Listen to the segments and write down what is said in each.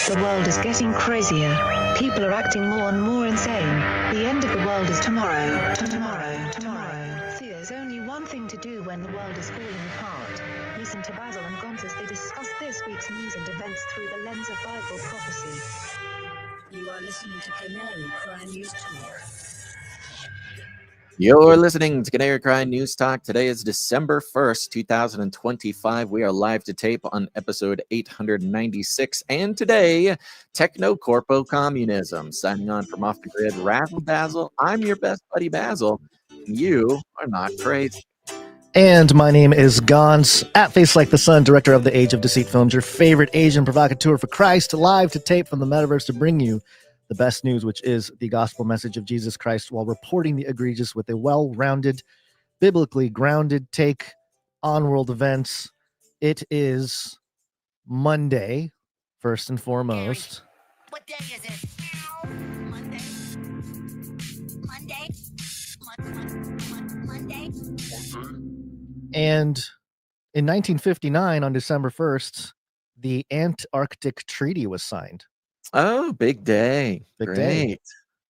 The world is getting crazier. People are acting more and more insane. The end of the world is tomorrow. Tomorrow. There's only one thing to do when the world is falling apart. Listen to Basil and Gonz as they discuss this week's news and events through the lens of Bible prophecy. You are listening to Canary Crime News Talk. You're listening to Canary Crime News Talk. Today is December 1st, 2025. We are live to tape on episode 896. And today, TECHNO, CORPO, Communism. Signing on from Off the Grid, Razzle Dazzle. I'm your best buddy, Basil. You are not crazy. And my name is Gonz, at Face Like the Sun, director of the Age of Deceit Films, your favorite Asian provocateur for Christ, live to tape from the metaverse to bring you the best news, which is the gospel message of Jesus Christ, while reporting the egregious with a well-rounded, biblically grounded take on world events. It is Monday, first and foremost. What day is it? Monday. And in 1959, on December 1st, the Antarctic Treaty was signed. Oh, big day. Big Great. day.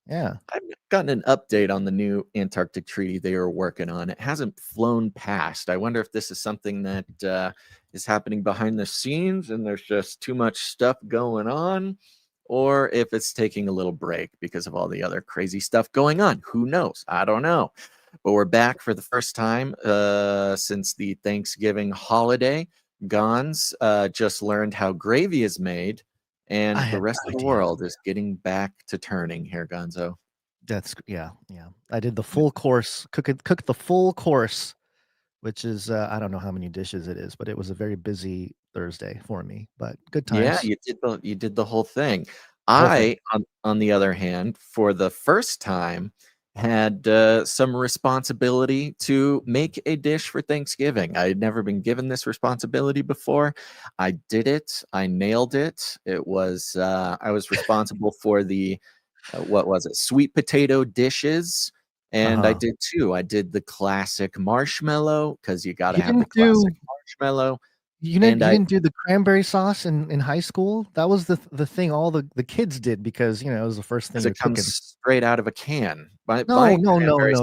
Yeah. I've gotten an update on the new Antarctic Treaty they are working on. It hasn't flown past. I wonder if this is something that is happening behind the scenes and there's just too much stuff going on, or if it's taking a little break because of all the other crazy stuff going on. Who knows? I don't know. But we're back for the first time since the Thanksgiving holiday. Gonz just learned how gravy is made. And the rest of the world is getting back to turning here, Gonzo. That's yeah. I did the full course, cooked the full course, which is I don't know how many dishes it is, but it was a very busy Thursday for me. But good times. Yeah, you did the whole thing. I, on the other hand, for the first time, had some responsibility to make a dish for Thanksgiving. I had never been given this responsibility before. I did it. I nailed it. It was I was responsible for the what was it? Sweet potato dishes, and I did two. I did the classic marshmallow because you got to have the classic marshmallow. You didn't do the cranberry sauce in high school? That was the thing all the kids did because it was the first thing. It comes straight out of a can. No. Real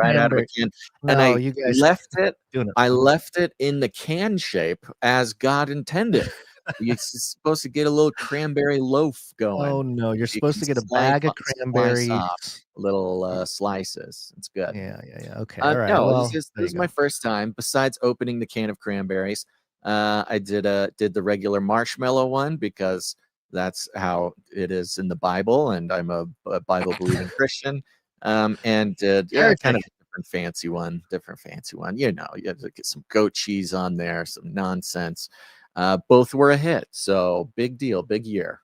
right out of a can. And I left it. I left it in the can shape as God intended. You're supposed to get a little cranberry loaf going. Oh no, you're supposed to get a bag of cranberries, little slices. It's good. Yeah. Okay. All right. No, this is my first time. Besides opening the can of cranberries, I did the regular marshmallow one because that's how it is in the Bible, and I'm a Bible believing Christian. And did kind of different fancy one. You have to get some goat cheese on there, some nonsense. Both were a hit, so big deal, big year.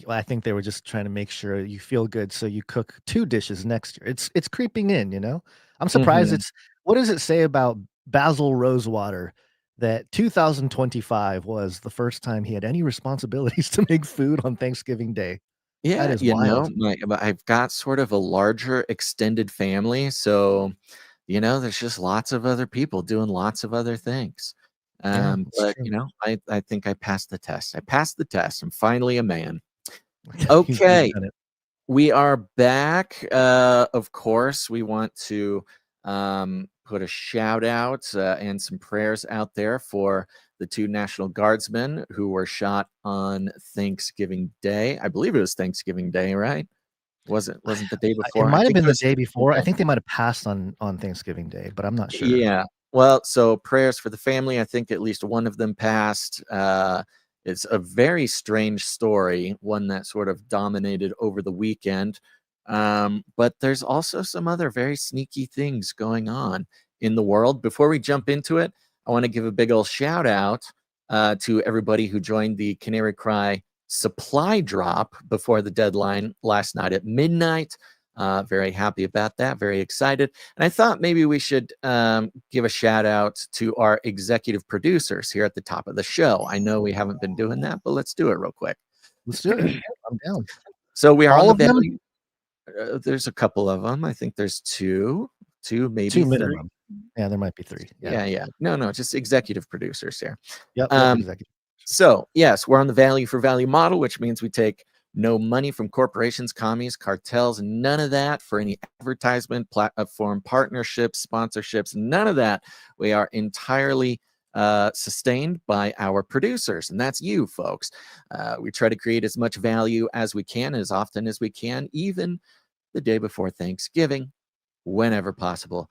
I think they were just trying to make sure you feel good, so you cook two dishes next year. It's creeping in, I'm surprised. What does it say about Basil Rosewater that 2025 was the first time he had any responsibilities to make food on Thanksgiving Day? Yeah, that is wild. I've got sort of a larger extended family, so there's just lots of other people doing lots of other things. But true. I think I passed the test. I'm finally a man. Okay. We are back. Of course, we want to put a shout out and some prayers out there for the two National Guardsmen who were shot on Thanksgiving Day. I believe it was Thanksgiving Day, right? Wasn't the day before? It might have been the day before. I think they might have passed on Thanksgiving Day, but I'm not sure. Yeah. Well, so prayers for the family. I think at least one of them passed. It's a very strange story, one that sort of dominated over the weekend. But there's also some other very sneaky things going on in the world. Before we jump into it, I want to give a big old shout out to everybody who joined the Canary Cry supply drop before the deadline last night at midnight. Very happy about that. Very excited. And I thought maybe we should give a shout out to our executive producers here at the top of the show. I know we haven't been doing that, but let's do it real quick. Let's do it. I'm down. So we are all on the of them. There's a couple of them. I think there's two, maybe two three. minimum. Yeah, there might be three. Yeah. No, just executive producers here. Yep, executive. So, yes, we're on the value for value model, which means we take no money from corporations, commies, cartels, none of that for any advertisement, platform partnerships, sponsorships, none of that. We are entirely sustained by our producers, and that's you, folks. We try to create as much value as we can, as often as we can, even the day before Thanksgiving, whenever possible.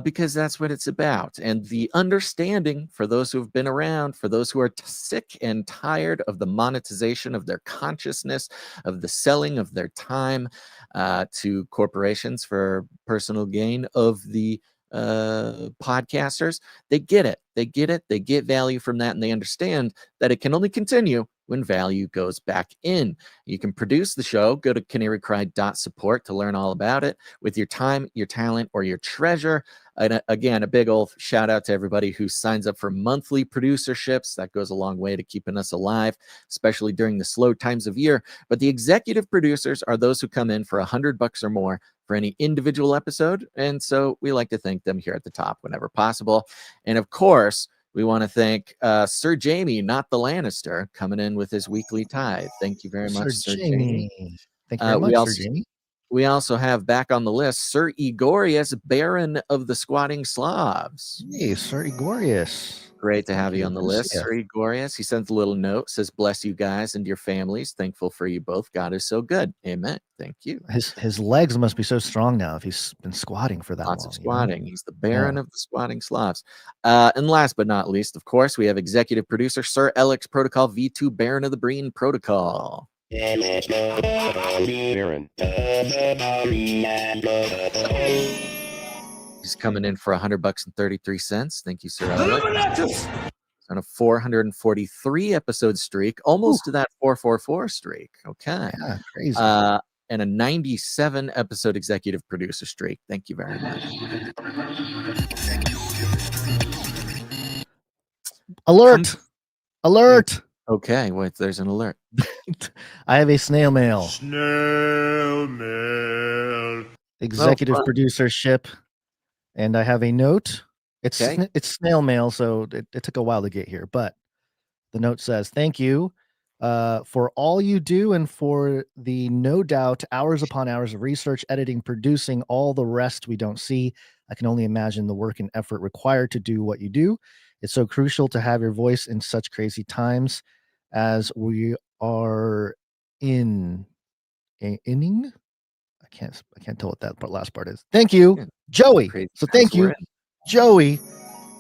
Because that's what it's about. And the understanding for those who have been around, for those who are sick and tired of the monetization of their consciousness, of the selling of their time to corporations for personal gain, of the podcasters, they get it. They get it. They get value from that, and they understand that it can only continue when value goes back in. You can produce the show. Go to canarycry.support to learn all about it with your time, your talent, or your treasure. And again, a big old shout out to everybody who signs up for monthly producerships. That goes a long way to keeping us alive, especially during the slow times of year. But the executive producers are those who come in for $100 or more for any individual episode. And so we like to thank them here at the top whenever possible. And of course, we want to thank Sir Jamie, not the Lannister, coming in with his weekly tithe. Thank you very much, Sir Jamie. Thank you very much, Sir Jamie. We also have back on the list Sir Igorius, Baron of the Squatting Slavs. Hey, Sir Igorius. Great to have you on the list, Sir Igorius. He sends a little note, says, "Bless you guys and your families. Thankful for you both. God is so good. Amen." Thank you. His legs must be so strong now if he's been squatting for that long. Lots of squatting. He's the Baron of the Squatting Slavs. And last but not least, of course, we have executive producer Sir Alex Protocol V2, Baron of the Breen Protocol. He's coming in for $100.33. Thank you, Sir Alex. On a 443 episode streak, almost to that 444 streak. Okay. Yeah, crazy. And a 97 episode executive producer streak. Thank you very much. Alert! Okay, wait, there's an alert. I have a snail mail. Executive producership, and I have a note. It's snail mail, so it took a while to get here, but the note says, "Thank you for all you do and for the no doubt hours upon hours of research, editing, producing, all the rest we don't see. I can only imagine the work and effort required to do what you do. It's so crucial to have your voice in such crazy times as we are inning. I can't tell what that last part is. Thank you, Joey. So thank you, Joey,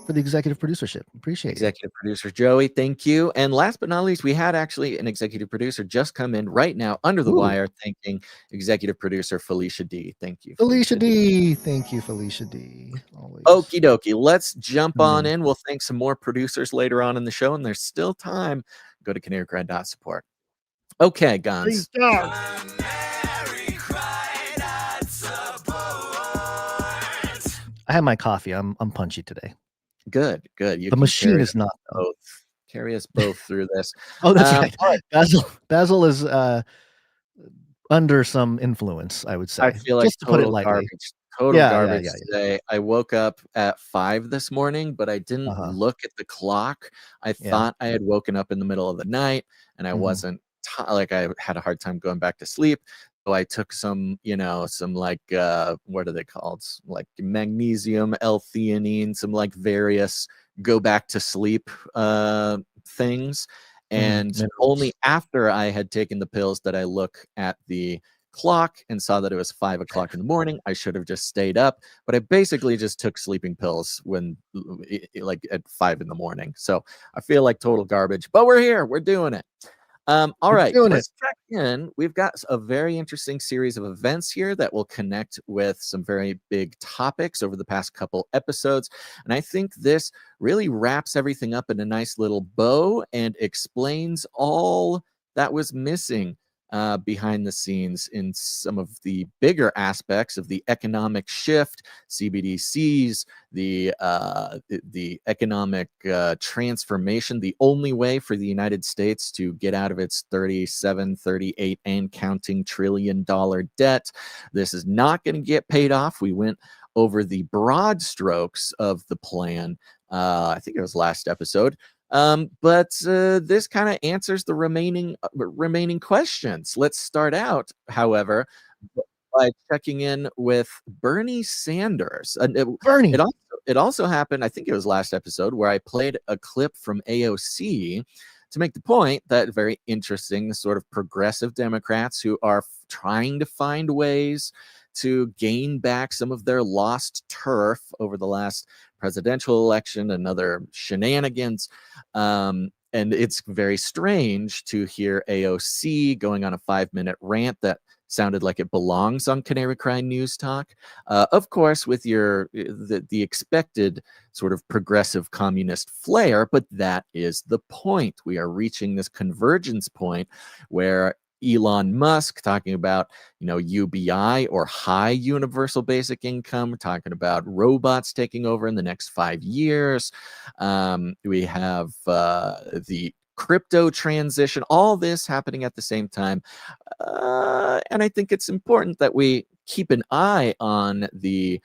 for the executive producership. Appreciate it. Executive producer Joey, thank you. And last but not least, we had actually an executive producer just come in right now under the wire, thanking executive producer Felicia D. Thank you, Felicia D. Thank you, Felicia D. Always. Okie dokie. Let's jump on in. We'll thank some more producers later on in the show, and there's still time. Go to canarycry.support. Okay, Gons. I had my coffee. I'm punchy today. Good. You the machine is not both. Carry us both through this. Oh, that's right. Basil is under some influence, I would say. I feel like just to put it lightly. Garbage. Total garbage today. I woke up at 5 this morning, but I didn't look at the clock. I thought I had woken up in the middle of the night, and I wasn't I had a hard time going back to sleep. So I took some, some like, what are they called? Like magnesium, L-theanine, some like various go back to sleep things. And only after I had taken the pills did I look at the clock and saw that it was 5 o'clock in the morning. I should have just stayed up, but I basically just took sleeping pills at 5 in the morning. So I feel like total garbage, but we're here. We're doing it. All right, let's check in. We've got a very interesting series of events here that will connect with some very big topics over the past couple episodes. And I think this really wraps everything up in a nice little bow and explains all that was missing behind the scenes in some of the bigger aspects of the economic shift, CBDCs, the economic transformation, the only way for the United States to get out of its 37, 38 and counting $1 trillion debt. This is not going to get paid off. We went over the broad strokes of the plan. I think it was last episode. But this kind of answers the remaining questions. Let's start out, however, by checking in with Bernie Sanders. And Bernie. it also happened, I think it was last episode, where I played a clip from AOC to make the point that very interesting sort of progressive Democrats who are trying to find ways to gain back some of their lost turf over the last presidential election and other shenanigans. And it's very strange to hear AOC going on a 5-minute rant that sounded like it belongs on Canary Cry News Talk. Of course, with the expected sort of progressive communist flair, but that is the point. We are reaching this convergence point where Elon Musk talking about, UBI or high universal basic income, talking about robots taking over in the next 5 years. We have the crypto transition, all this happening at the same time. And I think it's important that we keep an eye on the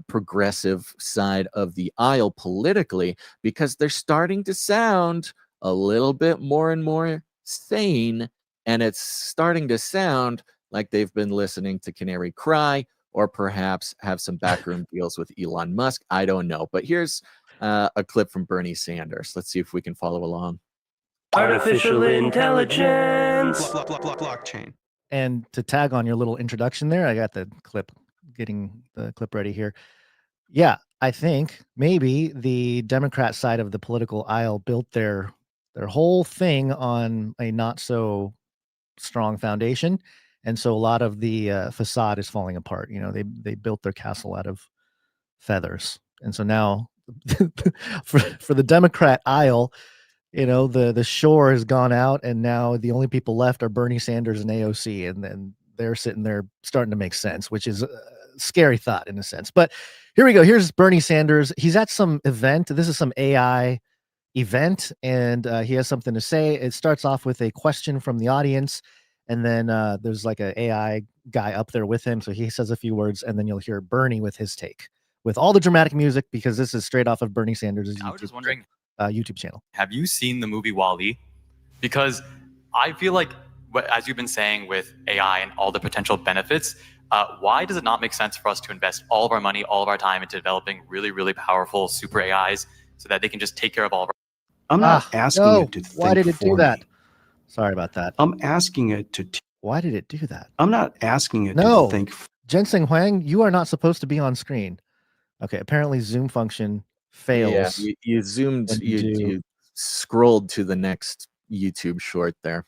progressive side of the aisle politically, because they're starting to sound a little bit more and more sane. And it's starting to sound like they've been listening to Canary Cry, or perhaps have some backroom deals with Elon Musk. I don't know. But here's a clip from Bernie Sanders. Let's see if we can follow along. Artificial intelligence. Blockchain. And to tag on your little introduction there, I got getting the clip ready here. Yeah, I think maybe the Democrat side of the political aisle built their whole thing on a not so strong foundation. And so a lot of the facade is falling apart. They built their castle out of feathers. And so now for the Democrat aisle, the shore has gone out, and now the only people left are Bernie Sanders and AOC, and then they're sitting there starting to make sense, which is a scary thought in a sense. But here we go. Here's Bernie Sanders. He's at some event. This is some AI event, and he has something to say. It starts off with a question from the audience, and then there's like an AI guy up there with him. So he says a few words, and then you'll hear Bernie with his take, with all the dramatic music, because this is straight off of Bernie Sanders' I was just wondering, YouTube channel. have you seen the movie WALL-E? Because I feel like, as you've been saying with AI and all the potential benefits, why does it not make sense for us to invest all of our money, all of our time into developing really, really powerful super AIs so that they can just take care of all of our... I'm not asking it to think. Why did it do that? Me. Sorry about that. I'm asking it to... Why did it do that? I'm not asking it to think. Jensen Huang, you are not supposed to be on screen. Okay, apparently Zoom function fails. Yeah, you zoomed, you scrolled to the next YouTube short there.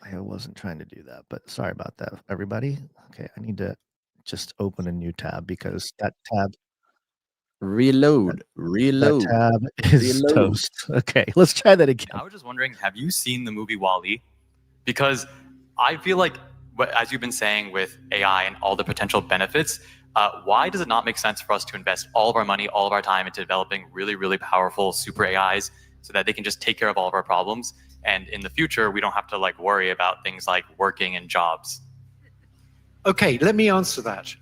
I wasn't trying to do that, but sorry about that, everybody. Okay, I need to just open a new tab because that tab... Reload. That tab is toast. Okay, let's try that again. I was just wondering, have you seen the movie WALL-E? Because I feel like, as you've been saying with AI and all the potential benefits, why does it not make sense for us to invest all of our money, all of our time into developing really, really powerful super AIs so that they can just take care of all of our problems? And in the future, we don't have to worry about things like working and jobs. Okay, let me answer that.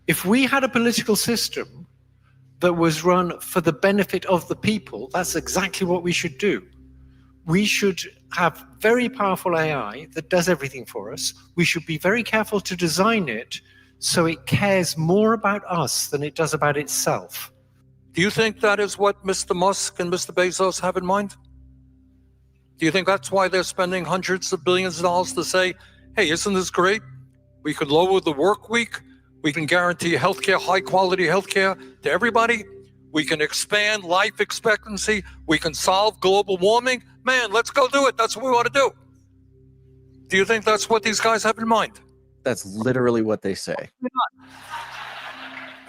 If we had a political system that was run for the benefit of the people, that's exactly what we should do. We should have very powerful AI that does everything for us. We should be very careful to design it so it cares more about us than it does about itself. Do you think that is what Mr. Musk and Mr. Bezos have in mind? Do you think that's why they're spending hundreds of billions of dollars to say, hey, isn't this great? We could lower the work week. We can guarantee healthcare, high quality healthcare to everybody. We can expand life expectancy. We can solve global warming. Man, let's go do it. That's what we want to do. Do you think that's what these guys have in mind? That's literally what they say.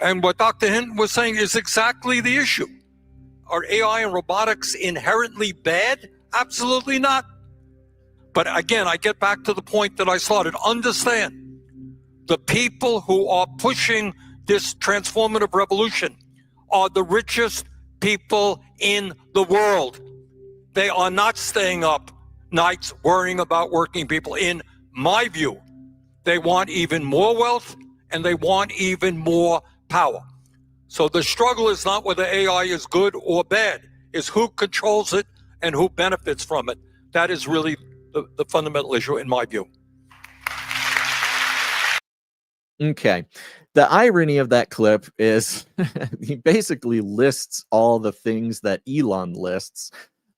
And what Dr. Hinton was saying is exactly the issue. Are AI and robotics inherently bad? Absolutely not. But again, I get back to the point that I started. Understand, the people who are pushing this transformative revolution are the richest people in the world. They are not staying up nights worrying about working people. In my view, they want even more wealth and they want even more power. So the struggle is not whether AI is good or bad, it's who controls it and who benefits from it. That is really the fundamental issue in my view. Okay. The irony of that clip is he basically lists all the things that Elon lists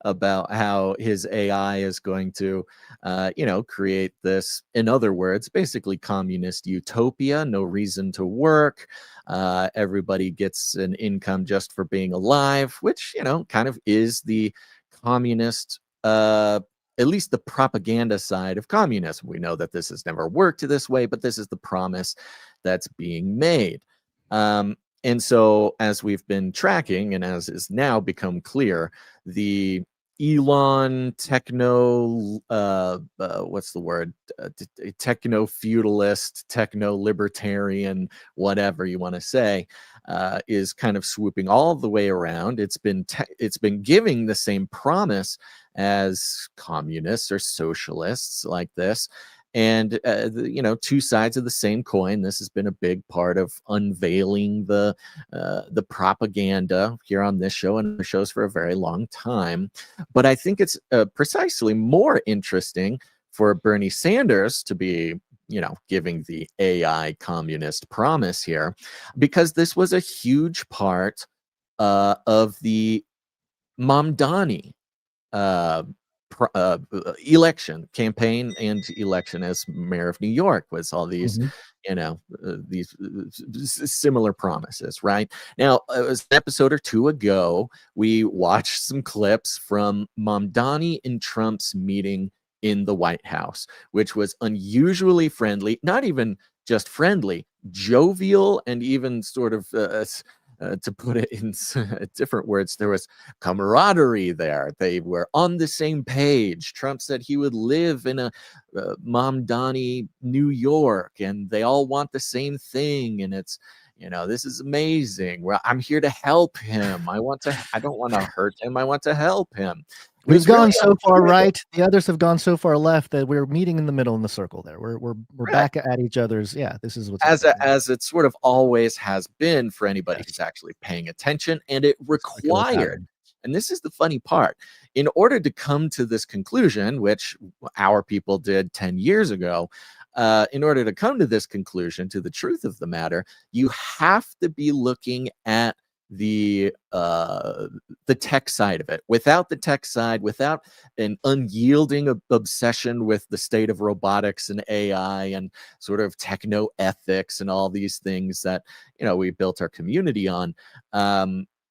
about how his AI is going to, create this, in other words, basically communist utopia, no reason to work. Everybody gets an income just for being alive, which, kind of is the communist, at least the propaganda side of communism. We know that this has never worked this way, but this is the promise that's being made. And so, as we've been tracking, and as is now become clear, the Elon techno, what's the word? Techno feudalist, techno libertarian, whatever you want to say, is kind of swooping all the way around. It's been giving the same promise as communists or socialists like this. And, two sides of the same coin. This has been a big part of unveiling the propaganda here on this show and the shows for a very long time. But I think it's precisely more interesting for Bernie Sanders to be, giving the AI communist promise here, because this was a huge part of the Mamdani election campaign and election as mayor of New York, was all these these similar promises. Right now, it was an episode or two ago, we watched some clips from Mamdani and Trump's meeting in the White House, which was unusually friendly, not even just friendly, jovial, and even sort of to put it in different words, there was camaraderie there. They were on the same page. Trump said he would live in a Mamdani, New York, and they all want the same thing. And it's, this is amazing. Well, I'm here to help him. I don't want to hurt him. I want to help him. We've gone so far right. The others have gone so far left that we're meeting in the middle in the circle there. We're back at each other's. Yeah, this is what's as it sort of always has been for anybody who's actually paying attention. And it required, and this is the funny part, in order to come to this conclusion, which our people did 10 years ago, in order to come to this conclusion, to the truth of the matter, you have to be looking at the tech side of it. Without the tech side, without an unyielding obsession with the state of robotics and AI and sort of techno ethics and all these things that we built our community on,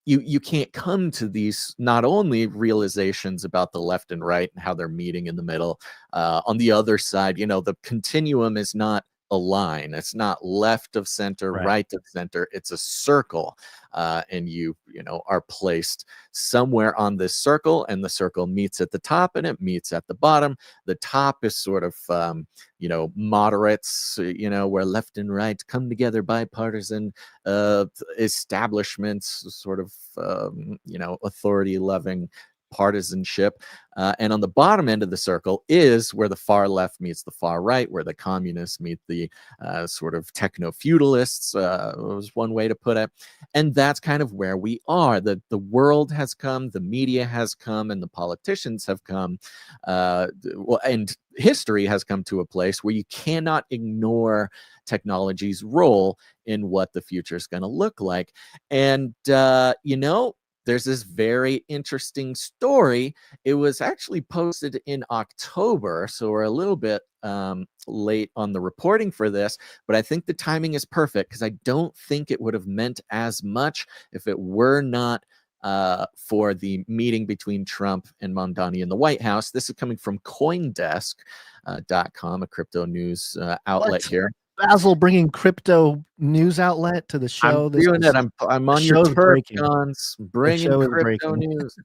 you can't come to these not only realizations about the left and right and how they're meeting in the middle. On the other side, the continuum is not a line. It's not left of center, right of center. It's a circle. And you are placed somewhere on this circle, and the circle meets at the top and it meets at the bottom. The top is sort of, moderates, where left and right come together, bipartisan establishments, sort of, authority loving partisanship. And on the bottom end of the circle is where the far left meets the far right, where the communists meet the sort of techno-feudalists, was one way to put it. And that's kind of where we are. The world has come, the media has come, and the politicians have come. And history has come to a place where you cannot ignore technology's role in what the future is going to look like. And, there's this very interesting story. It was actually posted in October, so we're a little bit late on the reporting for this, but I think the timing is perfect because I don't think it would have meant as much if it were not for the meeting between Trump and Mamdani in the White House. This is coming from Coindesk.com, a crypto news outlet here. Basil bringing crypto news outlet to the show. I'm doing it. I'm on your turf, Guns. Bringing crypto news.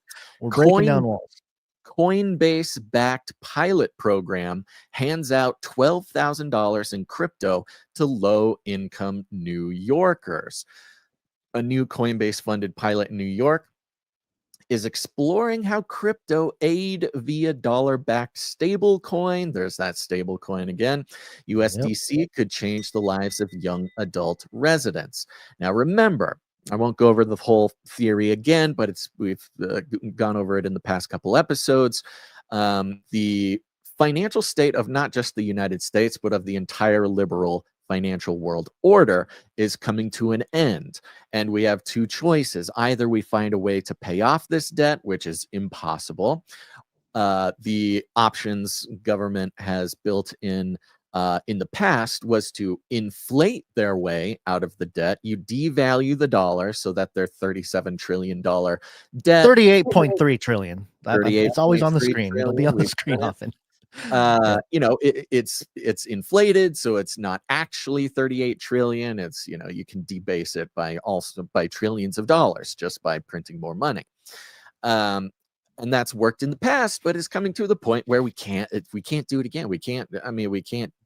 We're breaking down walls. Coinbase-backed pilot program hands out $12,000 in crypto to low-income New Yorkers. A new Coinbase-funded pilot in New York is exploring how crypto aid via dollar-backed stablecoin. There's that stablecoin again. USDC could change the lives of young adult residents. Now, remember, I won't go over the whole theory again, but we've gone over it in the past couple episodes. The financial state of not just the United States, but of the entire liberal financial world order is coming to an end. And we have two choices. Either we find a way to pay off this debt, which is impossible. The options government has built in the past was to inflate their way out of the debt. You devalue the dollar so that their $37 trillion debt, 38.3 trillion. It's always on the screen. It'll be on the screen often. It's inflated, so it's not actually 38 trillion. It's, you can debase it by trillions of dollars just by printing more money. And that's worked in the past, but it's coming to the point where we can't do it again. We can't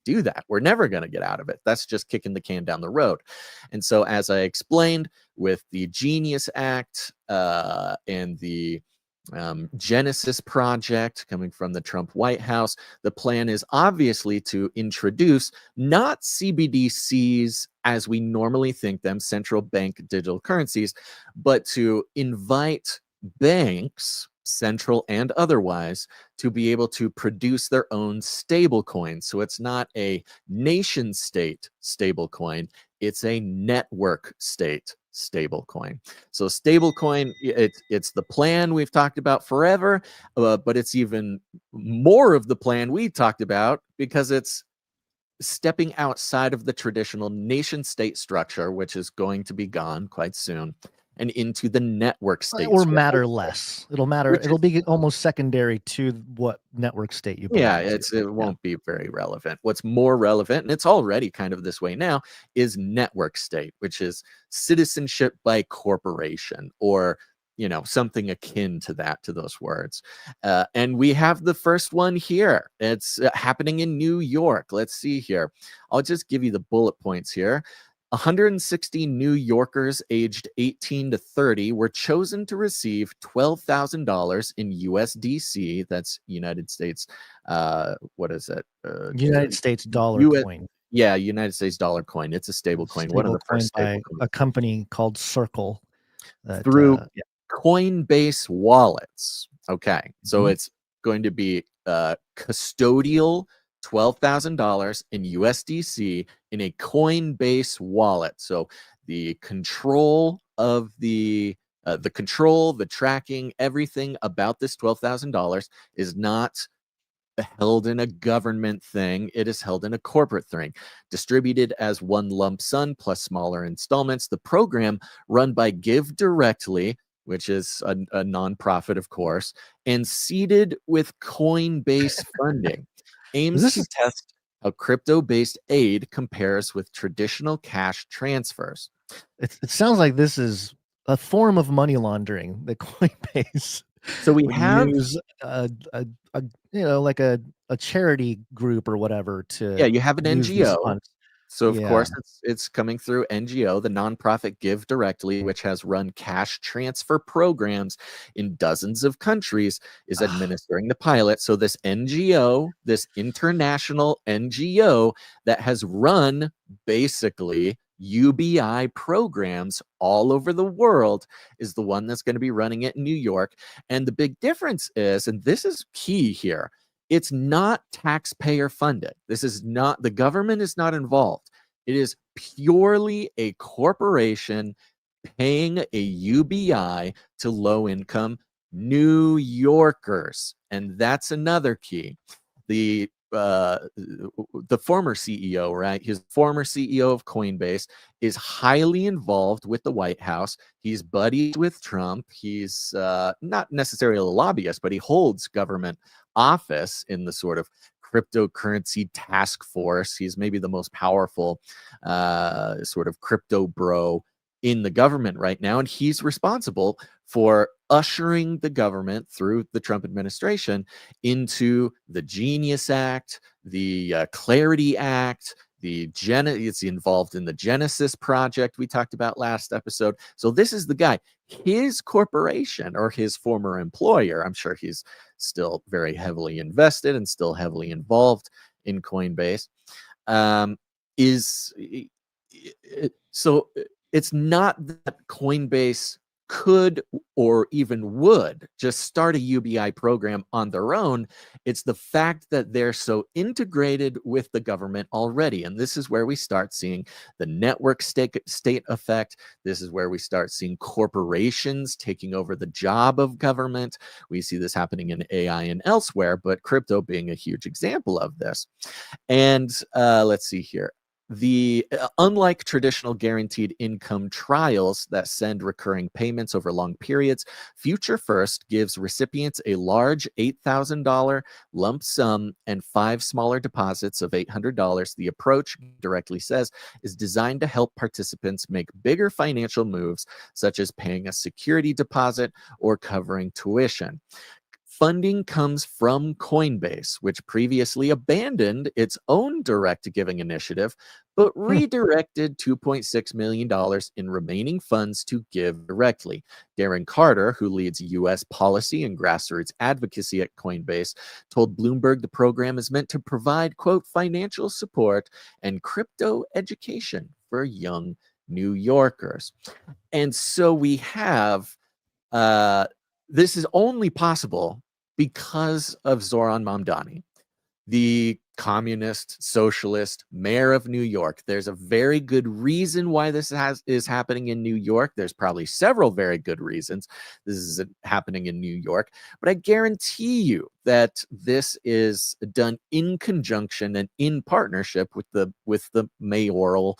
do that. We're never going to get out of it. That's just kicking the can down the road. And so, as I explained, with the Genius Act and the Genesis project coming from the Trump White House, the plan is obviously to introduce not CBDCs as we normally think them, central bank digital currencies, but to invite banks, central and otherwise, to be able to produce their own stable coin. So it's not a nation state stable coin, it's a network state stable coin. So stable coin, it's the plan we've talked about forever, but it's even more of the plan we talked about because it's stepping outside of the traditional nation state structure, which is going to be gone quite soon, and into the network state or matter less. It'll be almost secondary to what network state you belong to. It won't be very relevant. What's more relevant, and it's already kind of this way now, is network state, which is citizenship by corporation, or something akin to that, to those words. And we have the first one here. It's happening in New York. Let's see here. I'll just give you the bullet points here. 160 New Yorkers aged 18 to 30 were chosen to receive $12,000 in USDC. That's United States. What is it? United States dollar coin. Yeah, United States dollar coin. It's a stable coin. One of the first stable coins. A company called Circle. Through Coinbase wallets. Okay, so it's going to be custodial $12,000 in USDC in a Coinbase wallet. So the control of the tracking, everything about this $12,000 is not held in a government thing. It is held in a corporate thing, distributed as one lump sum plus smaller installments. The program, run by Give Directly, which is a nonprofit, of course, and seeded with Coinbase funding, aims to test how crypto-based aid compares with traditional cash transfers. It sounds like this is a form of money laundering, the Coinbase. So we have use like a charity group or whatever to you have an NGO. So of course it's coming through NGO, the nonprofit Give Directly, which has run cash transfer programs in dozens of countries, is administering the pilot. So this NGO, this international NGO that has run basically UBI programs all over the world, is the one that's going to be running it in New York. And the big difference is, and this is key here, it's not taxpayer funded. This is not, the government is not involved. It is purely a corporation paying a UBI to low income New Yorkers. And that's another key. The former CEO, right? His former CEO of Coinbase is highly involved with the White House. He's buddied with Trump. He's not necessarily a lobbyist, but he holds government office in the sort of cryptocurrency task force. He's maybe the most powerful sort of crypto bro in the government right now, and he's responsible for ushering the government through the Trump administration into the Genius Act, the Clarity Act, it's involved in the Genesis project we talked about last episode. So this is the guy. His corporation, or his former employer, I'm sure he's still very heavily invested and still heavily involved in it's not that Coinbase could or even would just start a UBI program on their own. It's the fact that they're so integrated with the government already. And this is where we start seeing the network state effect. This is where we start seeing corporations taking over the job of government. We see this happening in AI and elsewhere, but crypto being a huge example of this. And let's see here. Unlike traditional guaranteed income trials that send recurring payments over long periods, Future First gives recipients a large $8,000 lump sum and 5 smaller deposits of $800. The approach, directly says, is designed to help participants make bigger financial moves, such as paying a security deposit or covering tuition. Funding comes from Coinbase, which previously abandoned its own direct giving initiative, but redirected $2.6 million in remaining funds to give directly. Darren Carter, who leads U.S. policy and grassroots advocacy at Coinbase, told Bloomberg the program is meant to provide, quote, financial support and crypto education for young New Yorkers. And so we have this is only possible because of Zoran Mamdani, the communist, socialist mayor of New York. There's a very good reason why this is happening in New York. There's probably several very good reasons this is happening in New York, but I guarantee you that this is done in conjunction and in partnership with the mayoral,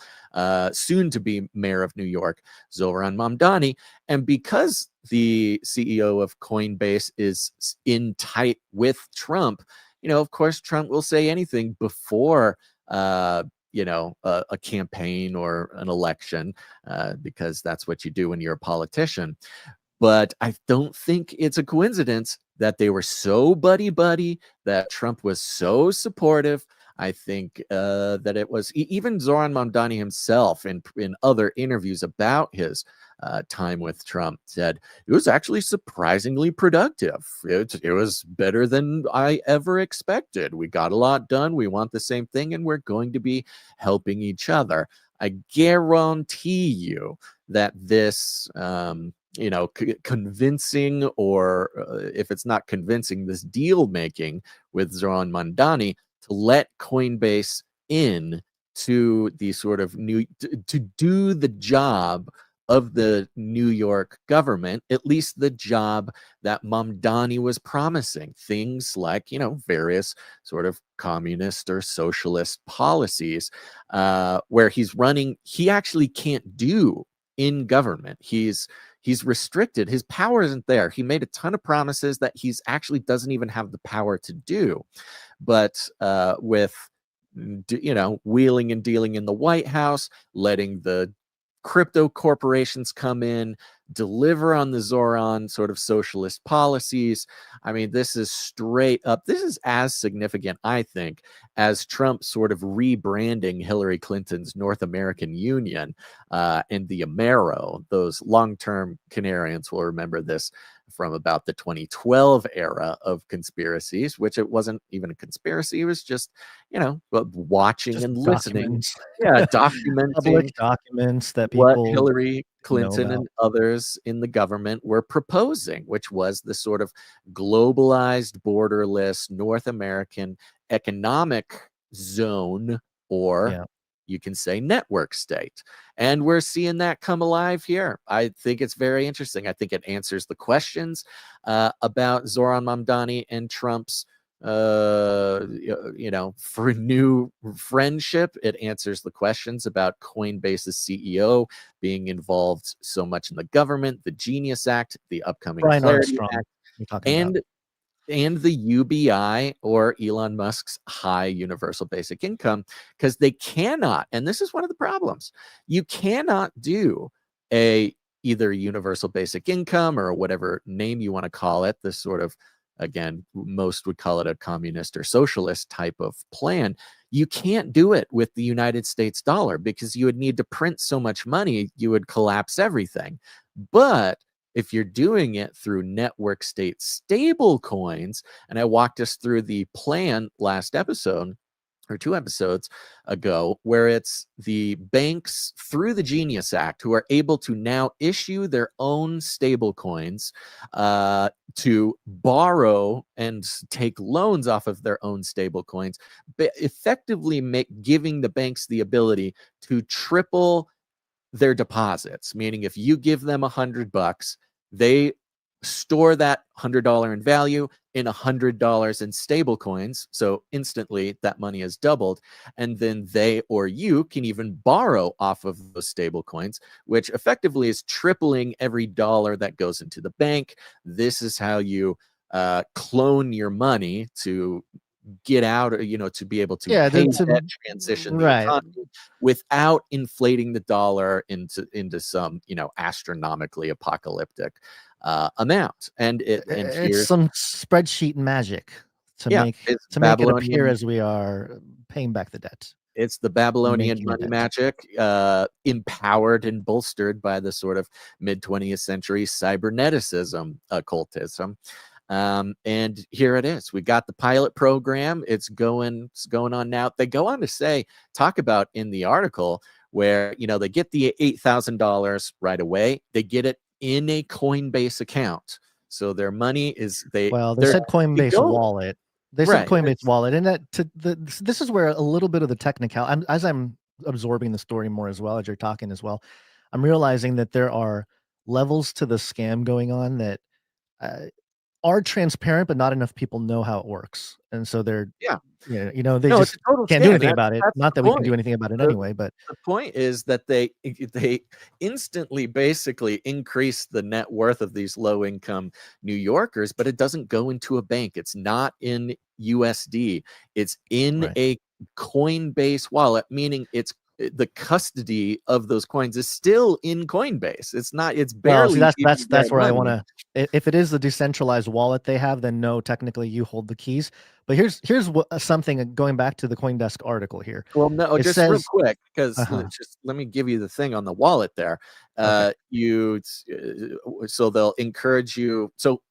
soon-to-be mayor of New York, Zoran Mamdani. And because the CEO of Coinbase is in tight with Trump, of course, Trump will say anything before, a campaign or an election, because that's what you do when you're a politician. But I don't think it's a coincidence that they were so buddy-buddy, that Trump was so supportive. I think that it was even Zoran Mamdani himself in other interviews about his time with Trump said it was actually surprisingly productive. It was better than I ever expected. We got a lot done. We want the same thing, and we're going to be helping each other. I guarantee you that this, convincing, or if it's not convincing, this deal making with Zoran Mamdani to let Coinbase in to the sort of to do the job of the New York government, at least the job that Mamdani was promising. Things like, various sort of communist or socialist policies, where he actually can't do in government. He's restricted. His power isn't there. He made a ton of promises that he's actually doesn't even have the power to do. But with, wheeling and dealing in the White House, letting the crypto corporations come in, deliver on the Zoran sort of socialist policies. I mean, this is straight up. This is as significant, I think, as Trump sort of rebranding Hillary Clinton's North American Union and the Amero. Those long-term Canarians will remember this from about the 2012 era of conspiracies, which it wasn't even a conspiracy. It was just, watching just and listening. Yeah, documenting public documents that people, what Hillary Clinton and others in the government were proposing, which was the sort of globalized, borderless North American economic zone, or you can say network state. And we're seeing that come alive here. I think it's very interesting. I think it answers the questions about Zoran Mamdani and Trump's for new friendship. It answers the questions about Coinbase's CEO being involved so much in the government, the Genius Act, the upcoming Clarity Act, and the UBI, or Elon Musk's high universal basic income, because they cannot, and this is one of the problems, you cannot do either universal basic income or whatever name you want to call it, this sort of, again, most would call it a communist or socialist type of plan. You can't do it with the United States dollar because you would need to print so much money, you would collapse everything. But if you're doing it through network state stable coins, and I walked us through the plan last episode, or 2 episodes ago, where it's the banks through the Genius Act who are able to now issue their own stable coins to borrow and take loans off of their own stable coins, but effectively giving the banks the ability to triple their deposits. Meaning if you give them $100, they store that $100 in value in $100 in stable coins. So instantly that money is doubled. And then they or you can even borrow off of those stable coins, which effectively is tripling every dollar that goes into the bank. This is how you clone your money to get out, or to be able to pay that transition the economy without inflating the dollar into some astronomically apocalyptic amount. And it's some spreadsheet magic to make it appear as we are paying back the debt. It's the Babylonian money magic, empowered and bolstered by the sort of mid-20th century cyberneticism occultism. And here it is. We got the pilot program. It's going on now. They go on to talk about in the article where, they get the $8,000 right away. They get it in a Coinbase account. So their money is they said Coinbase wallet. They said Coinbase wallet. And this is where a little bit of the technical, as I'm absorbing the story more as well, as you're talking as well, I'm realizing that there are levels to the scam going on that are transparent, but not enough people know how it works. And so they're, they just can't do anything about it. Not that we can do anything about it anyway, but the point is that they instantly basically increase the net worth of these low income New Yorkers, but it doesn't go into a bank. It's not in USD. It's in a Coinbase wallet, meaning the custody of those coins is still in Coinbase. It's not, it's barely. Well, that's where I want to, if it is the decentralized wallet they have, then no, technically you hold the keys. But here's something going back to the Coindesk article here. Well, no, just real quick, because let me give you the thing on the wallet there. So they'll encourage you. So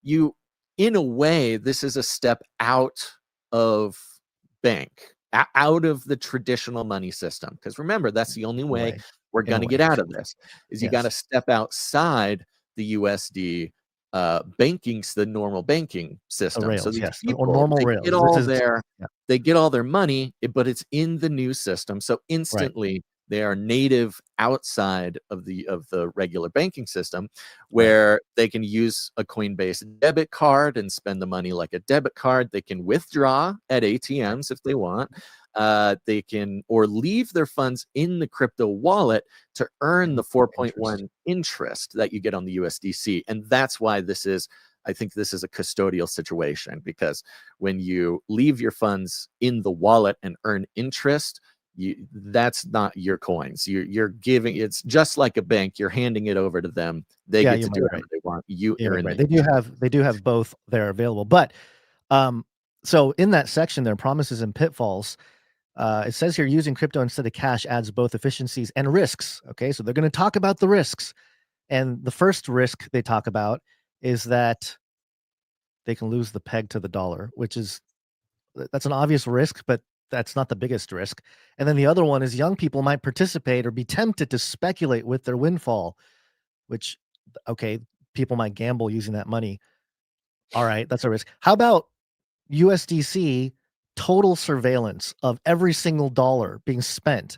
you, in a way, this is a step out of bank, out of the traditional money system. Because remember, that's the only way we're going to get out of this, is you got to step outside the USD the normal banking system. Rails, so these people, or normal rails. They get all their money, but it's in the new system. So instantly they are native outside of the regular banking system, where they can use a Coinbase debit card and spend the money like a debit card. They can withdraw at ATMs if they want. They can, or leave their funds in the crypto wallet to earn the 4.1 interest that you get on the USDC. And that's why I think this is a custodial situation, because when you leave your funds in the wallet and earn interest, that's not your coins. You're giving, it's just like a bank. You're handing it over to them. They get to do whatever they want. They do have both there available. But so in that section there, promises and pitfalls, it says here, using crypto instead of cash adds both efficiencies and risks. Okay, so they're going to talk about the risks. And the first risk they talk about is that they can lose the peg to the dollar, that's an obvious risk, but that's not the biggest risk. And then the other one is young people might participate or be tempted to speculate with their windfall, which, people might gamble using that money. All right, that's a risk. How about USDC total surveillance of every single dollar being spent,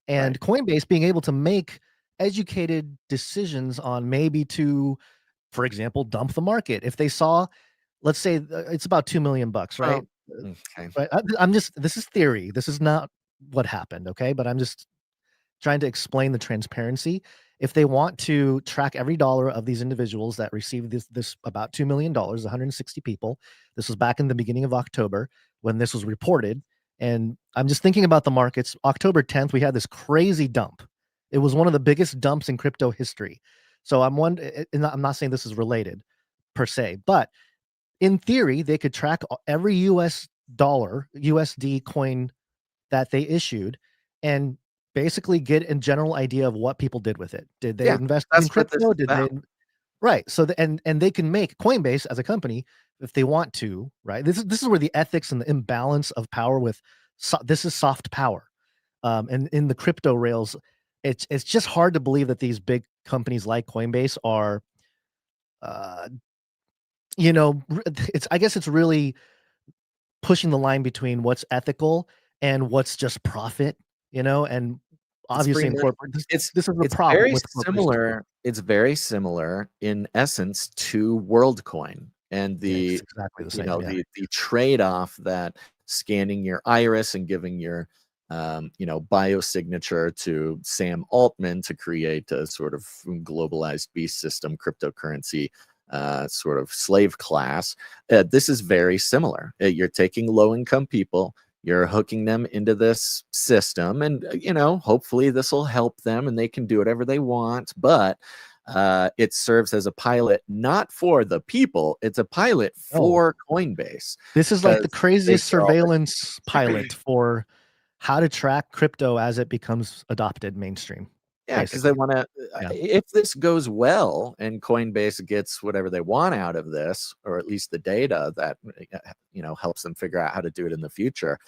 and Coinbase being able to make educated decisions on maybe to, for example, dump the market if they saw, let's say it's about $2 million, right? Right. This is theory. This is not what happened. Okay. But I'm just trying to explain the transparency. If they want to track every dollar of these individuals that received this about $2 million, 160 people, this was back in the beginning of October when this was reported. And I'm just thinking about the markets. October 10th, we had this crazy dump. It was one of the biggest dumps in crypto history. So I'm not saying this is related per se, but in theory, they could track every USD coin that they issued and basically get a general idea of what people did with it. Did they invest in crypto? Right. So and they can make Coinbase as a company if they want to, right? This is where the ethics and the imbalance of power with this is soft power. And in the crypto rails, it's just hard to believe that these big companies like Coinbase are, I guess it's really pushing the line between what's ethical and what's just profit, and obviously in corporate, this is the problem very with similar. It's very similar in essence to WorldCoin and it's exactly the same. the trade-off that scanning your iris and giving your biosignature to Sam Altman to create a sort of globalized beast system cryptocurrency sort of slave class. This is very similar. You're taking low-income people, you're hooking them into this system, and hopefully this will help them and they can do whatever they want, but it serves as a pilot not for the people, it's a pilot for Coinbase. This is like the craziest surveillance pilot for how to track crypto as it becomes adopted mainstream. Yeah, because they want to, if this goes well and Coinbase gets whatever they want out of this, or at least the data that, helps them figure out how to do it in the future,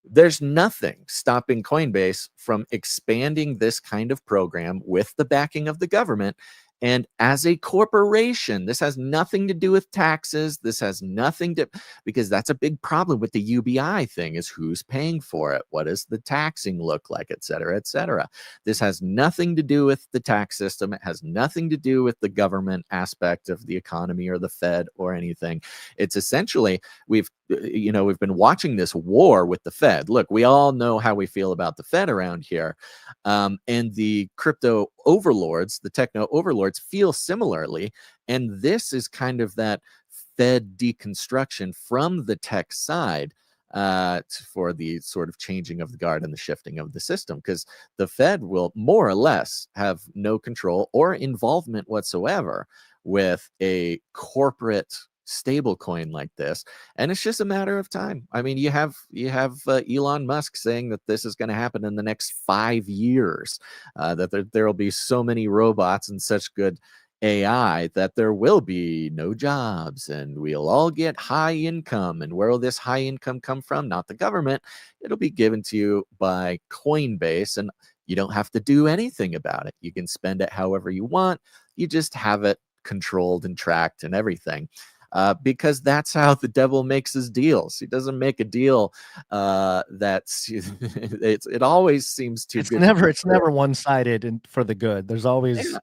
there's nothing stopping Coinbase from expanding this kind of program with the backing of the government. And as a corporation, this has nothing to do with taxes. This has nothing to, because that's a big problem with the UBI thing, is who's paying for it? What does the taxing look like, et cetera, et cetera. This has nothing to do with the tax system. It has nothing to do with the government aspect of the economy or the Fed or anything. It's essentially, we've been watching this war with the Fed. Look, we all know how we feel about the Fed around here. And the crypto overlords, the techno overlords, feel similarly. And this is kind of that Fed deconstruction from the tech side for the sort of changing of the guard and the shifting of the system, because the Fed will more or less have no control or involvement whatsoever with a corporate stable coin like this, and it's just a matter of time. I mean, you have Elon Musk saying that this is going to happen in the next 5 years, that there will be so many robots and such good AI that there will be no jobs and we'll all get high income. And where will this high income come from? Not the government. It'll be given to you by Coinbase, and you don't have to do anything about it. You can spend it however you want. You just have it controlled and tracked and everything. Because that's how the devil makes his deals. He doesn't make a deal that's it always seems to. It's never one-sided and for the good. There's always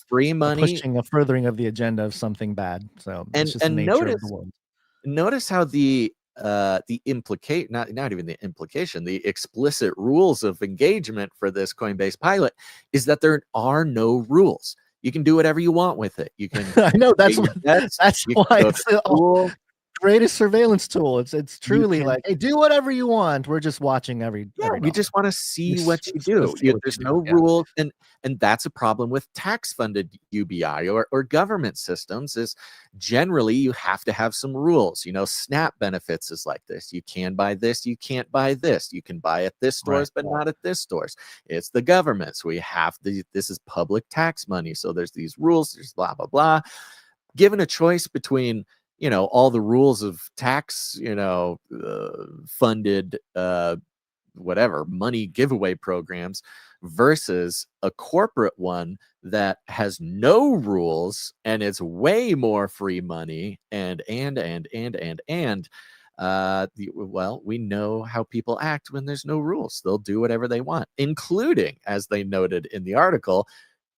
free money, a furthering of the agenda of something bad. So it's just the nature of the world. Notice how the implicate, not even the implication, the explicit rules of engagement for this Coinbase pilot is that there are no rules. You can do whatever you want with it. You can. I know that's why it's the greatest surveillance tool. It's truly like, hey, do whatever you want. We're just watching every. We just want to see what you do. There's no rules, and that's a problem with tax-funded UBI or government systems. Is generally you have to have some rules. SNAP benefits is like this. You can buy this. You can't buy this. You can buy at this stores, but not at this stores. It's the government, so we have this is public tax money. So there's these rules. There's blah blah blah. Given a choice between all the rules of tax, funded, whatever money giveaway programs versus a corporate one that has no rules and it's way more free money and we know how people act when there's no rules. They'll do whatever they want, including, as they noted in the article,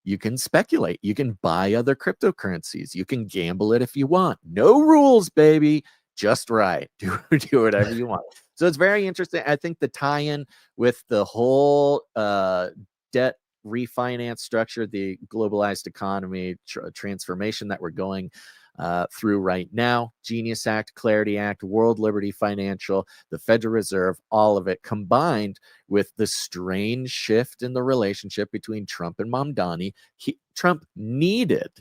you can speculate. You can buy other cryptocurrencies. You can gamble it if you want. No rules, baby. Just right. Do whatever you want. So it's very interesting. I think the tie-in with the whole debt refinance structure, the globalized economy transformation that we're going through right now, Genius Act, Clarity Act, World Liberty Financial, the Federal Reserve, all of it combined with the strange shift in the relationship between Trump and Mamdani. Trump needed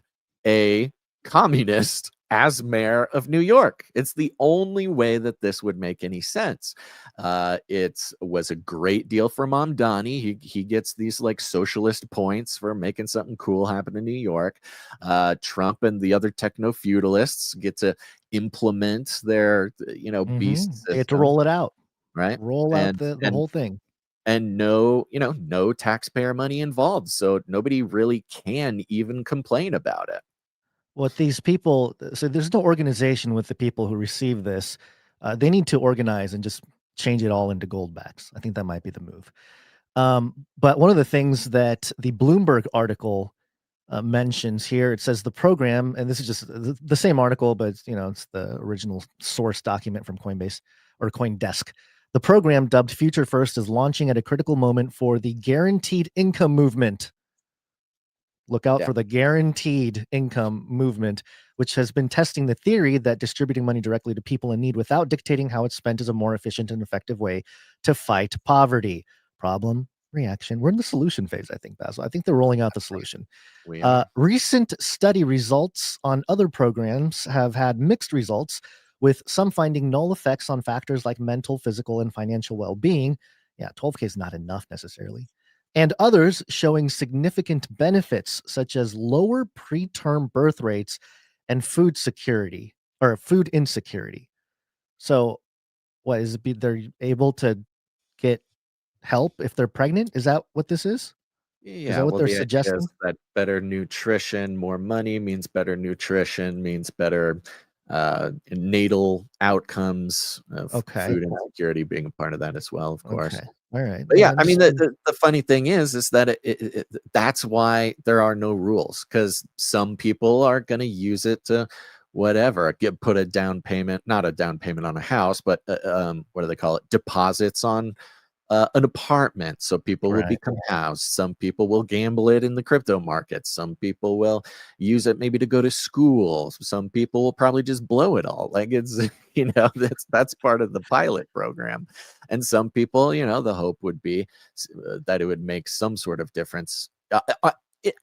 a communist as mayor of New York. It's the only way that this would make any sense. It was a great deal for Mamdani. He gets these like socialist points for making something cool happen in New York. Trump and the other techno-feudalists get to implement their, beast system. They get to roll it out. right? Roll out the whole thing. And no, no taxpayer money involved. So nobody really can even complain about it. What these people, so there's no organization with the people who receive this. They need to organize and just change it all into gold backs. I think that might be the move. But one of the things that the Bloomberg article mentions here, it says the program, and this is just the same article, but it's the original source document from Coinbase or Coindesk. The program, dubbed Future First, is launching at a critical moment for the guaranteed income movement. Look out for the guaranteed income movement, which has been testing the theory that distributing money directly to people in need without dictating how it's spent is a more efficient and effective way to fight poverty. Problem, reaction. We're in the solution phase, I think, Basil. I think they're rolling out the solution. Recent study results on other programs have had mixed results, with some finding null effects on factors like mental, physical, and financial well-being. Yeah, 12K is not enough necessarily. And others showing significant benefits, such as lower preterm birth rates and food security or food insecurity. So, what is it? They're able to get help if they're pregnant? Is that what this is? Is that what they're the idea suggesting? is that better nutrition, more money means better nutrition, means better natal outcomes, food insecurity being a part of that as well, of course. Okay. All right. But yeah, I mean, the funny thing is that that's why there are no rules, because some people are going to use it to whatever, put a down payment, not a down payment on a house, but what do they call it? Deposits on an apartment, so people will become housed. Some people will gamble it in the crypto market. Some people will use it maybe to go to school. Some people will probably just blow it all. Like it's that's part of the pilot program. And some people, the hope would be that it would make some sort of difference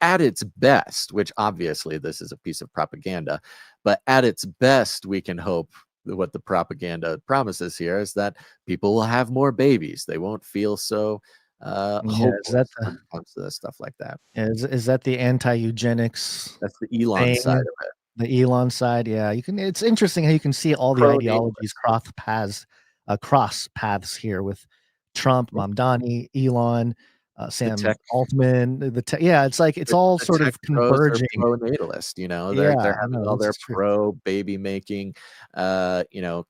at its best, which obviously this is a piece of propaganda, but at its best, we can hope what the propaganda promises here is that people will have more babies. They won't feel so hopeless when it comes to stuff like that. Is that the anti-eugenics? That's the Elon side of it. The Elon side, yeah. It's interesting how you can see all the ideologies cross paths here with Trump, Mamdani, Elon, Sam Altman. It's like it's all sort of converging. Pro-natalist, they're having all their pro-baby making,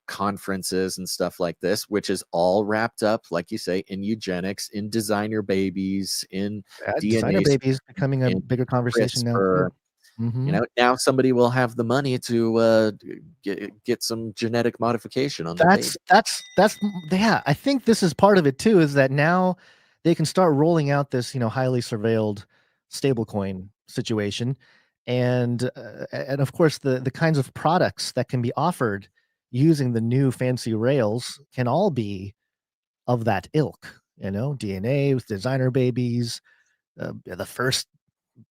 conferences and stuff like this, which is all wrapped up, like you say, in eugenics, in designer babies, in DNA. Designer babies becoming a bigger conversation now. Now somebody will have the money to get some genetic modification on the baby. I think this is part of it too, is that now they can start rolling out this, highly surveilled stablecoin situation. And of course, the kinds of products that can be offered using the new fancy rails can all be of that ilk, DNA with designer babies, the first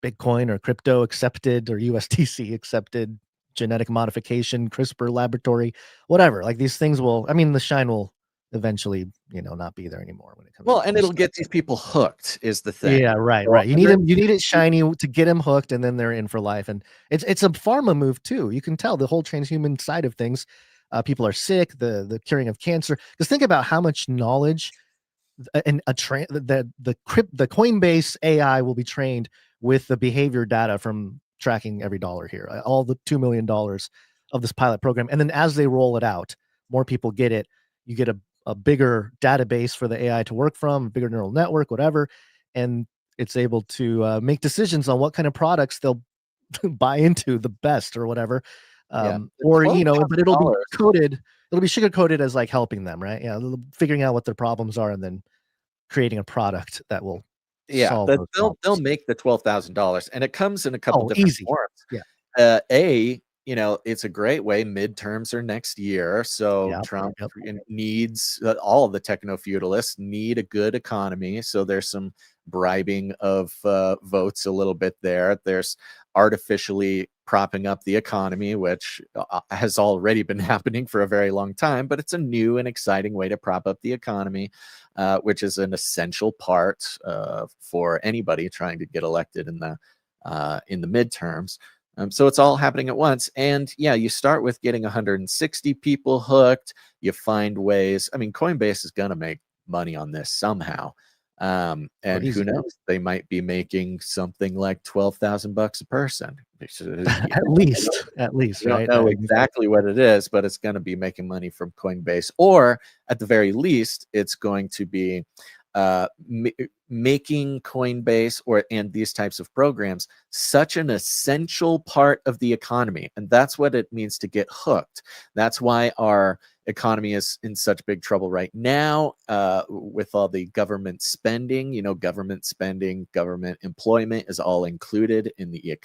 Bitcoin or crypto accepted or USDC accepted genetic modification, CRISPR laboratory, whatever. Like these things the shine will eventually, not be there anymore when it comes. Well, and it'll get these people hooked is the thing. Yeah, right. You need it shiny to get them hooked, and then they're in for life. And it's a pharma move too. You can tell the whole transhuman side of things. People are sick, the curing of cancer. Because think about how much knowledge and the Coinbase AI will be trained with the behavior data from tracking every dollar here, all the $2 million of this pilot program. And then as they roll it out, more people get it. You get a bigger database for the AI to work from, a bigger neural network, whatever. And it's able to make decisions on what kind of products they'll buy into the best or whatever. But it'll be coded. It'll be sugar coated as like helping them, right? Yeah. Figuring out what their problems are and then creating a product that will solve those problems. They'll make the $12,000, and it comes in a couple different forms. Yeah. It's a great way. Midterms are next year, so Trump needs all of the techno-feudalists need a good economy. So there's some bribing of votes a little bit there. There's artificially propping up the economy, which has already been happening for a very long time, but it's a new and exciting way to prop up the economy, which is an essential part for anybody trying to get elected in the midterms. So it's all happening at once. And yeah, you start with getting 160 people hooked. You find ways. I mean, Coinbase is going to make money on this somehow. And who knows? They might be making something like $12,000 a person. At least, You don't know exactly what it is, but it's going to be making money from Coinbase, or at the very least, it's going to be making Coinbase and these types of programs such an essential part of the economy. And that's what it means to get hooked. That's why our economy is in such big trouble right now, with all the government spending. Government spending, government employment is all included in the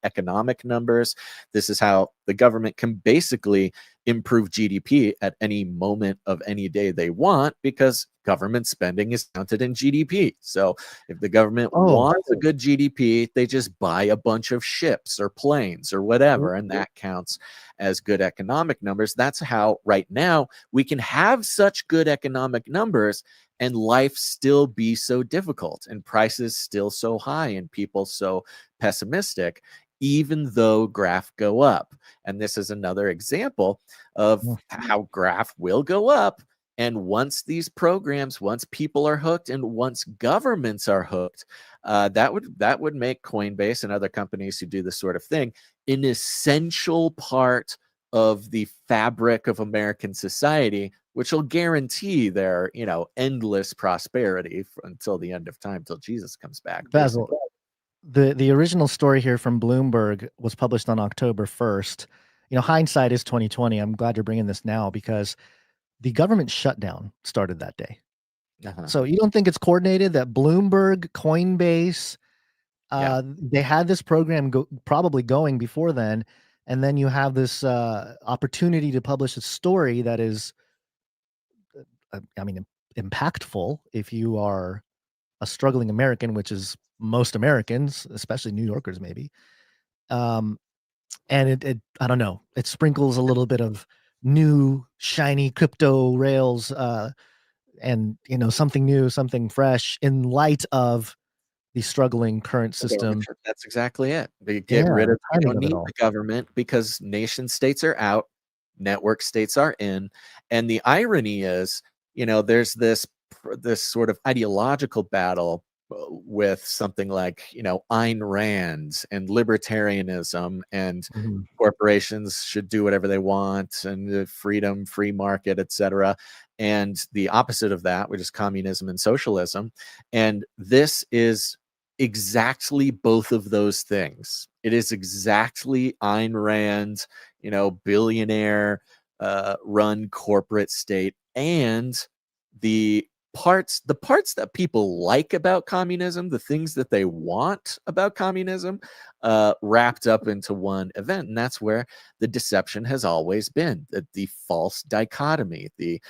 economic numbers. This is how the government can basically improve GDP at any moment of any day they want, because government spending is counted in GDP. So if the government wants a good GDP, they just buy a bunch of ships or planes or whatever, and that counts as good economic numbers. That's how right now we can have such good economic numbers and life still be so difficult and prices still so high and people so pessimistic, even though graph go up. And this is another example of how graph will go up. And once these programs, once people are hooked, and once governments are hooked, that would make Coinbase and other companies who do this sort of thing an essential part of the fabric of American society, which will guarantee their endless prosperity until the end of time, till Jesus comes back. Basil, the original story here from Bloomberg was published on October 1st. Hindsight is 2020. I'm glad you're bringing this now, because the government shutdown started that day. So you don't think it's coordinated that Bloomberg, Coinbase, they had this program probably going before then, and then you have this opportunity to publish a story that is, impactful if you are a struggling American, which is most Americans, especially New Yorkers, maybe. And it I don't know, it sprinkles a little bit of new shiny crypto rails, and something new, something fresh in light of the struggling current system. That's exactly it. They get rid of, you don't need the government, because nation states are out, network states are in. And the irony is, there's this sort of ideological battle with something like, Ayn Rand and libertarianism, and corporations should do whatever they want, and freedom, free market, etc. And the opposite of that, which is communism and socialism. And this is exactly both of those things. It is exactly Ayn Rand, billionaire run corporate state, and the parts that people like about communism, the things that they want about communism, wrapped up into one event. And that's where the deception has always been, the false dichotomy, the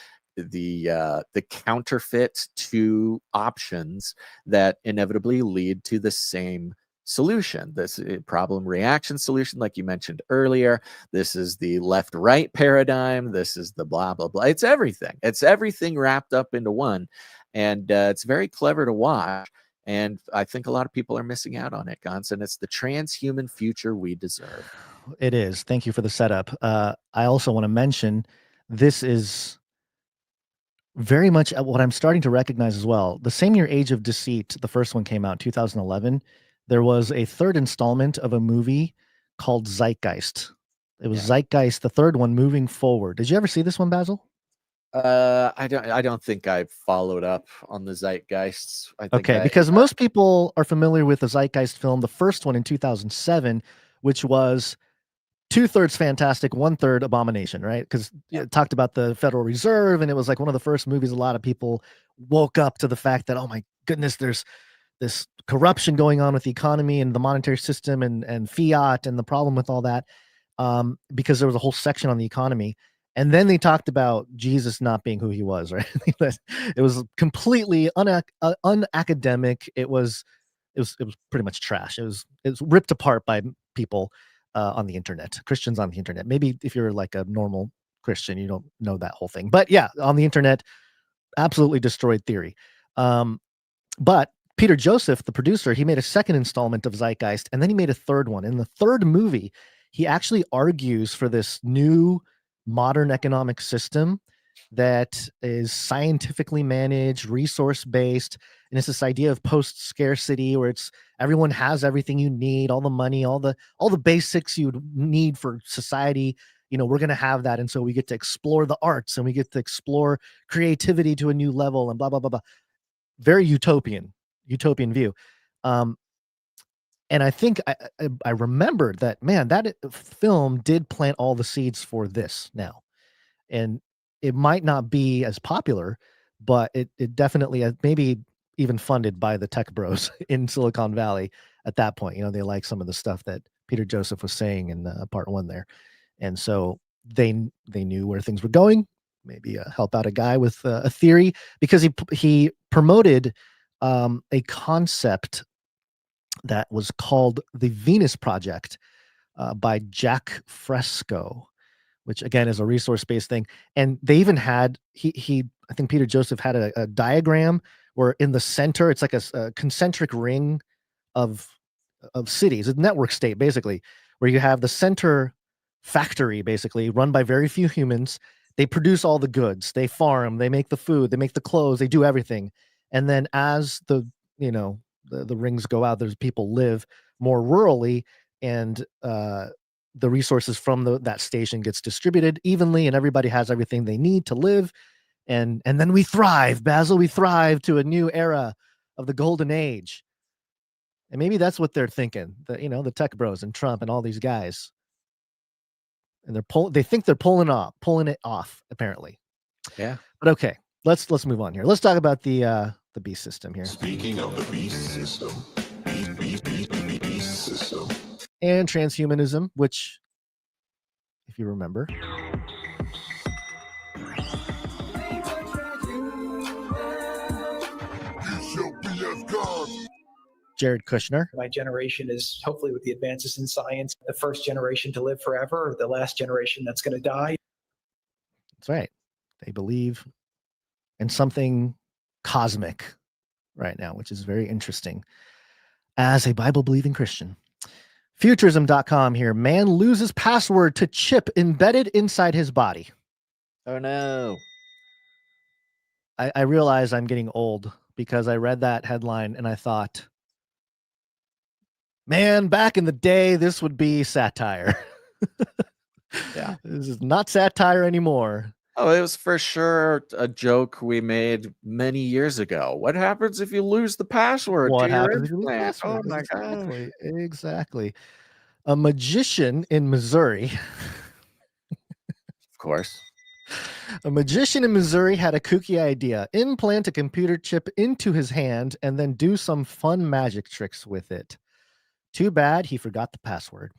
counterfeit to options that inevitably lead to the same solution. This problem reaction solution, like you mentioned earlier. This is the left right paradigm. This is the blah blah blah. It's everything wrapped up into one, and it's very clever to watch. And I think a lot of people are missing out on it, Gons, and it's the transhuman future we deserve. It is. Thank you for the setup. I also want to mention this is very much what I'm starting to recognize as well. The same year Age of Deceit, the first one came out, 2011. There was a third installment of a movie called Zeitgeist. It was Zeitgeist, the third one, Moving Forward. Did you ever see this one, Basil? I don't think I've followed up on the Zeitgeists. Because most people are familiar with the Zeitgeist film, the first one in 2007, which was 2/3 fantastic, 1/3 abomination, right? Because it talked about the Federal Reserve, and it was like one of the first movies a lot of people woke up to the fact that, oh my goodness, there's this corruption going on with the economy and the monetary system and fiat and the problem with all that, because there was a whole section on the economy. And then they talked about Jesus not being who he was, right? It was completely unacademic. It was pretty much trash. It was ripped apart by people on the internet, Christians on the internet. Maybe if you're like a normal Christian, you don't know that whole thing. But yeah, on the internet, absolutely destroyed theory. But Peter Joseph, the producer, he made a second installment of Zeitgeist, and then he made a third one. In the third movie, he actually argues for this new modern economic system that is scientifically managed, resource-based, and it's this idea of post-scarcity where it's everyone has everything you need, all the money, all the basics you'd need for society. We're going to have that, and so we get to explore the arts and we get to explore creativity to a new level and blah blah blah blah. Very utopian view. And I think I remembered that, man, that film did plant all the seeds for this now. And it might not be as popular, but it definitely maybe even funded by the tech bros in Silicon Valley at that point. They like some of the stuff that Peter Joseph was saying in part one there. And so they knew where things were going, maybe help out a guy with a theory, because he promoted a concept that was called the Venus Project by Jack Fresco, which again is a resource-based thing. And they even had, I think Peter Joseph had a diagram where in the center, it's like a concentric ring of cities, a network state, basically, where you have the center factory, basically run by very few humans. They produce all the goods, they farm, they make the food, they make the clothes, they do everything. And then as the rings go out, there's people live more rurally, and the resources from that station gets distributed evenly, and everybody has everything they need to live. And then we thrive, Basil. We thrive to a new era of the golden age. And maybe that's what they're thinking. The tech bros and Trump and all these guys. And they think they're pulling it off, apparently. Yeah. But okay, let's move on here. Let's talk about the beast system here. Speaking of the beast system, beast system. And transhumanism, which, if you remember, Jared Kushner. My generation is hopefully, with the advances in science, the first generation to live forever, or the last generation that's going to die. That's right. They believe in something cosmic right now, which is very interesting as a Bible-believing Christian. Futurism.com here. Man loses password to chip embedded inside his body. Oh, no. I realize I'm getting old because I read that headline and I thought, man, back in the day, this would be satire. Yeah. This is not satire anymore. Oh, it was for sure a joke we made many years ago. What happens if you lose the password? What to your happens if you lose the implant? password? Oh my gosh. Exactly. A magician in Missouri. Of course. A magician in Missouri had a kooky idea. Implant a computer chip into his hand and then do some fun magic tricks with it. Too bad he forgot the password.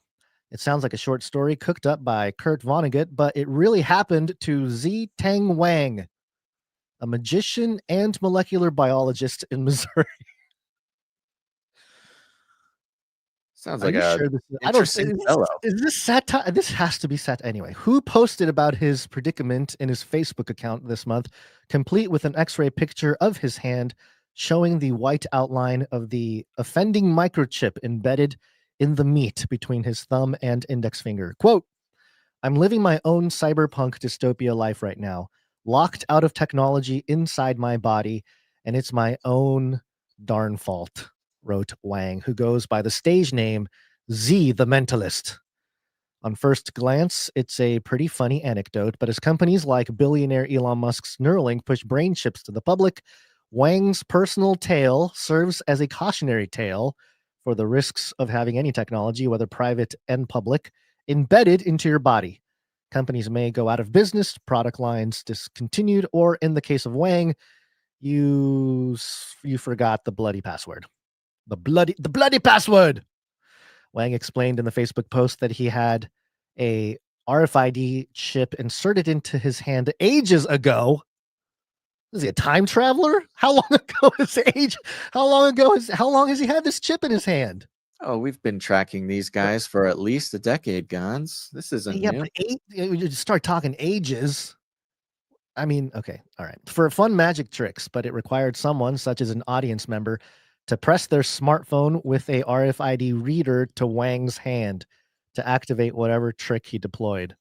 It sounds like a short story cooked up by Kurt Vonnegut, but it really happened to Zi Tang Wang, a magician and molecular biologist in Missouri. Sounds like a interesting fellow. Is this satire? This has to be satire. Anyway, who posted about his predicament in his Facebook account this month, complete with an X-ray picture of his hand showing the white outline of the offending microchip embedded in the meat between his thumb and index finger. Quote, "I'm living my own cyberpunk dystopia life right now, locked out of technology inside my body, and it's my own darn fault," wrote Wang, who goes by the stage name Z the Mentalist. On first glance, it's a pretty funny anecdote, but as companies like billionaire Elon Musk's Neuralink push brain chips to the public, Wang's personal tale serves as a cautionary tale for the risks of having any technology, whether private and public, embedded into your body. Companies may go out of business, product lines discontinued, or in the case of Wang, you forgot the bloody password. The bloody password. Wang explained in the Facebook post that he had a RFID chip inserted into his hand ages ago. Is he a time traveler? How long ago is age? How long has he had this chip in his hand? Oh, we've been tracking these guys for at least a decade, Gons. This isn't new. But you start talking ages. I mean, okay, all right. For fun magic tricks, but it required someone, such as an audience member, to press their smartphone with a RFID reader to Wang's hand to activate whatever trick he deployed.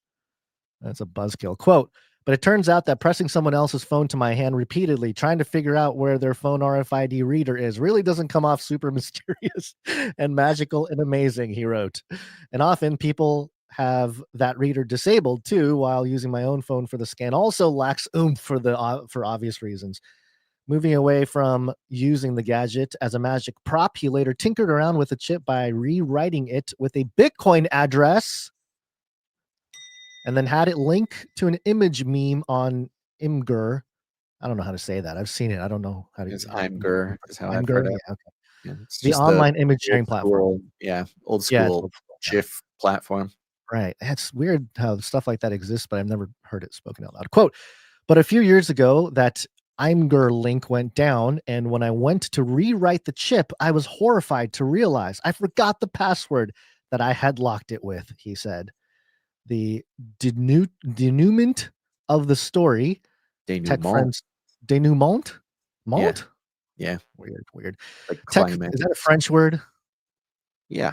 That's a buzzkill. Quote, but it turns out that pressing someone else's phone to my hand repeatedly, trying to figure out where their phone RFID reader is, really doesn't come off super mysterious and magical and amazing, he wrote. And often people have that reader disabled too, while using my own phone for the scan also lacks oomph for obvious reasons. Moving away from using the gadget as a magic prop, he later tinkered around with the chip by rewriting it with a Bitcoin address and then had it link to an image meme on Imgur. I don't know how to say that. I've seen it. I don't know how to. It's Imgur is how I've Imgur. heard it. Yeah, okay. Yeah, it's The just online image sharing platform. Old Yeah, it's school old school, yeah. GIF platform. Right. It's weird how stuff like that exists, but I've never heard it spoken out loud. Quote, but a few years ago, that Imgur link went down, and when I went to rewrite the chip, I was horrified to realize I forgot the password that I had locked it with, he said. The denouement of the story, tech friends, denouement? Mont? Yeah. Weird. Like Tech, climate. is that a French word? Yeah.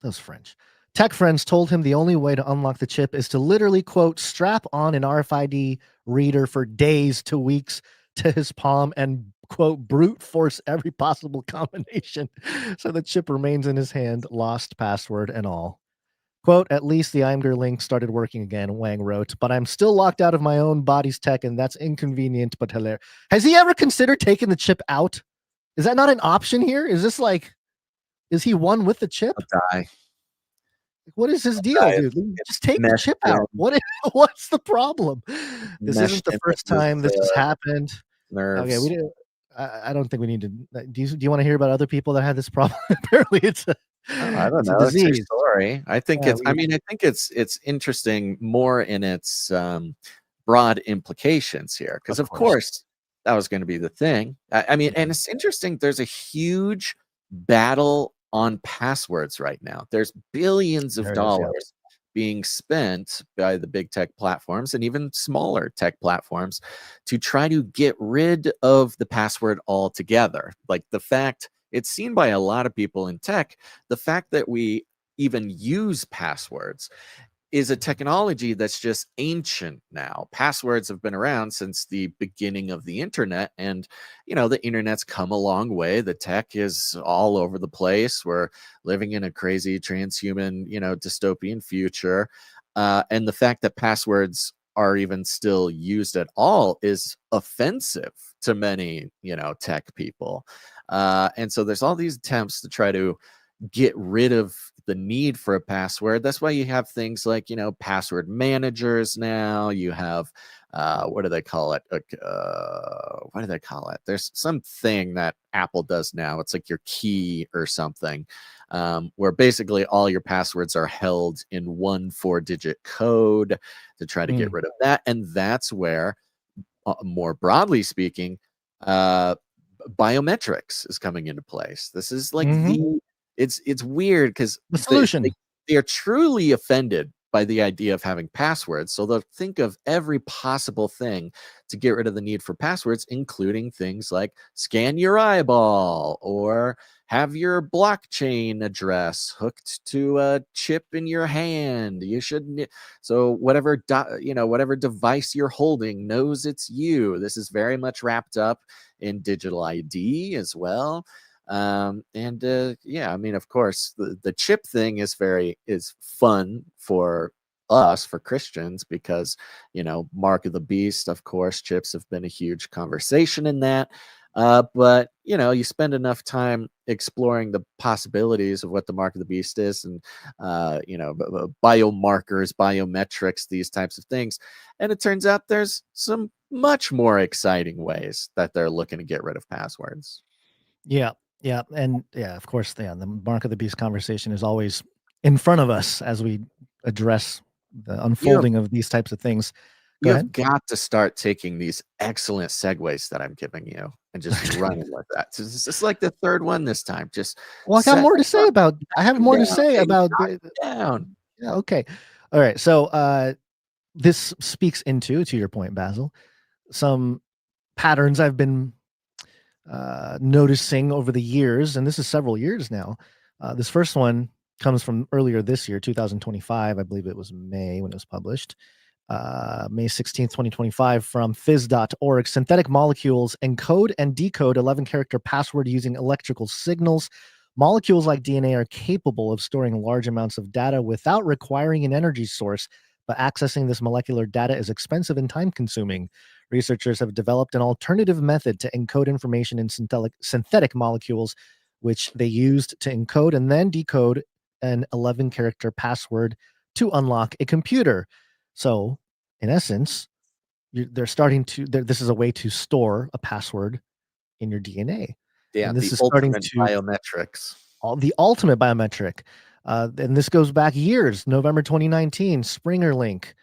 Those French. Tech friends told him the only way to unlock the chip is to literally, quote, strap on an RFID reader for days to weeks to his palm and, quote, brute force every possible combination so the chip remains in his hand, lost password and all. Quote, at least the Imgur link started working again, Wang wrote, but I'm still locked out of my own body's tech, and that's inconvenient but hilarious. Has he ever considered taking the chip out? Is that not an option here? Is this like, is he one with the chip? I'll die. What is his deal, dude? Just take the chip out. What's the problem? This isn't the first time this has happened. Nerves. Okay, we didn't. I don't think we need to. Do you want to hear about other people that had this problem? Apparently, it's a. I don't know. It's a disease. It's your story. I think Yeah, it's. I mean, I think it's interesting more in its broad implications here, because of course that was going to be the thing. I mean, and it's interesting. There's a huge battle on passwords right now. There's billions of dollars being spent by the big tech platforms and even smaller tech platforms to try to get rid of the password altogether. Like the fact, it's seen by a lot of people in tech, the fact that we even use passwords is a technology that's just ancient now. Passwords have been around since the beginning of the internet, and the internet's come a long way. The tech is all over the place. We're living in a crazy transhuman, dystopian future, and the fact that passwords are even still used at all is offensive to many, tech people. And so there's all these attempts to try to get rid of the need for a password. That's why you have things like, password managers now. You have, what do they call it? What do they call it? There's something that Apple does now. It's like your key or something, where basically all your passwords are held in one 4-digit code to try to get rid of that. And that's where, more broadly speaking, biometrics is coming into place. This is like it's weird because the solution. They are truly offended by the idea of having passwords. So they'll think of every possible thing to get rid of the need for passwords, including things like scan your eyeball or have your blockchain address hooked to a chip in your hand. You shouldn't. So whatever device you're holding knows it's you. This is very much wrapped up in digital ID as well. I mean, of course, the chip thing is fun for us, for Christians, because mark of the beast, of course, chips have been a huge conversation in that. But you spend enough time exploring the possibilities of what the mark of the beast is, and biomarkers, biometrics, these types of things, and it turns out there's some much more exciting ways that they're looking to get rid of passwords. Yeah, and of course, the mark of the beast conversation is always in front of us as we address the unfolding of these types of things. You've got to start taking these excellent segues that I'm giving you and just running with that. So it's just like the third one this time. I have more to say about. Down. Yeah. Okay. All right. So this speaks to your point, Basil, some patterns I've been noticing over the years, and this is several years now. This first one comes from earlier this year, 2025. I believe it was May when it was published. May 16th, 2025, from Phys.org. Synthetic molecules encode and decode 11-character password using electrical signals. Molecules like DNA are capable of storing large amounts of data without requiring an energy source, but accessing this molecular data is expensive and time-consuming. Researchers have developed an alternative method to encode information in synthetic molecules, which they used to encode and then decode an 11-character password to unlock a computer. So, in essence, they're starting to. This is a way to store a password in your DNA. Yeah, and this the is starting ultimate to biometrics. the ultimate biometric. And this goes back years. November 2019, Springer link.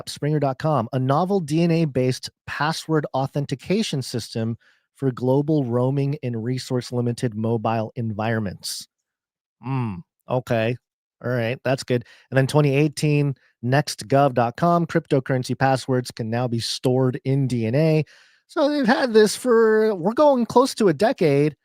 Springer.com. A novel DNA-based password authentication system for global roaming in resource-limited mobile environments. Okay. All right. That's good. And then 2018, nextgov.com. Cryptocurrency passwords can now be stored in DNA. So they've had this we're going close to a decade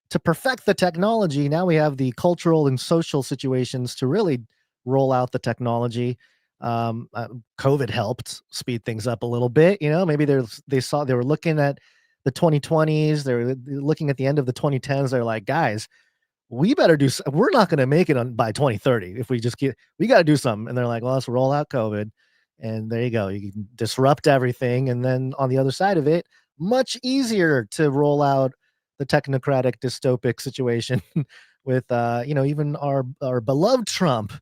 to perfect the technology. Now we have the cultural and social situations to really roll out the technology. COVID helped speed things up a little bit. Maybe they were looking at the 2020s. They were looking at the end of the 2010s. They're like, guys, we're not going to make it by 2030 if we got to do something. And they're like, well, let's roll out COVID. And there you go. You can disrupt everything. And then on the other side of it, much easier to roll out the technocratic dystopic situation with, even our beloved Trump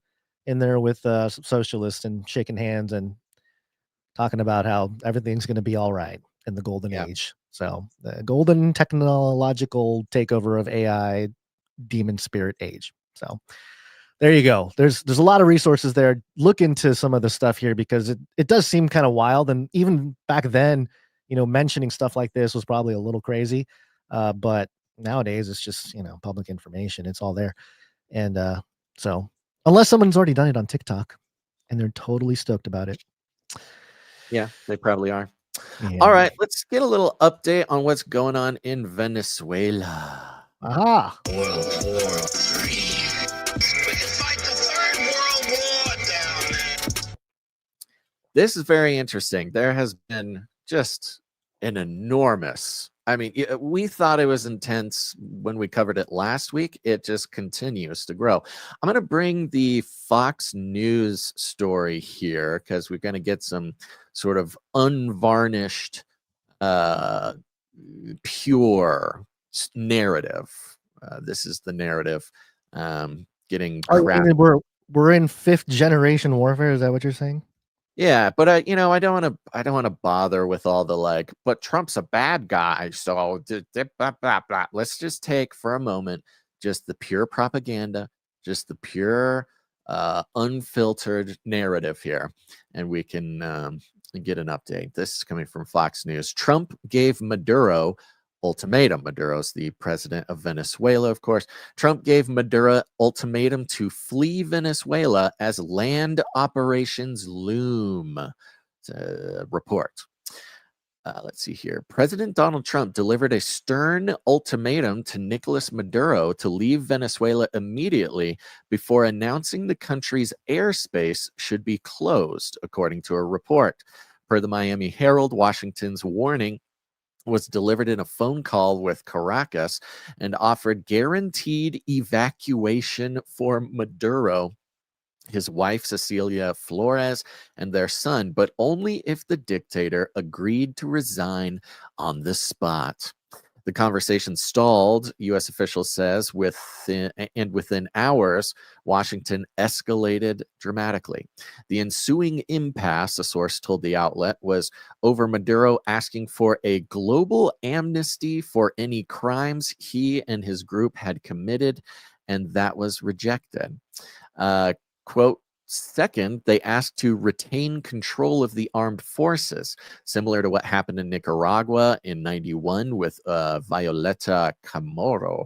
in there with socialists and shaking hands and talking about how everything's going to be all right in the golden age. So the golden technological takeover of AI demon spirit age. So there you go. There's a lot of resources there. Look into some of the stuff here because it does seem kind of wild. And even back then, mentioning stuff like this was probably a little crazy. But nowadays it's just, public information. It's all there. And so unless someone's already done it on TikTok and they're totally stoked about it. Yeah, they probably are. Yeah. All right, let's get a little update on what's going on in Venezuela. Aha. World War III. We can fight the Third World War down there. This is very interesting. There has been just an enormous. We thought it was intense when we covered it last week. It just continues to grow. I'm going to bring the Fox News story here because we're going to get some sort of unvarnished, pure narrative. This is the narrative getting crap. We're in 5th generation warfare. Is that what you're saying? Yeah, but I don't want to bother with all the but Trump's a bad guy, so blah, blah, blah. Let's just take for a moment just the pure propaganda, just the pure unfiltered narrative here, and we can get an update. This is coming from Fox News. Trump gave Maduro ultimatum. Maduro's the president of Venezuela, of course. Trump gave Maduro ultimatum to flee Venezuela as land operations loom. It's a report. Let's see here. President Donald Trump delivered a stern ultimatum to Nicolas Maduro to leave Venezuela immediately before announcing the country's airspace should be closed, according to a report. Per the Miami Herald, Washington's warning was delivered in a phone call with Caracas and offered guaranteed evacuation for Maduro, his wife Cecilia Flores, and their son, but only if the dictator agreed to resign on the spot. The conversation stalled, U.S. officials says, within hours, Washington escalated dramatically. The ensuing impasse, a source told the outlet, was over Maduro asking for a global amnesty for any crimes he and his group had committed, and that was rejected. Quote, second, they asked to retain control of the armed forces, similar to what happened in Nicaragua in 91 with Violeta Chamorro.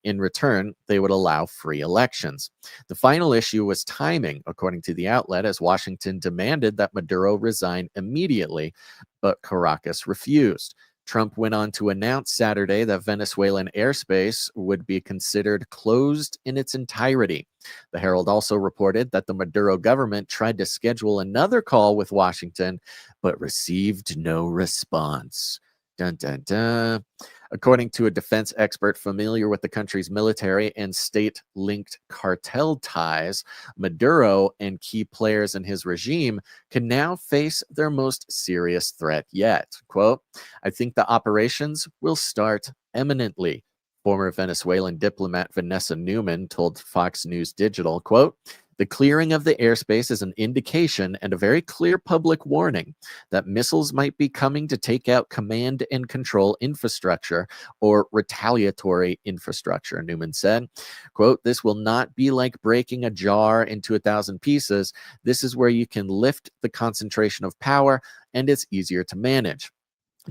In return, they would allow free elections. The final issue was timing, according to the outlet, as Washington demanded that Maduro resign immediately, but Caracas refused. Trump went on to announce Saturday that Venezuelan airspace would be considered closed in its entirety. The Herald also reported that the Maduro government tried to schedule another call with Washington, but received no response. Dun, dun, dun. According to a defense expert familiar with the country's military and state-linked cartel ties, Maduro and key players in his regime can now face their most serious threat yet. Quote, I think the operations will start imminently. Former Venezuelan diplomat Vanessa Newman told Fox News Digital, quote, the clearing of the airspace is an indication and a very clear public warning that missiles might be coming to take out command and control infrastructure or retaliatory infrastructure, Newman said. Quote, this will not be like breaking a jar into 1,000 pieces. This is where you can lift the concentration of power and it's easier to manage.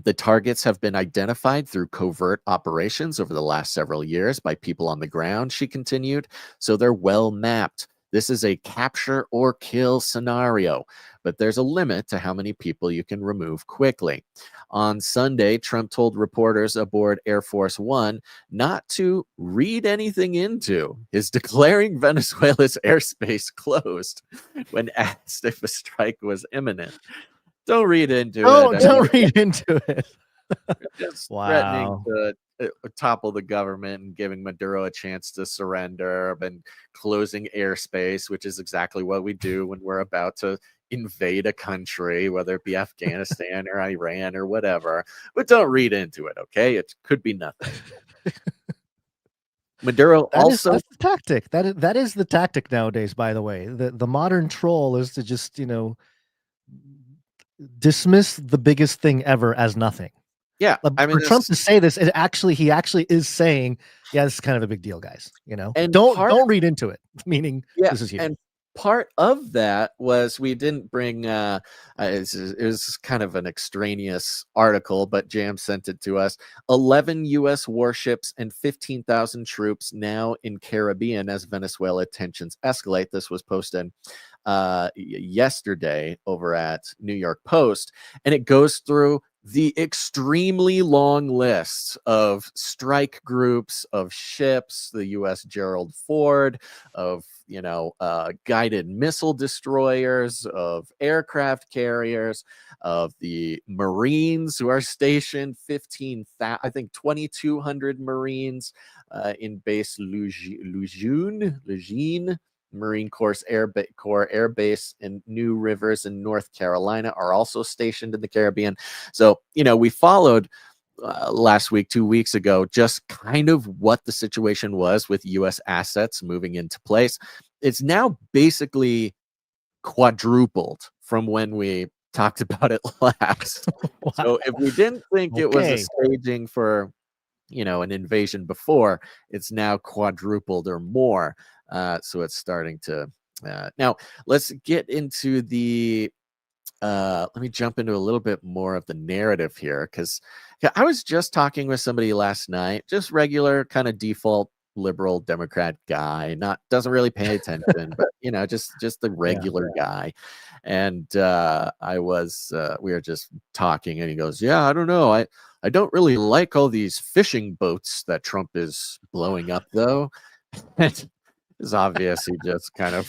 The targets have been identified through covert operations over the last several years by people on the ground, she continued, so they're well mapped. This is a capture or kill scenario, but there's a limit to how many people you can remove quickly. On Sunday, Trump told reporters aboard Air Force One not to read anything into his declaring Venezuela's airspace closed when asked if a strike was imminent. Don't read into it. Don't read into it. Just Wow. threatening to topple the government and giving Maduro a chance to surrender and closing airspace, which is exactly what we do when we're about to invade a country, whether it be Afghanistan or Iran or whatever. But don't read into it, okay? It could be nothing. Maduro that's the tactic. That is the tactic nowadays, by the way. The modern troll is to just, dismiss the biggest thing ever as nothing. Yeah, I mean, for Trump to say this, he actually is saying, "Yeah, this is kind of a big deal, guys." And don't read into it. Meaning, this is huge. And part of that was we didn't bring. It was kind of an extraneous article, but Jam sent it to us. 11 U.S. warships and 15,000 troops now in Caribbean as Venezuela tensions escalate. This was posted yesterday over at New York Post, and it goes through the extremely long list of strike groups, of ships, the U.S. Gerald Ford, of guided missile destroyers, of aircraft carriers, of the Marines who are stationed, 2,200 Marines in base Lejeune Marine Corps Air Base in New Rivers in North Carolina are also stationed in the Caribbean. So, we followed last week, 2 weeks ago, just kind of what the situation was with U.S. assets moving into place. It's now basically quadrupled from when we talked about it last. Wow. So if we didn't think it was a staging for, an invasion before, it's now quadrupled or more. So it's starting to now let's get into the let me jump into a little bit more of the narrative here, because I was just talking with somebody last night, just regular kind of default liberal Democrat guy, doesn't really pay attention, but just the regular guy. And we were just talking, and he goes, yeah, I don't know, I don't really like all these fishing boats that Trump is blowing up, though. It's obvious he just kind of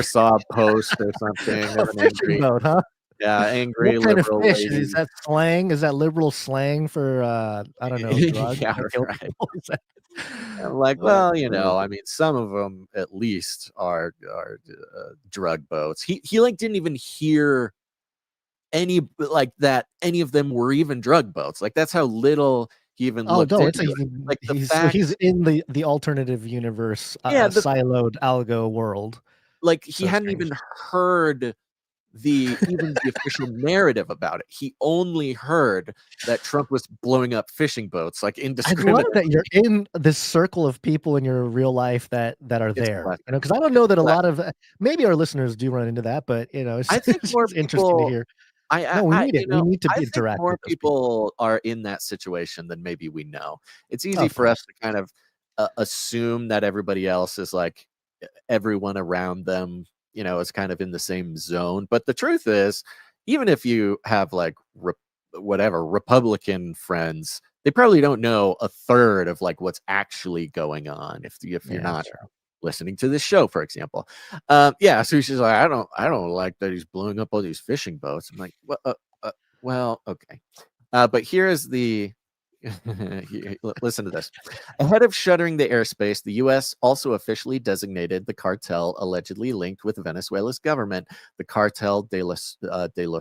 saw a post or something of an angry boat, huh? Yeah, angry what kind liberal of fish? lady. Is that slang? Is that liberal slang for I don't know, drugs? Yeah, right. I'm like, well, I mean, some of them at least are drug boats. He didn't even hear any any of them were even drug boats. Like, that's how little he even looked into it. He's in the alternative universe, siloed algo world. Like, he hadn't even heard the official narrative about it. He only heard that Trump was blowing up fishing boats, like, indiscriminately. I love that you're in this circle of people in your real life that are there. Because I don't know that a lot of maybe our listeners do run into that, but I think more interesting to hear. We need it. We need to interact. More people are in that situation than maybe we know. It's easy for us to kind of assume that everybody else is like everyone around them, is kind of in the same zone. But the truth is, even if you have like whatever Republican friends, they probably don't know a third of like what's actually going on if you're not listening to this show, for example. Yeah, so she's like, I don't like that he's blowing up all these fishing boats. I'm like, well, okay. But here is the listen to this. Ahead of shuttering the airspace, the U.S. also officially designated the cartel allegedly linked with Venezuela's government, the Cartel de los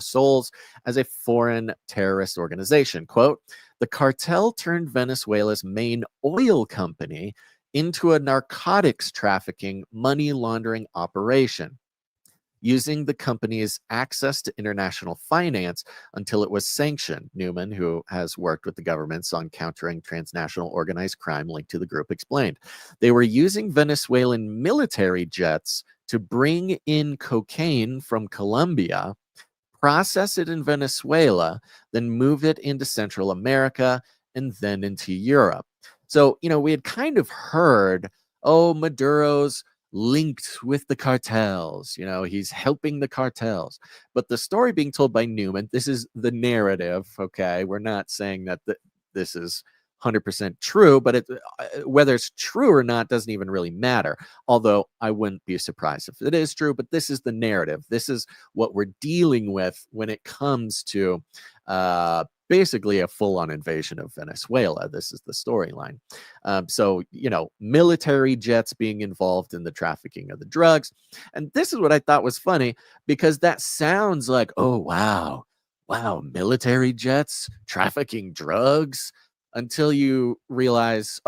Soles, as a foreign terrorist organization. Quote, the cartel turned Venezuela's main oil company into a narcotics trafficking, money laundering operation, using the company's access to international finance until it was sanctioned. Newman, who has worked with the governments on countering transnational organized crime linked to the group, explained. They were using Venezuelan military jets to bring in cocaine from Colombia, process it in Venezuela, then move it into Central America and then into Europe. So, we had kind of heard, Maduro's linked with the cartels, he's helping the cartels. But the story being told by Newman, this is the narrative, okay? We're not saying that this is 100% true, but whether it's true or not doesn't even really matter. Although I wouldn't be surprised if it is true, but this is the narrative. This is what we're dealing with when it comes to basically a full-on invasion of Venezuela. This is the storyline. So, military jets being involved in the trafficking of the drugs. And this is what I thought was funny, because that sounds like, oh, wow, military jets trafficking drugs, until you realize,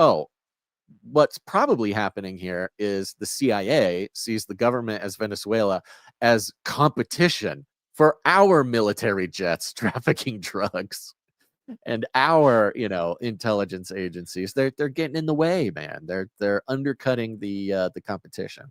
what's probably happening here is the CIA sees the government as Venezuela as competition for our military jets trafficking drugs, and our intelligence agencies, they're getting in the way, man. They're undercutting the competition.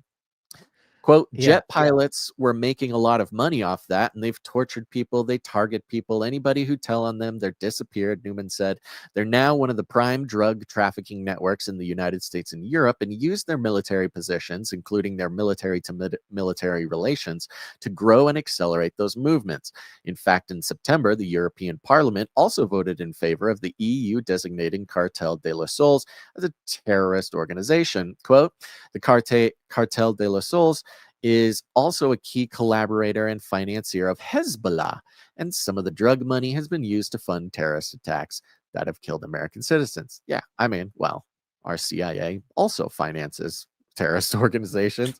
Quote, jet pilots were making a lot of money off that, and they've tortured people. They target people. Anybody who tell on them, they're disappeared, Newman said. They're now one of the prime drug trafficking networks in the United States and Europe, and use their military positions, including their military-to-military relations, to grow and accelerate those movements. In fact, in September, the European Parliament also voted in favor of the EU designating Cartel de los Soles as a terrorist organization. Quote, the Cartel de los Soles is also a key collaborator and financier of Hezbollah, and some of the drug money has been used to fund terrorist attacks that have killed American citizens. Yeah, our CIA also finances terrorist organizations,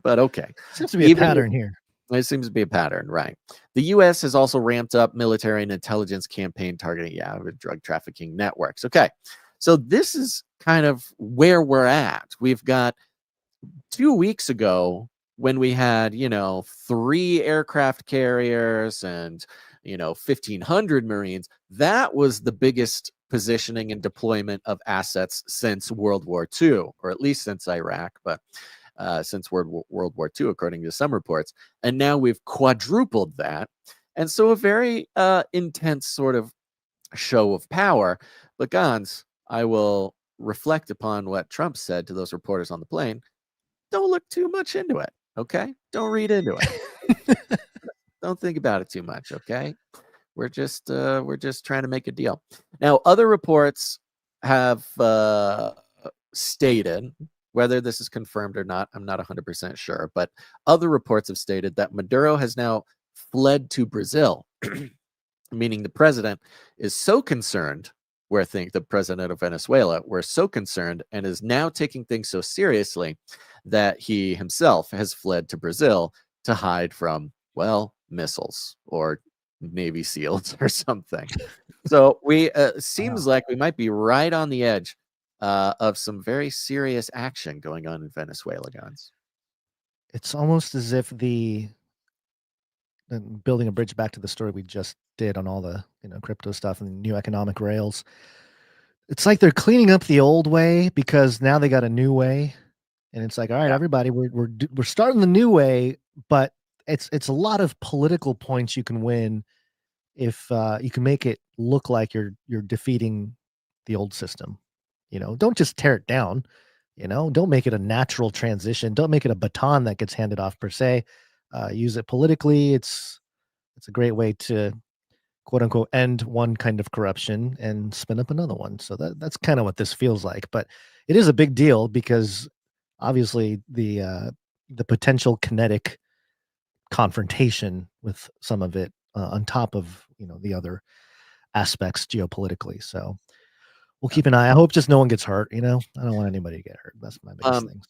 but okay. Seems to be a pattern here. It seems to be a pattern, right? The U.S. has also ramped up military and intelligence campaign targeting, drug trafficking networks. Okay, so this is kind of where we're at. We've got 2 weeks ago, when we had, 3 aircraft carriers and, 1,500 Marines, that was the biggest positioning and deployment of assets since World War II, or at least since Iraq, but since World War II, according to some reports. And now we've quadrupled that. And so a very intense sort of show of power. But Gans, I will reflect upon what Trump said to those reporters on the plane. Don't look too much into it, okay? Don't read into it. Don't think about it too much, okay? We're just trying to make a deal. Now, other reports have stated, whether this is confirmed or not, I'm not 100% sure, but other reports have stated that Maduro has now fled to Brazil, meaning the president is so concerned. The president of Venezuela, we're so concerned and is now taking things so seriously that he himself has fled to Brazil to hide from, missiles or Navy SEALs or something. So seems like we might be right on the edge of some very serious action going on in Venezuela, guys. It's almost as if building a bridge back to the story we just did on all the crypto stuff and new economic rails. It's like they're cleaning up the old way because now they got a new way, and it's like, all right, everybody, we're starting the new way, but it's a lot of political points you can win if you can make it look like you're defeating the old system. Don't just tear it down. Don't make it a natural transition. Don't make it a baton that gets handed off per se. Use it politically. It's a great way to quote unquote end one kind of corruption and spin up another one. So that's kind of what this feels like. But it is a big deal because obviously the potential kinetic confrontation with some of it on top of the other aspects geopolitically. So we'll keep an eye. I hope just no one gets hurt. I don't want anybody to get hurt. That's my biggest thing.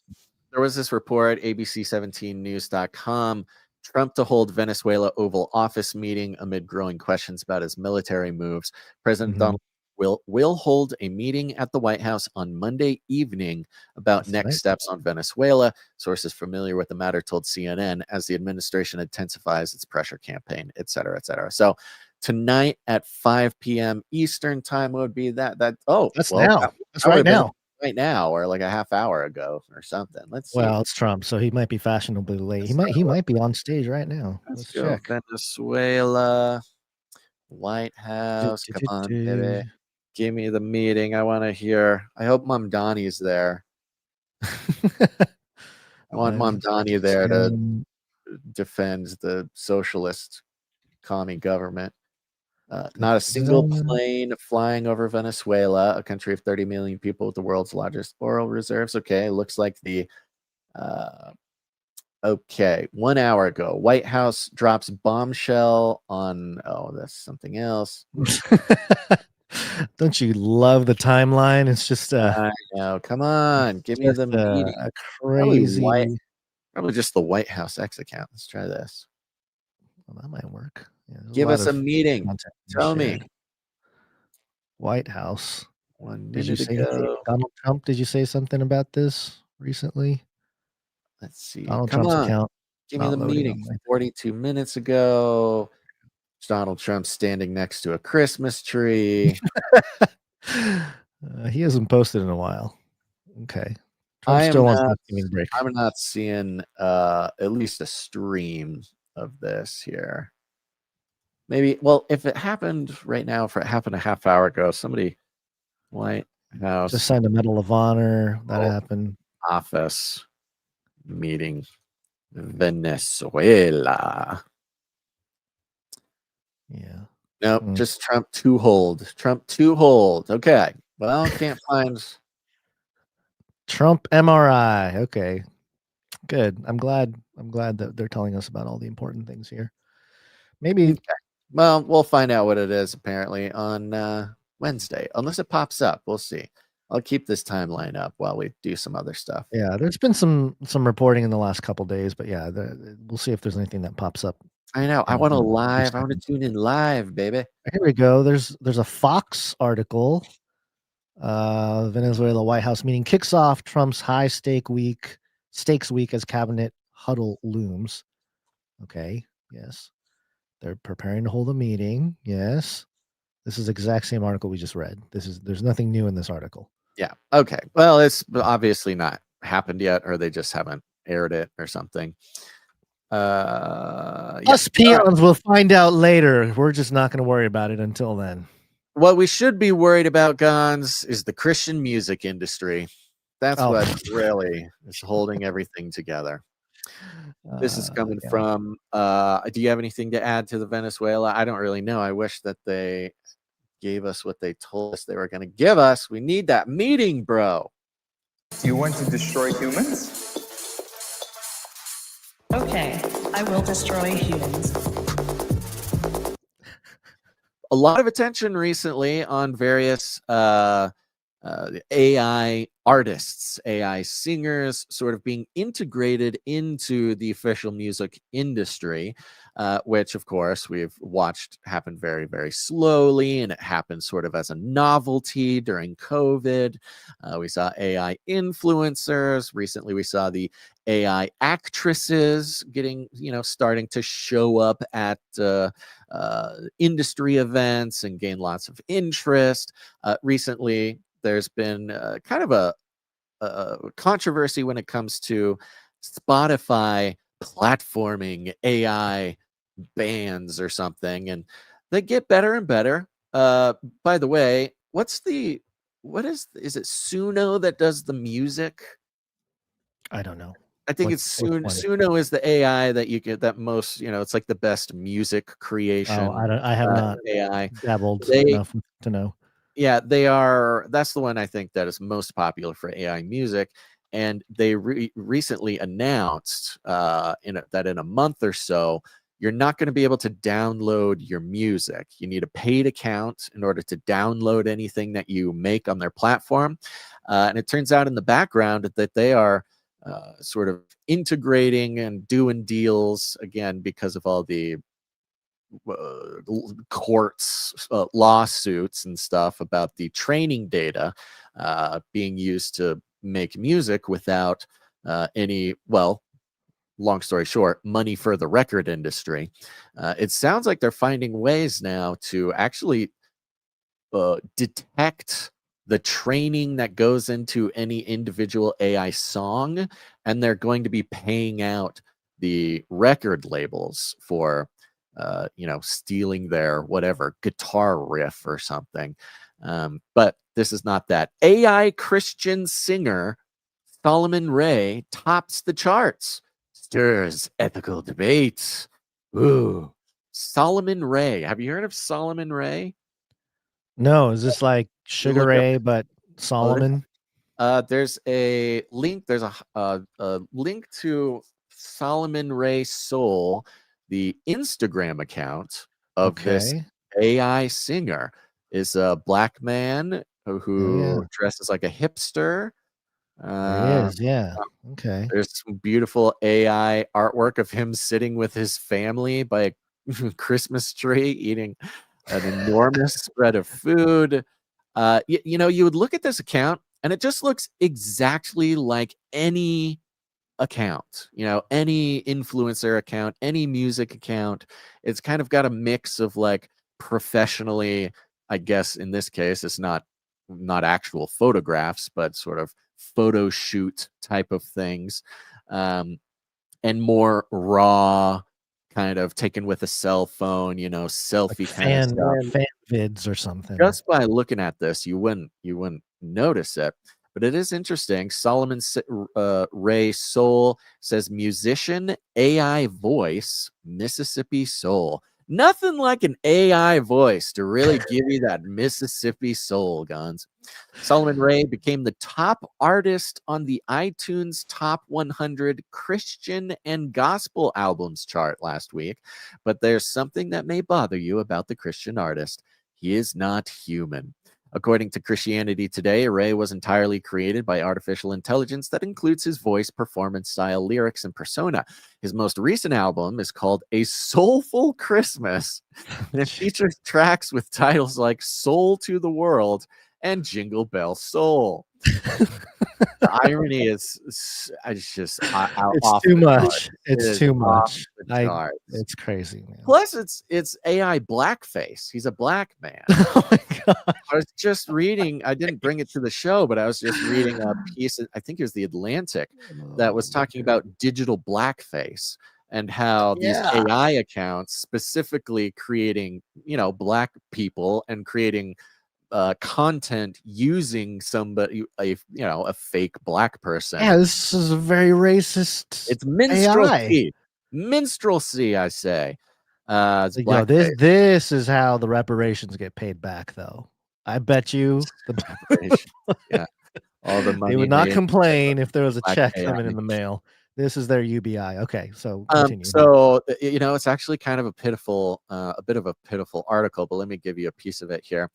There was this report, ABC17news.com, Trump to hold Venezuela Oval Office meeting amid growing questions about his military moves. President Donald will hold a meeting at the White House on Monday evening about next steps on Venezuela. Sources familiar with the matter told CNN as the administration intensifies its pressure campaign, et cetera, et cetera. So tonight at 5 p.m. Eastern time would be that's now. That's right now. Right now, or like a half hour ago or something. Let's see. Well, it's Trump, so he might be fashionably late. He might be on stage right now. Let's check. Venezuela, White House. Come on, baby. Give me the meeting. I want to hear. I hope Mom Donnie's there. I want Mom Donnie there to defend the socialist commie government. Not a single plane flying over Venezuela, a country of 30 million people with the world's largest oil reserves. Okay, looks like the 1 hour ago, White House drops bombshell on that's something else. Don't you love the timeline? It's just I know. Come on, give me the meeting. A crazy. Probably just the White House X account. Let's try this. Well, that might work. Yeah, give us a meeting. Tell me. White House. 1 Did you minute say ago. Donald Trump? Did you say something about this recently? Let's see. Donald Come Trump's on. account. Give me the meeting. 42 minutes ago. Donald Trump standing next to a Christmas tree. He hasn't posted in a while. Okay. Trump still wants Thanksgiving break. I'm not seeing at least a stream of this here. Maybe, well, if it happened right now, if it happened a half hour ago, somebody, White House. Just signed a Medal of Honor. That happened. Office meeting. Venezuela. Yeah. Nope, just Trump to hold. Trump to hold. Okay. Well, can't find Trump MRI. Okay. Good. I'm glad that they're telling us about all the important things here. Maybe well, we'll find out what it is apparently on Wednesday. Unless it pops up. We'll see. I'll keep this timeline up while we do some other stuff. Yeah, there's been some reporting in the last couple days, but yeah, we'll see if there's anything that pops up. I know. I want to live. I want to tune in live, baby. Here we go. There's a Fox article. Venezuela White House meeting kicks off Trump's high stakes week as cabinet huddle looms. Okay. Yes. They're preparing to hold a meeting. Yes. This is the exact same article we just read. There's nothing new in this article. Yeah. Okay. Well, it's obviously not happened yet, or they just haven't aired it or something. Us peons will find out later. We're just not going to worry about it until then. What we should be worried about, Gons, is the Christian music industry. That's what really is holding everything together. This is coming from do you have anything to add to the Venezuela? I don't really know. I wish that they gave us what they told us they were going to give us. We need that meeting, bro. You want to destroy humans? Okay, I will destroy humans. A lot of attention recently on various AI artists, AI singers, sort of being integrated into the official music industry, which, of course, we've watched happen very, very slowly, and it happened sort of as a novelty during COVID. We saw AI influencers. Recently, we saw the AI actresses getting, starting to show up at industry events and gain lots of interest. Recently, there's been kind of a controversy when it comes to Spotify platforming AI bands or something, and they get better and better. By the way, is it Suno that does the music? I don't know. I think it's Suno is the AI that you get that most, it's like the best music creation. Oh, I have not AI dabbled enough to know. Yeah, that's the one I think that is most popular for AI music. And they recently announced that in a month or so, you're not going to be able to download your music. You need a paid account in order to download anything that you make on their platform. And it turns out in the background that they are sort of integrating and doing deals, again, because of all the courts lawsuits and stuff about the training data being used to make music without any, well, long story short, money for the record industry. It sounds like they're finding ways now to actually detect the training that goes into any individual AI song, and they're going to be paying out the record labels for stealing their whatever guitar riff or something. But this is not that. AI Christian singer Solomon Ray tops the charts, stirs ethical debates. Ooh, Solomon Ray. Have you heard of Solomon Ray? No, is this like Sugar Ray but Solomon? There's a link. There's a link to Solomon Ray Soul, the Instagram account of this AI singer. Is a black man who dresses like a hipster. There he is, yeah. Okay. There's some beautiful AI artwork of him sitting with his family by a Christmas tree, eating an enormous spread of food. You would look at this account and it just looks exactly like any account, any influencer account, any music account. It's kind of got a mix of like professionally, I guess in this case, it's not actual photographs, but sort of photo shoot type of things, and more raw, kind of taken with a cell phone, selfie like kind of stuff. Fan vids or something. Just by looking at this, you wouldn't notice it. But it is interesting. Solomon Ray Soul says musician, AI voice, Mississippi soul. Nothing like an AI voice to really give you that Mississippi soul, Guns. Solomon Ray became the top artist on the iTunes Top 100 Christian and Gospel Albums chart last week. But there's something that may bother you about the Christian artist. He is not human. According to Christianity Today, Ray was entirely created by artificial intelligence that includes his voice, performance style, lyrics, and persona. His most recent album is called A Soulful Christmas, and it features tracks with titles like Soul to the World and Jingle Bell Soul. The irony is, it's too much. It's too much. It's crazy, man. Plus, it's AI blackface. He's a black man. Oh my god! I was just reading. I didn't bring it to the show, but I was just reading a piece. I think it was the Atlantic that was talking about digital blackface and how these AI accounts specifically creating, black people and creating content using somebody, a fake black person. Yeah, this is a very racist. It's minstrelsy. Minstrelsy, I say. This is how the reparations get paid back, though. I bet you all the money they would not complain if there was a check coming in the mail. This is their UBI. Okay, so continue. So it's actually kind of a bit of a pitiful article, but let me give you a piece of it here.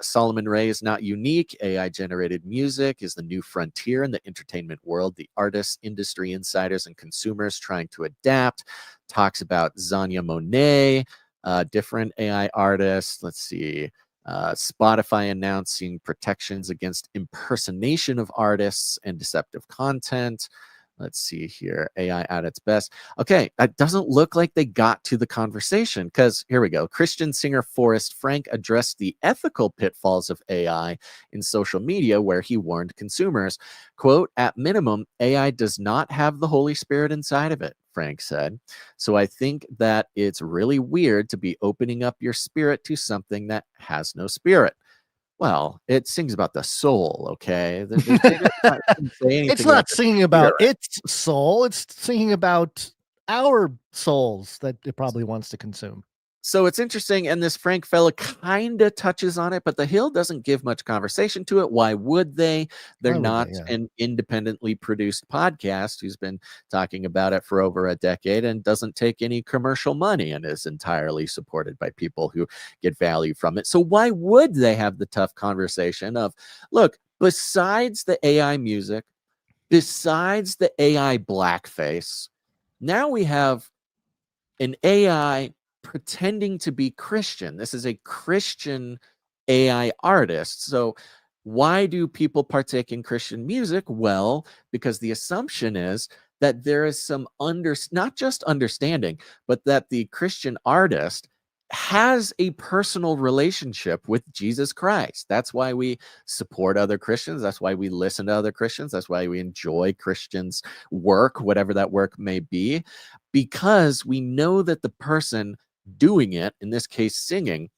Solomon Ray is not unique. AI-generated music is the new frontier in the entertainment world. The artists, industry insiders, and consumers trying to adapt. Talks about Zanya Monet, different AI artists. Let's see. Spotify announcing protections against impersonation of artists and deceptive content. Let's see here. AI at its best. Okay, that doesn't look like they got to the conversation because here we go. Christian singer Forrest Frank addressed the ethical pitfalls of AI in social media where he warned consumers, quote, at minimum, AI does not have the Holy Spirit inside of it, Frank said. So I think that it's really weird to be opening up your spirit to something that has no spirit. Well, it sings about the soul, okay? They didn't say anything It's about not the singing about spirit. its soul. It's singing about our souls that it probably wants to consume. So it's interesting, and this Frank fella kind of touches on it, but The Hill doesn't give much conversation to it. Why would they? They're Why would not they? Yeah. an independently produced podcast who's been talking about it for over a decade and doesn't take any commercial money and is entirely supported by people who get value from it. So why would they have the tough conversation of, look, besides the AI music, besides the AI blackface, now we have an AI pretending to be Christian. This is a Christian AI artist. So why do people partake in Christian music? Well, because the assumption is that there is some not just understanding, but that the Christian artist has a personal relationship with Jesus Christ. That's why we support other Christians. That's why we listen to other Christians. That's why we enjoy Christians' work, whatever that work may be, because we know that the person doing it, in this case singing,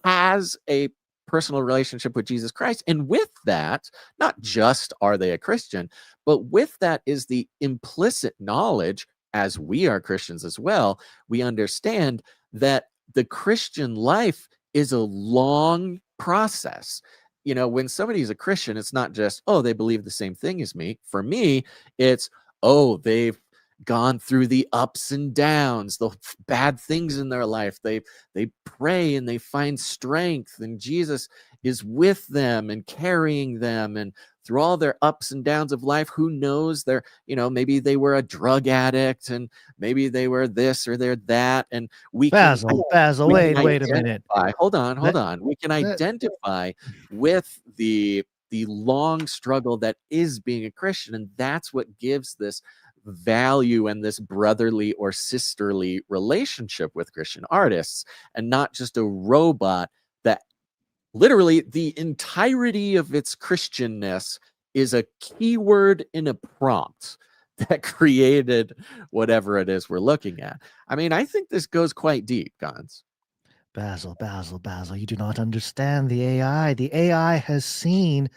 has a personal relationship with Jesus Christ. And with that, not just are they a Christian, but with that is the implicit knowledge, as we are Christians as well, we understand that the Christian life is a long process. You know, when somebody's a Christian, it's not just, oh, they believe the same thing as me. For me, it's, oh, they've gone through the ups and downs, the bad things in their life. They pray and they find strength, and Jesus is with them and carrying them, and through all their ups and downs of life, who knows, they're, you know, maybe they were a drug addict, and maybe they were this or they're that, and Basil, wait a minute. Hold on. We can identify with the long struggle that is being a Christian, and that's what gives this value and this brotherly or sisterly relationship with Christian artists, and not just a robot that literally the entirety of its Christianness is a keyword in a prompt that created whatever it is we're looking at. I mean, I think this goes quite deep, Gons. Basil, you do not understand the AI. The AI has seen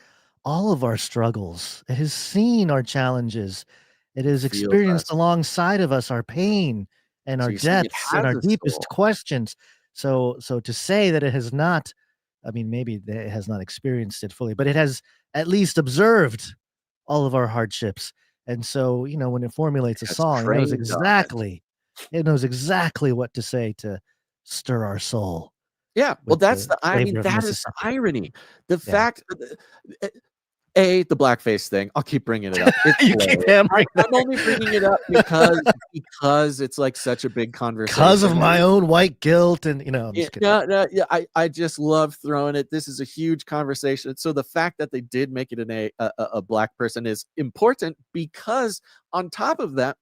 all of our struggles. It has seen our challenges. It has experienced alongside of us our pain and our depths and our deepest questions. So to say that it has not, I mean, maybe it has not experienced it fully, but it has at least observed all of our hardships. And so, you know, when it formulates a song, it knows exactly what to say to stir our soul. Yeah, well, that's the irony. The fact, the blackface thing, I'll keep bringing it up. You keep hammering I'm only bringing it up because it's like such a big conversation. Because of my own white guilt, and you know, I'm just kidding. I just love throwing it. This is a huge conversation. So the fact that they did make it a black person is important, because on top of that,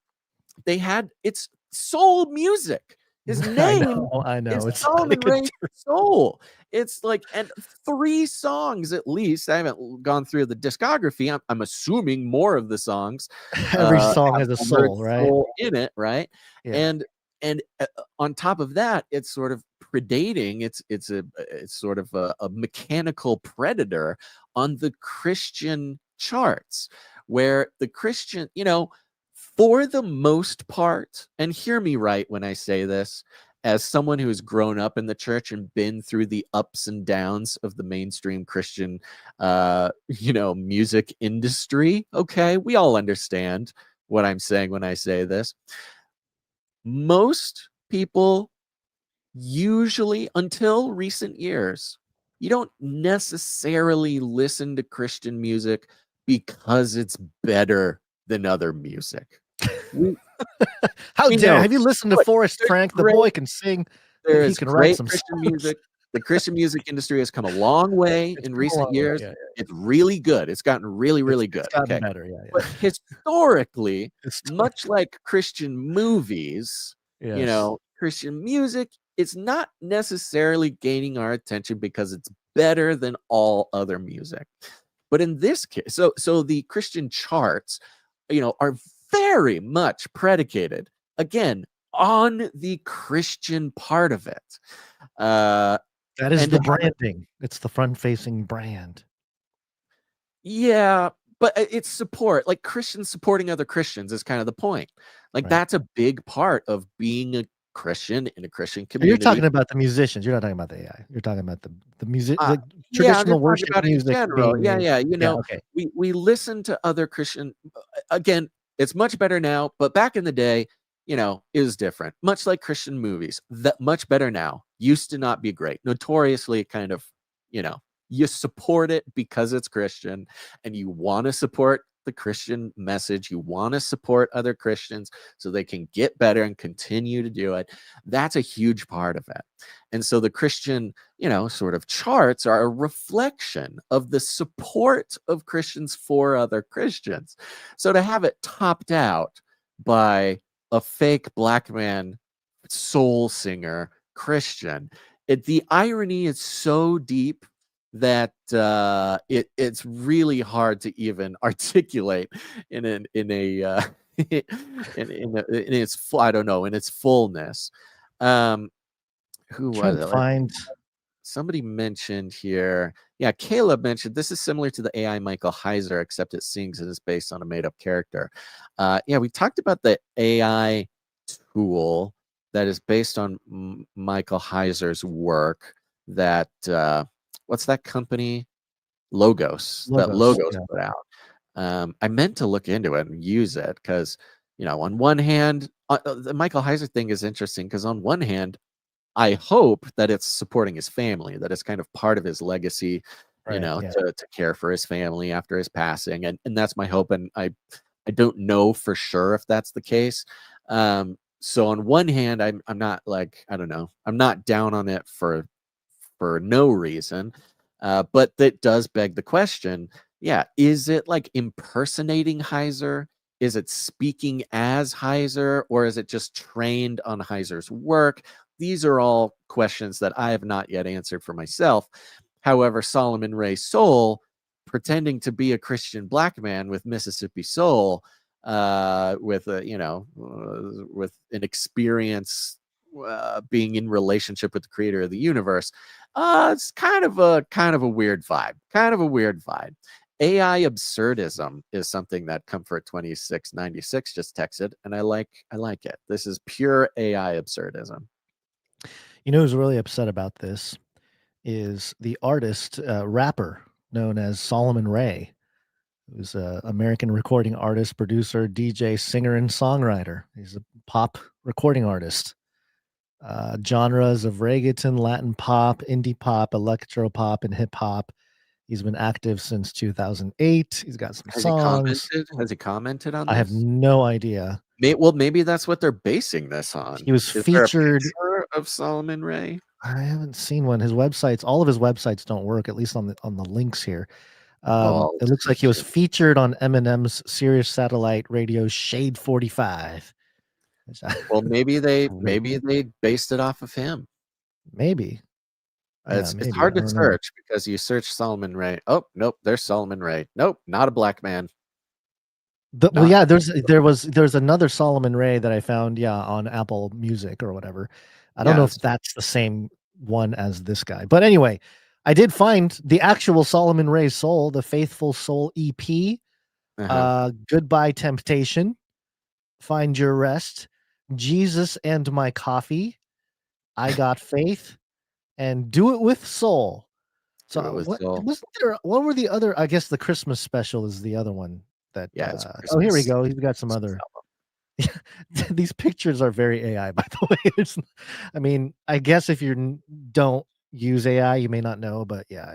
they had its soul music. His name, I know. It's Solomon Ray Soul. It's like, and 3 songs at least. I haven't gone through the discography. I'm assuming more of the songs. Every song has a soul, right? Soul in it, right? Yeah. And on top of that, it's sort of predating. It's sort of a mechanical predator on the Christian charts, where the Christian, you know, for the most part, and hear me right when I say this, as someone who has grown up in the church and been through the ups and downs of the mainstream Christian, music industry, okay, we all understand what I'm saying when I say this. Most people, usually, until recent years, you don't necessarily listen to Christian music because it's better than other music. How dare? Have you listened to Forrest Frank? The boy can sing. There he is can great write some Christian music. The Christian music industry has come a long way in recent years. Yeah. It's really good. It's gotten really, really good. It's gotten better. Yeah. But historically, much like Christian movies, you know, Christian music, it's not necessarily gaining our attention because it's better than all other music. But in this case, so the Christian charts, you know, are very much predicated, again, on the Christian part of it. That is and the branding. It's the front-facing brand. Yeah, but it's support. Like Christians supporting other Christians is kind of the point. Like Right. that's a big part of being a Christian in a Christian You're community. talking about the musicians. You're not talking about the AI. You're talking about the music, the Yeah, I'm traditional just talking worship about it in music general. being Yeah, used. yeah. You Yeah, know, okay. we listen to other Christian. Again, it's much better now, but back in the day, you know, it was different. Much like Christian movies, that much better now. Used to not be great. Notoriously, kind of, you know, you support it because it's Christian, and you want to support the Christian message. You want to support other Christians so they can get better and continue to do it. That's a huge part of it. And so the Christian, you know, sort of charts are a reflection of the support of Christians for other Christians. So to have it topped out by a fake black man soul singer Christian, the irony is so deep that it's really hard to even articulate in its I don't know, in its fullness. Who Trying was to it? find. Somebody mentioned here. Yeah, Caleb mentioned this is similar to the AI Michael Heiser, except it sings and is based on a made-up character. Yeah, we talked about the AI tool that is based on Michael Heiser's work. That what's that company? Logos. That Logos Yeah. put out. I meant to look into it and use it because, you know, on one hand, the Michael Heiser thing is interesting because on one hand, I hope that it's supporting his family, that it's kind of part of his legacy, you Right, know, yeah. to care for his family after his passing. And that's my hope. And I don't know for sure if that's the case. So on one hand, I'm not like, I don't know, I'm not down on it for no reason. But that does beg the question, yeah, is it like impersonating Heiser? Is it speaking as Heiser, or is it just trained on Heiser's work? These are all questions that I have not yet answered for myself. However, Solomon Ray Soul, pretending to be a Christian black man with Mississippi soul, with a, you know, with an experience being in relationship with the creator of the universe, it's kind of a weird vibe. Kind of a weird vibe. AI absurdism is something that Comfort 2696 just texted, and I like it. This is pure AI absurdism. You know who's really upset about this is the artist, rapper known as Solomon Ray, who's an American recording artist, producer, DJ, singer, and songwriter. He's a pop recording artist. Genres of reggaeton, Latin pop, indie pop, electro pop, and hip hop. He's been active since 2008. He's got some songs. Has he commented on this? I have no idea. Well, maybe that's what they're basing this on. He was Is there a featured picture of Solomon Ray. I haven't seen one. His websites, all of his websites don't work, at least on the links here. It looks like he was featured on Eminem's Sirius Satellite Radio Shade 45. Well, maybe they based it off of him. Maybe. It's maybe. hard I to don't know. search because you search Solomon Ray. Oh, nope, there's Solomon Ray. Nope, not a black man. Well, yeah, there's another Solomon Ray that I found, on Apple Music or whatever. I don't know if that's the same one as this guy. But anyway, I did find the actual Solomon Ray Soul, the Faithful Soul EP. Goodbye Temptation, Find Your Rest, Jesus and My Coffee, I Got Faith, and Do It With Soul. So what were the other? I guess the Christmas special is the other one that. Oh, here we go. He's got some other. These pictures are very AI, by the way. I mean, I guess if you don't use AI, you may not know, but yeah,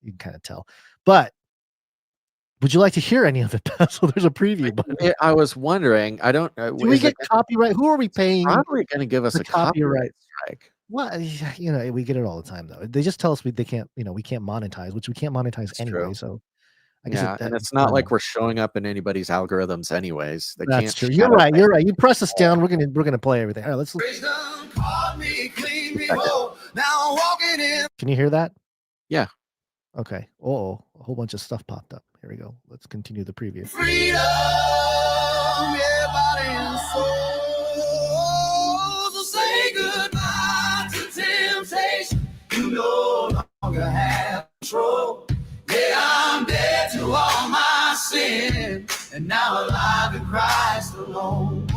you can kind of tell. But would you like to hear any of it, Basil? There's a preview button. I was wondering. I don't. Do we get copyright? Who are we paying? Probably going to give us a copyright strike. Well, we get it all the time, though. They just tell us they can't. We can't monetize, which we can't monetize anyway. True. So, I guess and it's not like we're showing up in anybody's algorithms, anyways. That's true. You're right. You're right. You press us down. We're gonna play everything. All right, let's. Can you hear that? Yeah. Okay. Oh, a whole bunch of stuff popped up. Here we go. Let's continue the preview. Freedom, yeah, body and soul. So say goodbye to temptation. Yeah, I'm dead to all my sin, and now alive in Christ alone.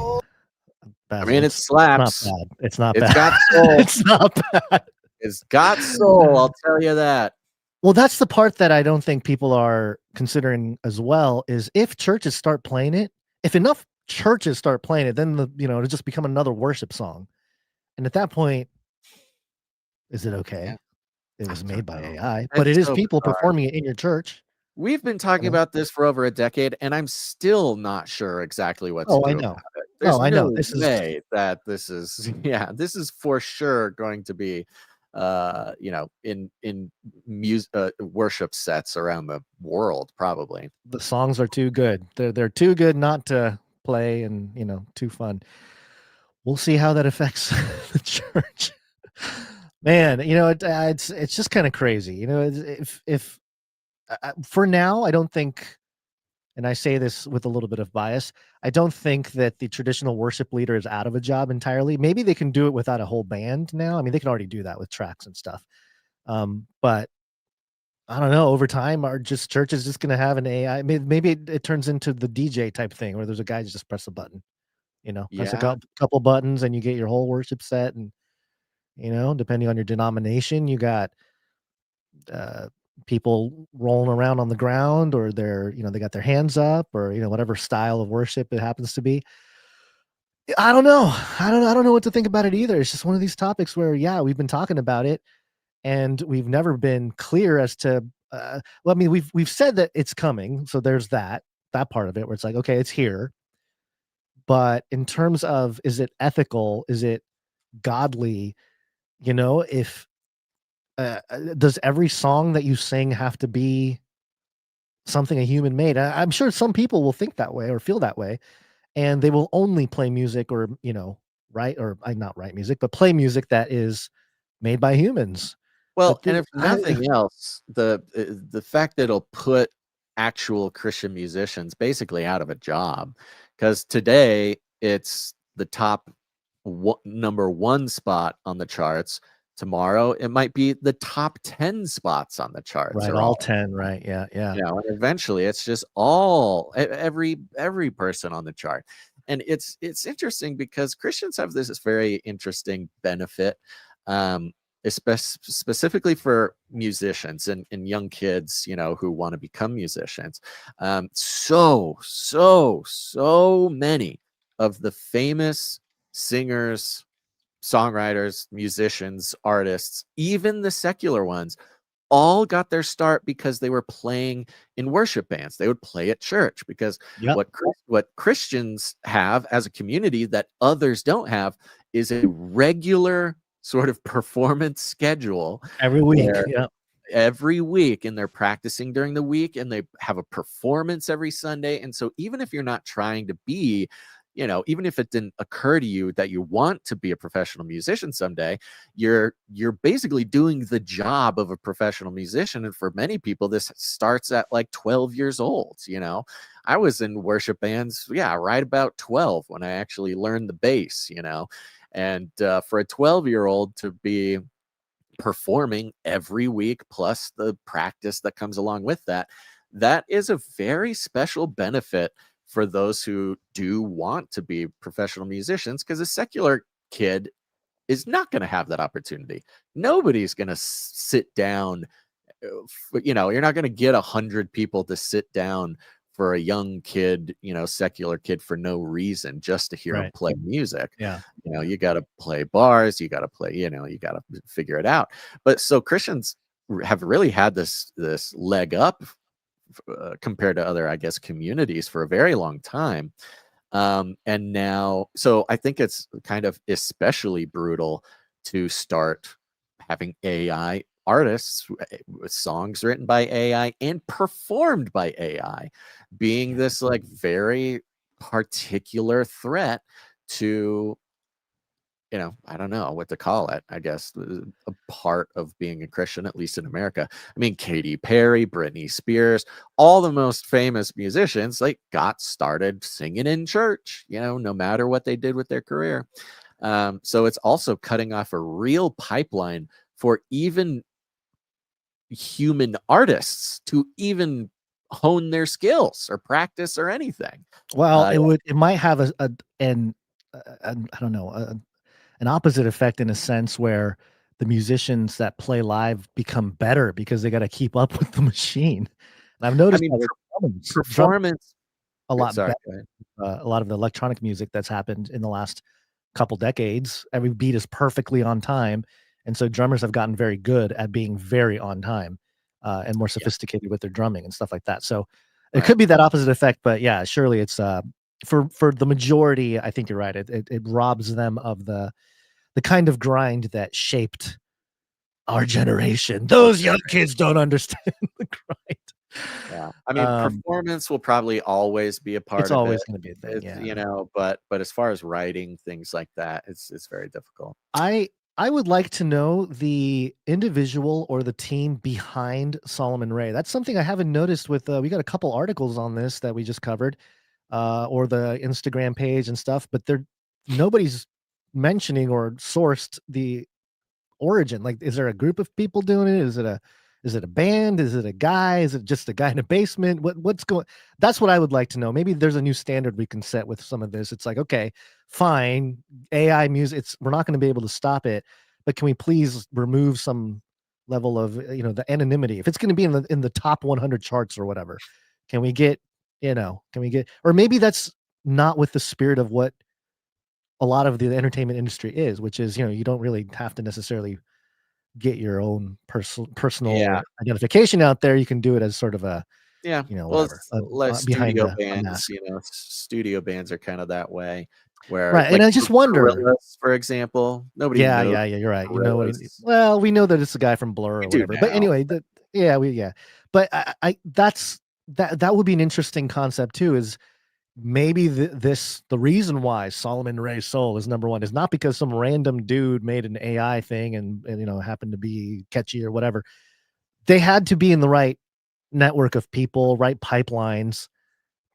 I mean, it slaps. Not bad. It's not It's bad. got soul. It's not bad. It's got soul, I'll tell you that. Well, that's the part that I don't think people are considering as well, is if churches start playing it, if enough churches start playing it, then it'll just become another worship song. And at that point, is it okay? Yeah. It was made by AI, It's but it is so people bizarre. performing it in your church. We've been talking about this for over a decade, and I'm still not sure exactly what to do I know. about it. There's I know. no This way that this is, this is for sure going to be, in music, worship sets around the world, probably. The songs are too good. They're too good not to play, and too fun. We'll see how that affects the church. Man, it's just kind of crazy. If for now, I don't think, and I say this with a little bit of bias, I don't think that the traditional worship leader is out of a job entirely. Maybe they can do it without a whole band now. I mean, they can already do that with tracks and stuff. But I don't know, over time, are just churches just going to have an AI? Maybe it turns into the DJ type thing where there's a guy just press a button, press a couple buttons and you get your whole worship set. And, depending on your denomination, you got people rolling around on the ground, or they're, they got their hands up, or, whatever style of worship it happens to be. I don't know. I don't know what to think about it either. It's just one of these topics where, we've been talking about it and we've never been clear as to, well, I mean, we've said that it's coming. So there's that part of it where it's like, okay, it's here. But in terms of, is it ethical? Is it godly? If, does every song that you sing have to be something a human made? I'm sure some people will think that way or feel that way, and they will only play music, or not write music, but play music that is made by humans. Well, and if nothing else, the fact that it'll put actual Christian musicians basically out of a job, because today it's the top number 1 spot on the charts. Tomorrow it might be the top 10 spots on the charts. Right, all 10, right? Yeah. And eventually it's just every person on the chart. And it's interesting because Christians have this very interesting benefit, specifically for musicians and young kids, who want to become musicians. So many of the famous singers, songwriters, musicians, artists, even the secular ones, all got their start because they were playing in worship bands. They would play at church because what Christians have as a community that others don't have is a regular sort of performance schedule every week. Every week, and they're practicing during the week, and they have a performance every Sunday. And so even if you're not trying to be, even if it didn't occur to you that you want to be a professional musician someday, you're basically doing the job of a professional musician. And for many people, this starts at like 12 years old. I was in worship bands, right about 12 when I actually learned the bass, and for a 12-year-old to be performing every week, plus the practice that comes along with that, that is a very special benefit for those who do want to be professional musicians, because a secular kid is not going to have that opportunity. Nobody's going to sit down. You're not going to get 100 people to sit down for a young kid, secular kid, for no reason, just to hear him play music. You got to play bars, you got to play, you got to figure it out. But so Christians have really had this leg up compared to other, I guess, communities for a very long time. And now, so I think it's kind of especially brutal to start having AI artists with songs written by AI and performed by AI being this like very particular threat to, I don't know what to call it. I guess a part of being a Christian, at least in America. I mean, Katy Perry, Britney Spears, all the most famous musicians, like, got started singing in church, no matter what they did with their career. So it's also cutting off a real pipeline for even human artists to even hone their skills or practice or anything. Well, it might have an I don't know, an opposite effect in a sense where the musicians that play live become better because they got to keep up with the machine. And I've noticed that with drum performance a lot sorry, better. A lot of the electronic music that's happened in the last couple decades, every beat is perfectly on time, and so drummers have gotten very good at being very on time, and more sophisticated with their drumming and stuff like that. So it could be that opposite effect, but yeah, surely it's for the majority. I think you're right. It robs them of the kind of grind that shaped our generation. Those young kids don't understand the grind. Yeah, I mean, performance will probably always be a part It's of always it. going to be a thing, yeah. You know, but as far as writing things like that, it's very difficult. I would like to know the individual or the team behind Solomon Ray. That's something I haven't noticed with we got a couple articles on this that we just covered, or the Instagram page and stuff, but nobody's mentioning or sourced the origin. Like, is there a group of people doing it? Is it a band? Is it a guy? Is it just a guy in a basement? What's going? That's what I would like to know. Maybe there's a new standard we can set with some of this. It's like, okay, fine, AI music. We're not going to be able to stop it, but can we please remove some level of the anonymity? If it's going to be in the top 100 charts or whatever, can we get or maybe that's not with the spirit of what a lot of the entertainment industry is, which is you don't really have to necessarily get your own personal identification out there. You can do it as sort of a whatever. Like Behind studio a bands, mask. studio bands are kind of that way. Where, right, like, and I just wonder, Gorillaz, for example, nobody knows. Yeah, you're right. Gorillaz. Well, we know that it's a guy from Blur or whatever. But anyway, But that would be an interesting concept too. Is maybe the reason why Solomon Ray's Soul is number one is not because some random dude made an AI thing and happened to be catchy or whatever. They had to be in the right network of people, right pipelines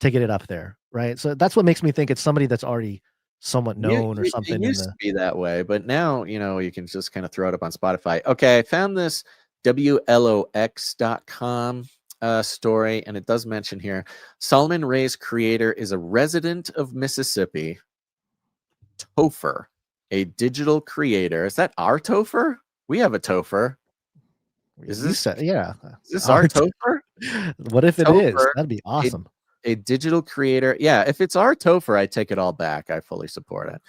to get it up there, right? So that's what makes me think it's somebody that's already somewhat known or something. It used to be that way, but now you can just kind of throw it up on Spotify. Okay, I found this WLOX.com story, and it does mention here Solomon Ray's creator is a resident of Mississippi, Topher, a digital creator. Is that our Topher? We have a Topher. Is this our Topher? What if it is? That'd be awesome. A digital creator. Yeah, if it's our Topher, I take it all back. I fully support it.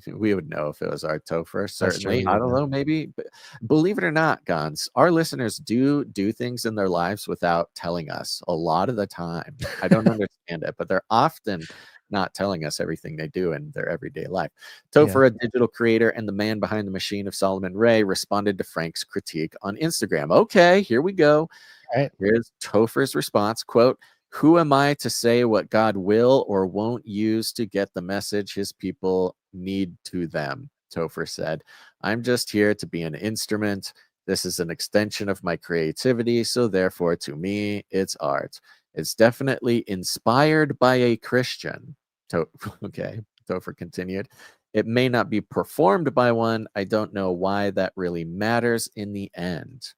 We would know if it was our Topher, certainly. I don't know, maybe. But believe it or not, Guns, our listeners do things in their lives without telling us a lot of the time. I don't understand it, but they're often not telling us everything they do in their everyday life. Topher, a digital creator and the man behind the machine of Solomon Ray, responded to Frank's critique on Instagram. Okay, here we go. All right. Here's Topher's response, quote, "Who am I to say what God will or won't use to get the message his people need to them?" Topher said. "I'm just here to be an instrument. This is an extension of my creativity, so therefore to me, it's art. It's definitely inspired by a Christian." Topher continued. "It may not be performed by one. I don't know why that really matters in the end."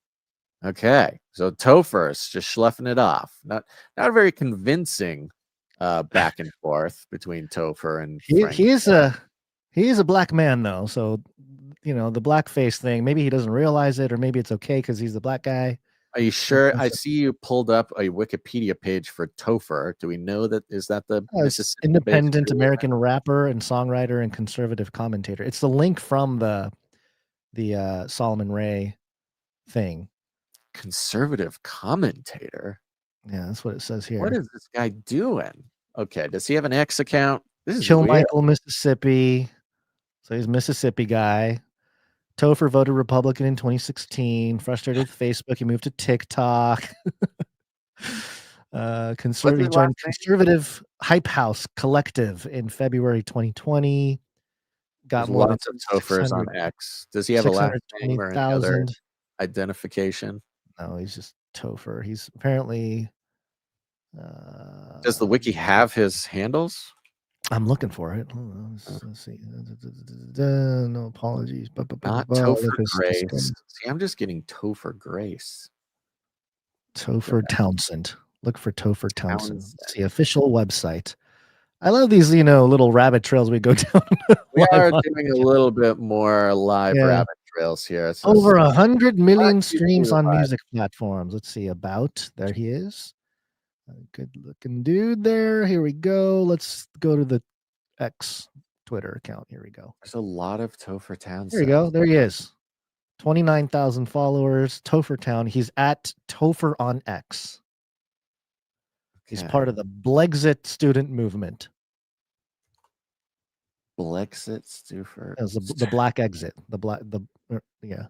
Okay, so Topher's just schluffing it off. Not a very convincing back and forth between Topher and Frank. He is a black man though, so the blackface thing. Maybe he doesn't realize it, or maybe it's okay because he's the black guy. Are you sure? I see you pulled up a Wikipedia page for Topher. Do we know that is that the Mississippi independent American rapper and songwriter and conservative commentator? It's the link from the Solomon Ray thing. Conservative commentator. Yeah, that's what it says here. What is this guy doing? Okay, does he have an X account? This is Chill weird. Michael, Mississippi. So he's a Mississippi guy. Topher voted Republican in 2016. Frustrated with Facebook, he moved to TikTok. Conservative joined Conservative Hype House Collective in February 2020. Got more than lots of Tophers on X. Does he have a last name or any other identification? No, he's just Topher. He's apparently. Does the wiki have his handles? I'm looking for it. Hold on, let's see. No apologies. Not Topher Grace. See, I'm just getting Topher Grace. Topher Townsend. Look for Topher Townsend. Let's see, official website. I love these, little rabbit trails we go down. We are doing a little bit more live rabbit trails here. It's over 100 million streams on music platforms. Let's see, about. There he is. A good looking dude there. Here we go. Let's go to the X Twitter account. Here we go. There's a lot of Topher Townsend. There you go. There he is. 29,000 followers. Topher Town. He's at Topher on X. He's part of the Blexit student movement. Blexit Stuffer. The black exit. Yeah.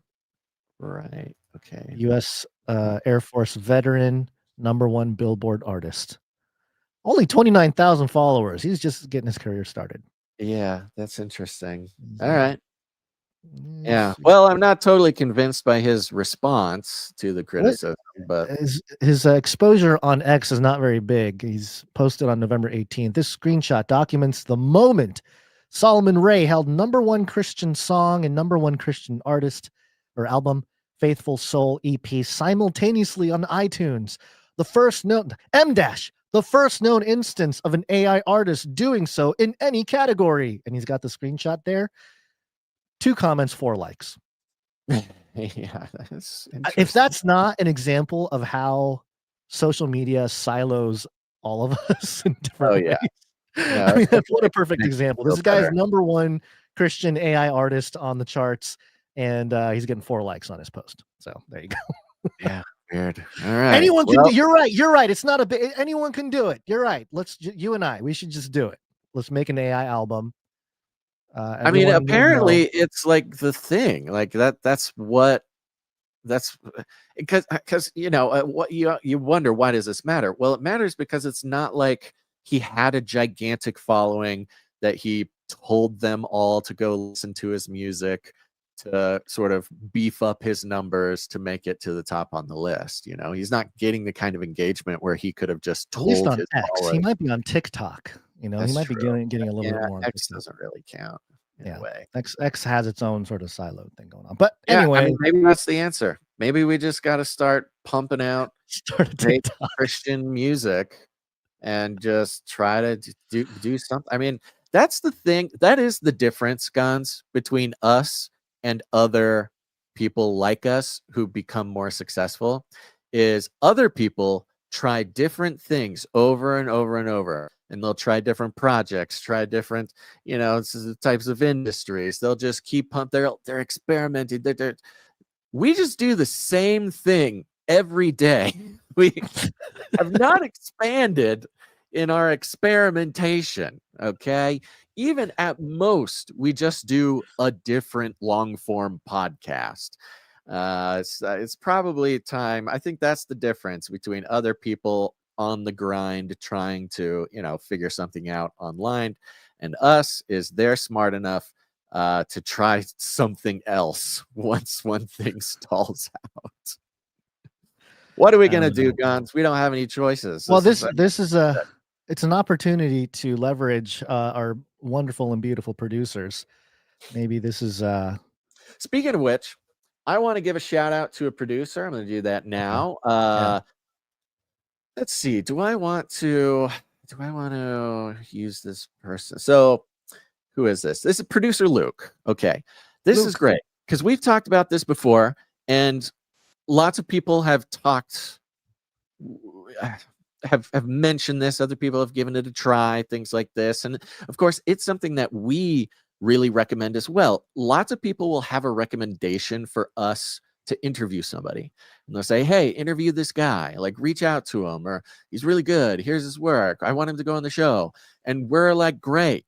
Right. Okay. U.S. Air Force veteran, #1 Billboard artist. Only 29,000 followers. He's just getting his career started. Yeah, that's interesting. All right. Yeah. Well, I'm not totally convinced by his response to the criticism, but his exposure on X is not very big. He's posted on November 18th. This screenshot documents the moment Solomon Ray held #1 Christian song and #1 Christian artist or album, Faithful Soul EP, simultaneously on iTunes. The first known instance of an AI artist doing so in any category. And he's got the screenshot there. 2 comments, 4 likes. Yeah, that's if that's not an example of how social media silos all of us in different ways. Yeah, I mean, that's what a perfect example. This guy's #1 Christian AI artist on the charts, and he's getting 4 likes on his post. So there you go. Yeah, weird. All right. Anyone can do. You're right. You're right. It's not a big. Anyone can do it. You're right. You and I. We should just do it. Let's make an AI album. I mean, apparently it's like the thing. Like that's because what you wonder, why does this matter? Well, it matters because it's not like he had a gigantic following that he told them all to go listen to his music to sort of beef up his numbers to make it to the top on the list. He's not getting the kind of engagement where he could have just told at least on his X. followers. He might be on TikTok. He might be getting a little bit more. X doesn't really count in a way. X has its own sort of siloed thing going on. But anyway, I mean, maybe that's the answer. Maybe we just got to start pumping out Christian music and just try to do something. I mean, that's the thing. That is the difference, Guns, between us and other people like us who become more successful. Is other people try different things over and over and over, and they'll try different projects, try different, types of industries. They'll just keep they're experimenting. We just do the same thing every day. We have not expanded in our experimentation. Okay. Even at most, we just do a different long form podcast. It's probably time. I think that's the difference between other people on the grind trying to figure something out online and us is they're smart enough to try something else once one thing stalls out. What are we gonna do, Guns? We don't have any choices. Well, this is it's an opportunity to leverage our wonderful and beautiful producers. Maybe this is speaking of which, I want to give a shout out to a producer. I'm going to do that now. Let's see. Do I want to use this person? So who is this? This is producer Luke. Okay. This is great because we've talked about this before and lots of people have have mentioned this. Other people have given it a try, things like this. And of course, it's something that we really recommend as well. Lots of people will have a recommendation for us to interview somebody. And they'll say, hey, interview this guy, like reach out to him, or he's really good. Here's his work. I want him to go on the show. And we're like, great,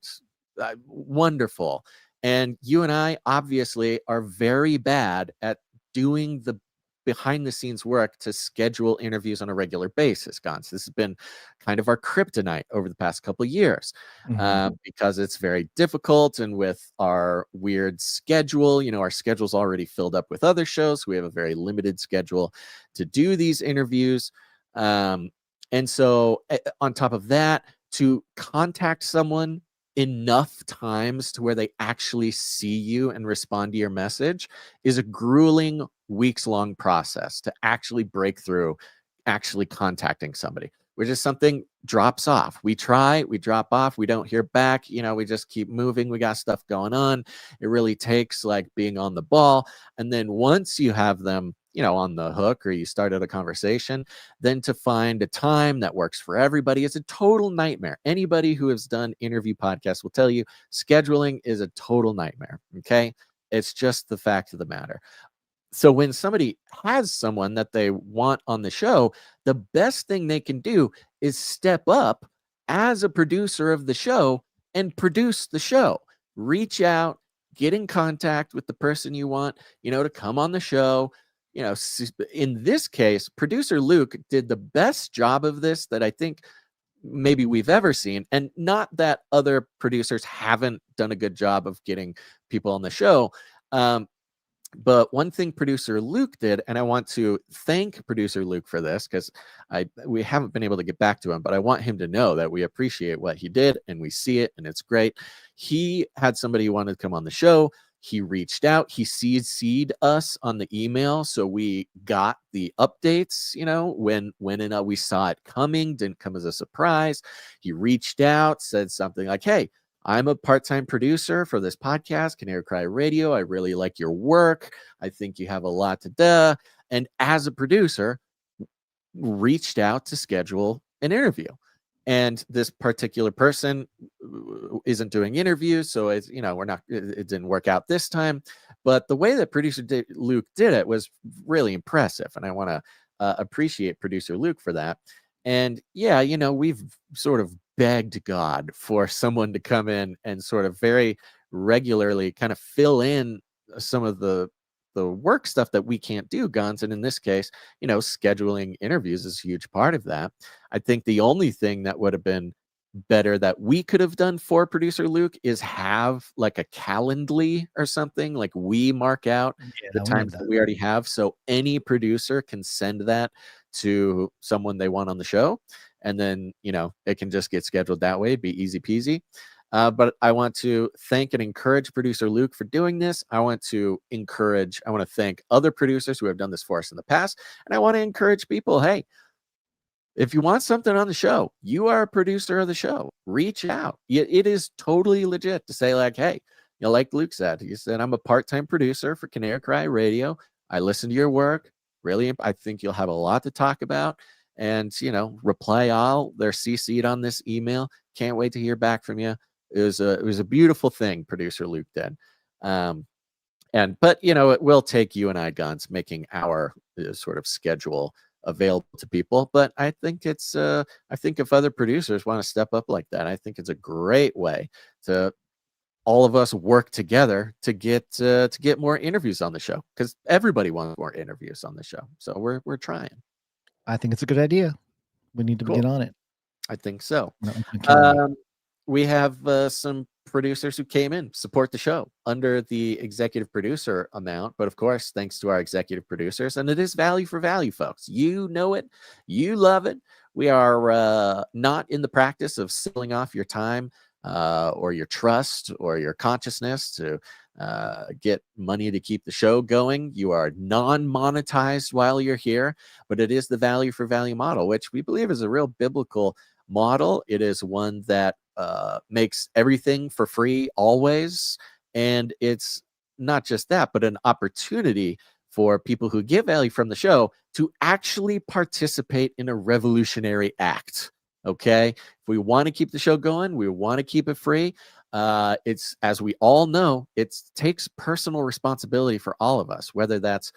wonderful. And you and I obviously are very bad at doing the behind the scenes work to schedule interviews on a regular basis, Gons. This has been kind of our kryptonite over the past couple of years because it's very difficult. And with our weird schedule, our schedule's already filled up with other shows. We have a very limited schedule to do these interviews. And so on top of that, to contact someone enough times to where they actually see you and respond to your message is a grueling weeks-long process to actually break through actually contacting somebody, which is something drops off. We try, we drop off, we don't hear back, we just keep moving. We got stuff going on. It really takes like being on the ball. And then once you have them, on the hook, or you started a conversation, then to find a time that works for everybody is a total nightmare. Anybody who has done interview podcasts will tell you scheduling is a total nightmare. Okay. It's just the fact of the matter. So when somebody has someone that they want on the show, the best thing they can do is step up as a producer of the show and produce the show. Reach out, get in contact with the person you want, to come on the show. In this case, producer Luke did the best job of this that I think maybe we've ever seen. And not that other producers haven't done a good job of getting people on the show. But one thing producer Luke did, and I want to thank producer Luke for this because we haven't been able to get back to him, but I want him to know that we appreciate what he did and we see it and it's great. He had somebody who wanted to come on the show. He reached out. He CC'd us on the email, so we got the updates. When we saw it coming, didn't come as a surprise. He reached out, said something like, "Hey, I'm a part-time producer for this podcast, Canary Cry Radio. I really like your work. I think you have a lot to do." And as a producer, reached out to schedule an interview. And this particular person isn't doing interviews, so it's, it didn't work out this time. But the way that producer Luke did it was really impressive. And I want to appreciate producer Luke for that. And yeah, we've sort of begged God for someone to come in and sort of very regularly kind of fill in some of the work stuff that we can't do, Guns. And in this case, scheduling interviews is a huge part of that. I think the only thing that would have been better that we could have done for producer Luke is have like a Calendly or something, like we mark out the times that we already have. So any producer can send that to someone they want on the show. And then, it can just get scheduled that way, be easy peasy. But I want to thank and encourage producer Luke for doing this. I want to thank other producers who have done this for us in the past. And I want to encourage people, hey, if you want something on the show, you are a producer of the show, reach out. It is totally legit to say like, hey, like Luke said, he said, I'm a part-time producer for Canary Cry Radio. I listen to your work. Really, I think you'll have a lot to talk about. And, reply all. They're CC'd on this email. Can't wait to hear back from you. It was a beautiful thing producer Luke did. But it will take you and I, Guns, making our sort of schedule available to people. But I think I think if other producers want to step up like that, I think it's a great way to all of us work together to get more interviews on the show, because everybody wants more interviews on the show. So we're trying. I think it's a good idea. We need to get on it. I think so. We have some producers who came in, support the show under the executive producer amount. But of course, thanks to our executive producers, and it is value for value, folks. You know it. You love it. We are not in the practice of selling off your time or your trust or your consciousness to get money to keep the show going. You are non-monetized while you're here, but it is the value for value model, which we believe is a real biblical model. It is one that makes everything for free always. And it's not just that, but an opportunity for people who get value from the show to actually participate in a revolutionary act. Okay. If we want to keep the show going, we want to keep it free. It's, as we all know, it takes personal responsibility for all of us, whether that's,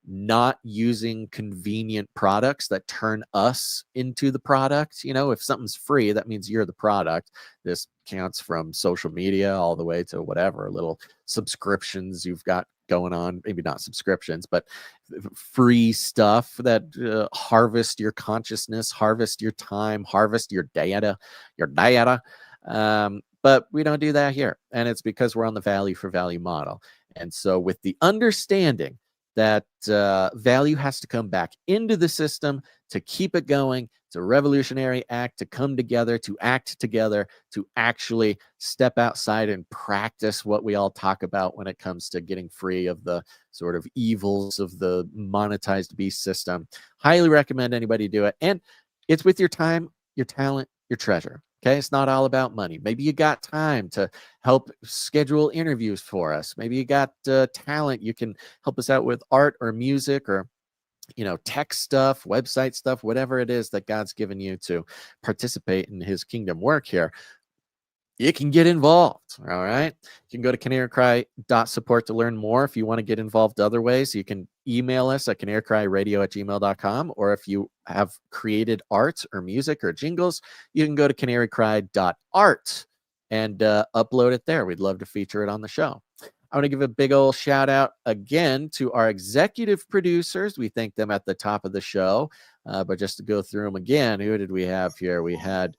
not using convenient products that turn us into the product. If something's free, that means you're the product. This counts from social media all the way to whatever little subscriptions you've got going on, maybe not subscriptions, but free stuff that harvest your consciousness, harvest your time, harvest your data. But we don't do that here. And it's because we're on the value for value model. And so with the understanding that value has to come back into the system to keep it going. It's a revolutionary act to come together, to act together, to actually step outside and practice what we all talk about when it comes to getting free of the sort of evils of the monetized beast system. Highly recommend anybody do it. And it's with your time, your talent, your treasure. Okay, it's not all about money. Maybe you got time to help schedule interviews for us. Maybe you got talent. You can help us out with art or music or tech stuff, website stuff, whatever it is that God's given you to participate in his kingdom work here. You can get involved. All right. You can go to canarycry.support to learn more. If you want to get involved other ways, you can email us at canarycryradio@gmail.com. Or if you have created art or music or jingles, you can go to canarycry.art and upload it there. We'd love to feature it on the show. I want to give a big old shout out again to our executive producers. We thank them at the top of the show. But just to go through them again, who did we have here? We had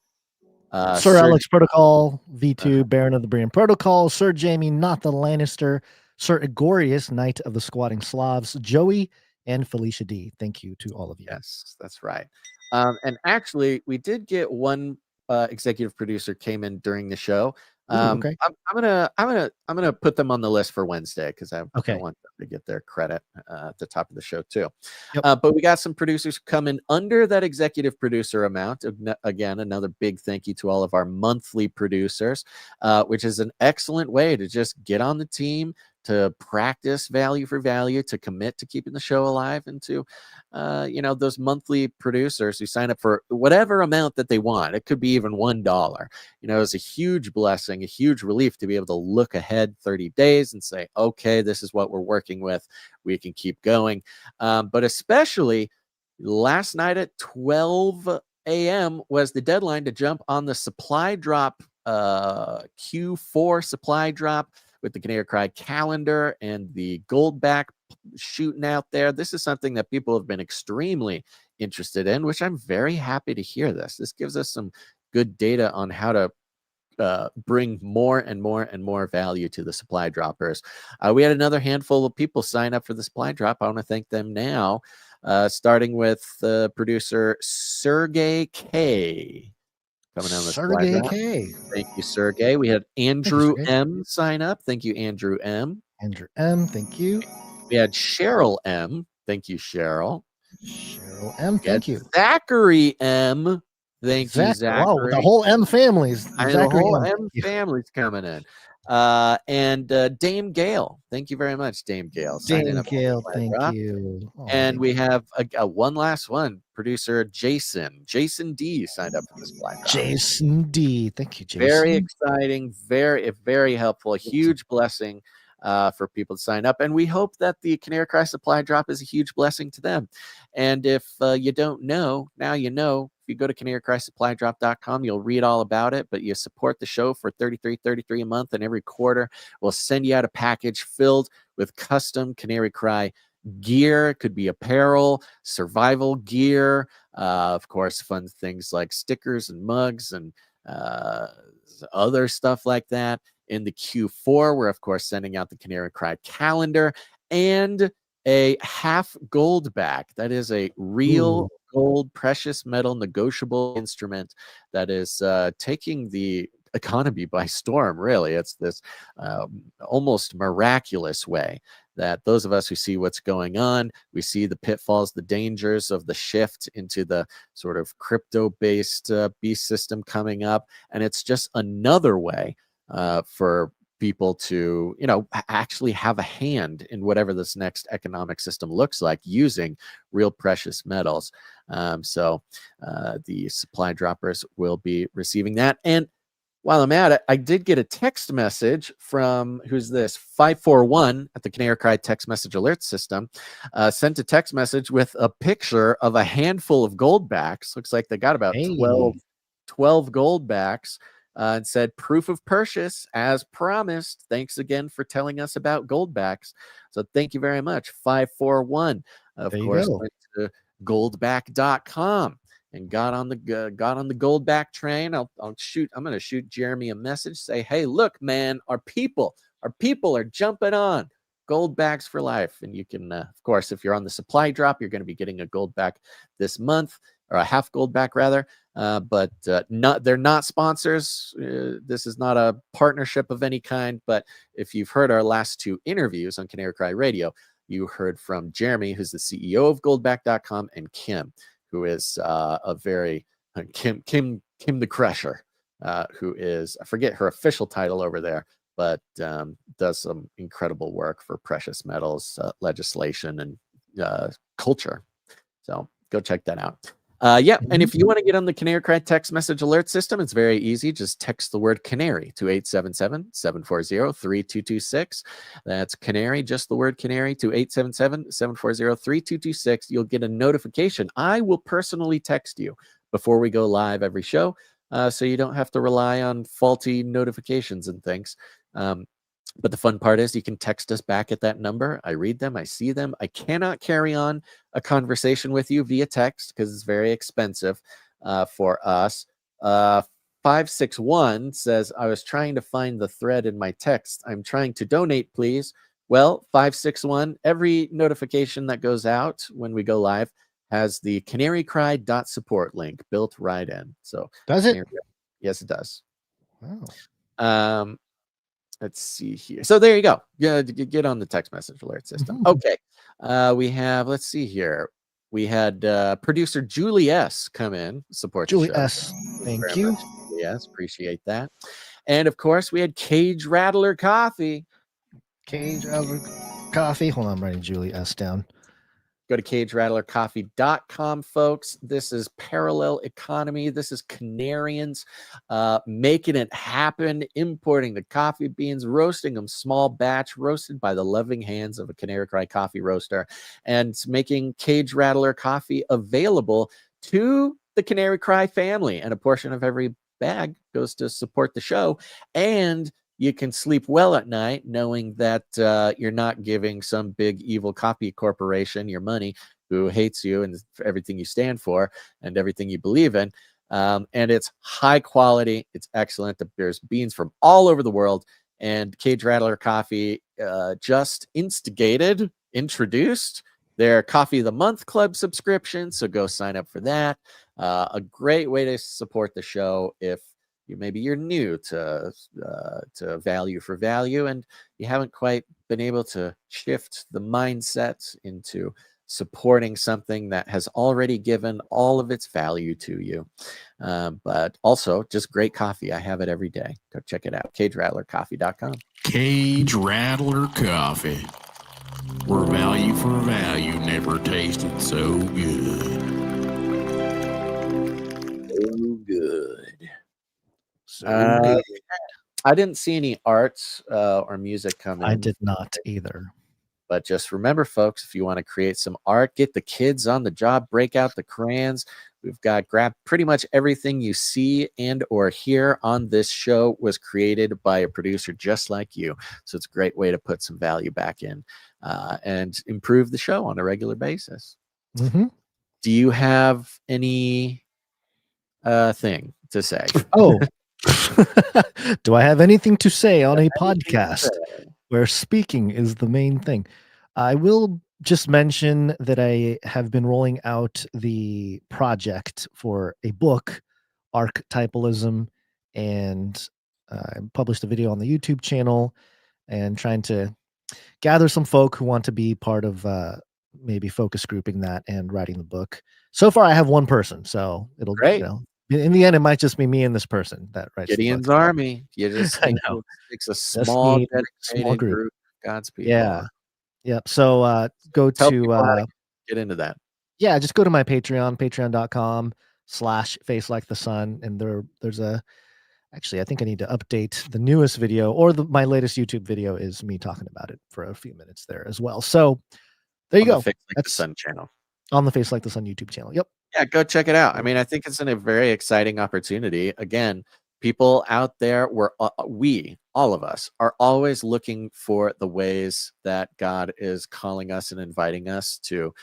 Sir Alex Protocol, V2, Baron of the Brian Protocol, Sir Jamie, not the Lannister, Sir Egorius, Knight of the Squatting Slavs, Joey, and Felicia D. Thank you to all of you. Yes, that's right. And actually, we did get one executive producer came in during the show. Okay. I'm gonna put them on the list for Wednesday because I want them to get their credit at the top of the show too. Yep. But we got some producers coming under that executive producer amount. Again, another big thank you to all of our monthly producers, which is an excellent way to just get on the team, to practice value for value, to commit to keeping the show alive, and to, those monthly producers who sign up for whatever amount that they want. It could be even $1. It's a huge blessing, a huge relief to be able to look ahead 30 days and say, okay, this is what we're working with. We can keep going. But especially last night at 12 a.m. was the deadline to jump on the supply drop, Q4 supply drop, with the Canary Cry calendar and the gold back shooting out there. This is something that people have been extremely interested in, which I'm very happy to hear this. This gives us some good data on how to bring more and more and more value to the supply droppers. We had another handful of people sign up for the supply drop. I want to thank them now, starting with producer Sergey K. Coming on the Sergey K. Thank you, Sergey. We had Andrew M sign up. Thank you, Andrew M. Andrew M. Thank you. We had Cheryl M. Thank you, Cheryl. Cheryl M. Thank you. Zachary M. Thank you, Zachary. Wow, the whole M family's. The whole M family's coming in. And Dame Gale. Thank you very much, Dame Gale. Dame Gale, thank you. Oh, and we have a one last one. Producer Jason D signed up for this black drop. Jason D. Thank you, Jason. Very exciting, very helpful. A huge blessing for people to sign up. And we hope that the Canary Cry supply drop is a huge blessing to them. And if you don't know, now you know. If you go to canarycrysupplydrop.com, you'll read all about it, but you support the show for $33.33 a month, and every quarter we'll send you out a package filled with custom Canary Cry gear. It could be apparel, survival gear, of course, fun things like stickers and mugs and other stuff like that. In the Q4, we're, of course, sending out the Canary Cry calendar and a half gold back. That is a real gold precious metal negotiable instrument that is taking the economy by storm, really. It's this almost miraculous way that those of us who see what's going on, we see the pitfalls, the dangers of the shift into the sort of crypto-based beast system coming up. And it's just another way for people to, actually have a hand in whatever this next economic system looks like using real precious metals. So the supply droppers will be receiving that. And while I'm at it, I did get a text message from, who's this? 541 at the Canary Cry text message alert system, sent a text message with a picture of a handful of gold backs. Looks like they got about 12 gold backs. And said, proof of purchase as promised. Thanks again for telling us about goldbacks. So thank you very much. 541. Of course, went to goldback.com and got on the goldback train. I'm going to shoot Jeremy a message. Say, hey, look, man, our people are jumping on. gold backs for life. And you can, of course, if you're on the supply drop, you're going to be getting a gold back this month, or a half gold back rather. But they're not sponsors. This is not a partnership of any kind. But if you've heard our last 2 interviews on Canary Cry Radio, you heard from Jeremy, who's the CEO of goldback.com, and Kim, who is a very Kim the Crusher, who is, I forget her official title over there, but does some incredible work for precious metals legislation and culture. So go check that out. And if you want to get on the Canary Cry text message alert system, it's very easy. Just text the word Canary to 877-740-3226. That's Canary, just the word Canary, to 877-740-3226. You'll get a notification. I will personally text you before we go live every show, so you don't have to rely on faulty notifications and things. But the fun part is you can text us back at that number. I read them. I see them. I cannot carry on a conversation with you via text because it's very expensive for us. 561 says, I was trying to find the thread in my text. I'm trying to donate, please. Well, 561, every notification that goes out when we go live has the canarycry.support link built right in. So does it? Yes, it does. Wow. Let's see here. So there you go. Yeah, get on the text message alert system. Okay. We have, let's see here. We had producer Julie S come in, support Julie the show. S. Thank you. Yes, appreciate that. And of course, we had Cage Rattler Coffee. Cage Rattler Coffee. Hold on, I'm writing Julie S down. Go to cagerattlercoffee.com, folks. This is parallel economy. This is Canarians making it happen, importing the coffee beans, roasting them small batch, roasted by the loving hands of a Canary Cry coffee roaster, and making Cage Rattler coffee available to the Canary Cry family. And a portion of every bag goes to support the show. And you can sleep well at night knowing that you're not giving some big evil copy corporation your money who hates you and everything you stand for and everything you believe in. And it's high quality. It's excellent. There's beans from all over the world. And Cage Rattler Coffee just introduced their Coffee of the Month Club subscription. So go sign up for that. A great way to support the show if maybe you're new to value for value and you haven't quite been able to shift the mindset into supporting something that has already given all of its value to you. But also just great coffee. I have it every day. Go check it out. CageRattlerCoffee.com. Cage Rattler Coffee, where value for value never tasted so good. So good. So I didn't see any art or music come in. I did not either. But just remember, folks, if you want to create some art, get the kids on the job, break out the crayons. We've got pretty much everything you see and or hear on this show was created by a producer just like you. So it's a great way to put some value back in and improve the show on a regular basis. Mm-hmm. Do you have any thing to say? Oh, do I have anything to say on a podcast where speaking is the main thing? I will just mention that I have been rolling out the project for a book, Archetypalism, and I published a video on the YouTube channel and trying to gather some folk who want to be part of maybe focus grouping that and writing the book. So far, I have one person, so it'll, great. In the end, it might just be me and this person that writes Gideon's army. You just I know. It's a small group. God's people. Yeah. Yep. So go Tell to get into that. Yeah, just go to my Patreon, patreon.com/facelikethesun. And there's actually I think I need to update the newest video, or my latest YouTube video is me talking about it for a few minutes there as well. So there you go. Face Like the Sun channel. On the Face Like the Sun YouTube channel. Yep. Yeah, go check it out. I mean, I think it's a very exciting opportunity. Again, people out there, all of us, are always looking for the ways that God is calling us and inviting us to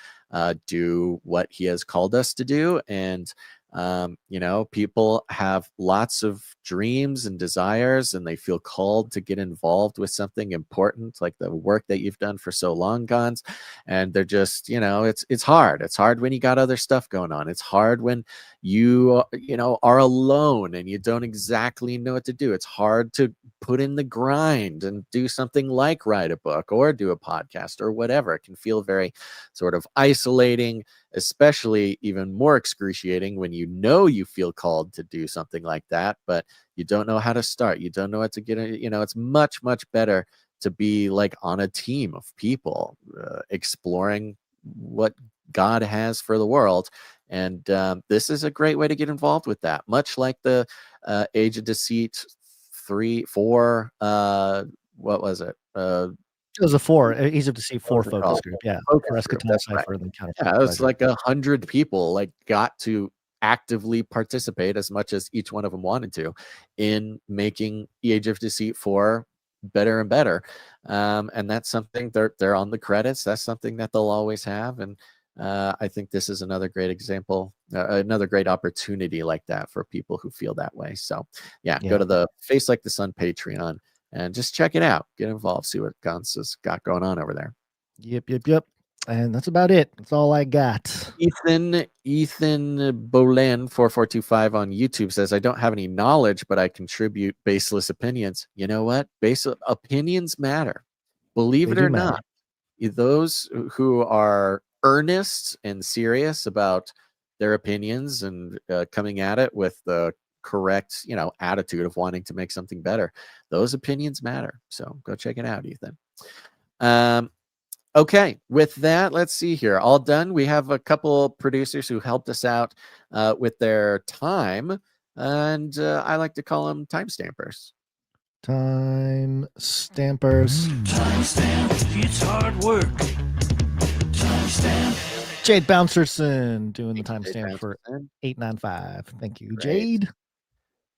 do what he has called us to do. And People have lots of dreams and desires, and they feel called to get involved with something important, like the work that you've done for so long, Gons. And they're just, it's hard. It's hard when you got other stuff going on. It's hard when you, are alone and you don't exactly know what to do. It's hard to put in the grind and do something like write a book or do a podcast or whatever. It can feel very sort of isolating, especially even more excruciating when you feel called to do something like that, but you don't know how to start. You don't know what to get. It's much, much better to be like on a team of people exploring what God has for the world. And this is a great way to get involved with that, much like the Age of Deceit 3, 4, what was it? It was a 4, Age of Deceit 4 focus group. Yeah. Focus group, that's right. Yeah, it was like 100 people like got to actively participate, as much as each one of them wanted to, in making Age of Deceit 4 better and better. And that's something they're on the credits. That's something that they'll always have. And I think this is another great example, another great opportunity like that for people who feel that way. So yeah. Go to the Face Like the Sun Patreon and just check it out. Get involved. See what Gons has got going on over there. Yep. And that's about it. That's all I got. Ethan Bolen 4425 on YouTube says, I don't have any knowledge, but I contribute baseless opinions. You know what? Baseless opinions matter. Believe it or not. Those who are earnest and serious about their opinions and coming at it with the correct, attitude of wanting to make something better, those opinions matter. So go check it out, Ethan. Okay, with that, let's see here. All done. We have a couple producers who helped us out with their time, and I like to call them time stampers. Time stampers. Timestamp, it's hard work. Timestamp. Jade Bouncerson doing the timestamp for 895. Thank you, Jade.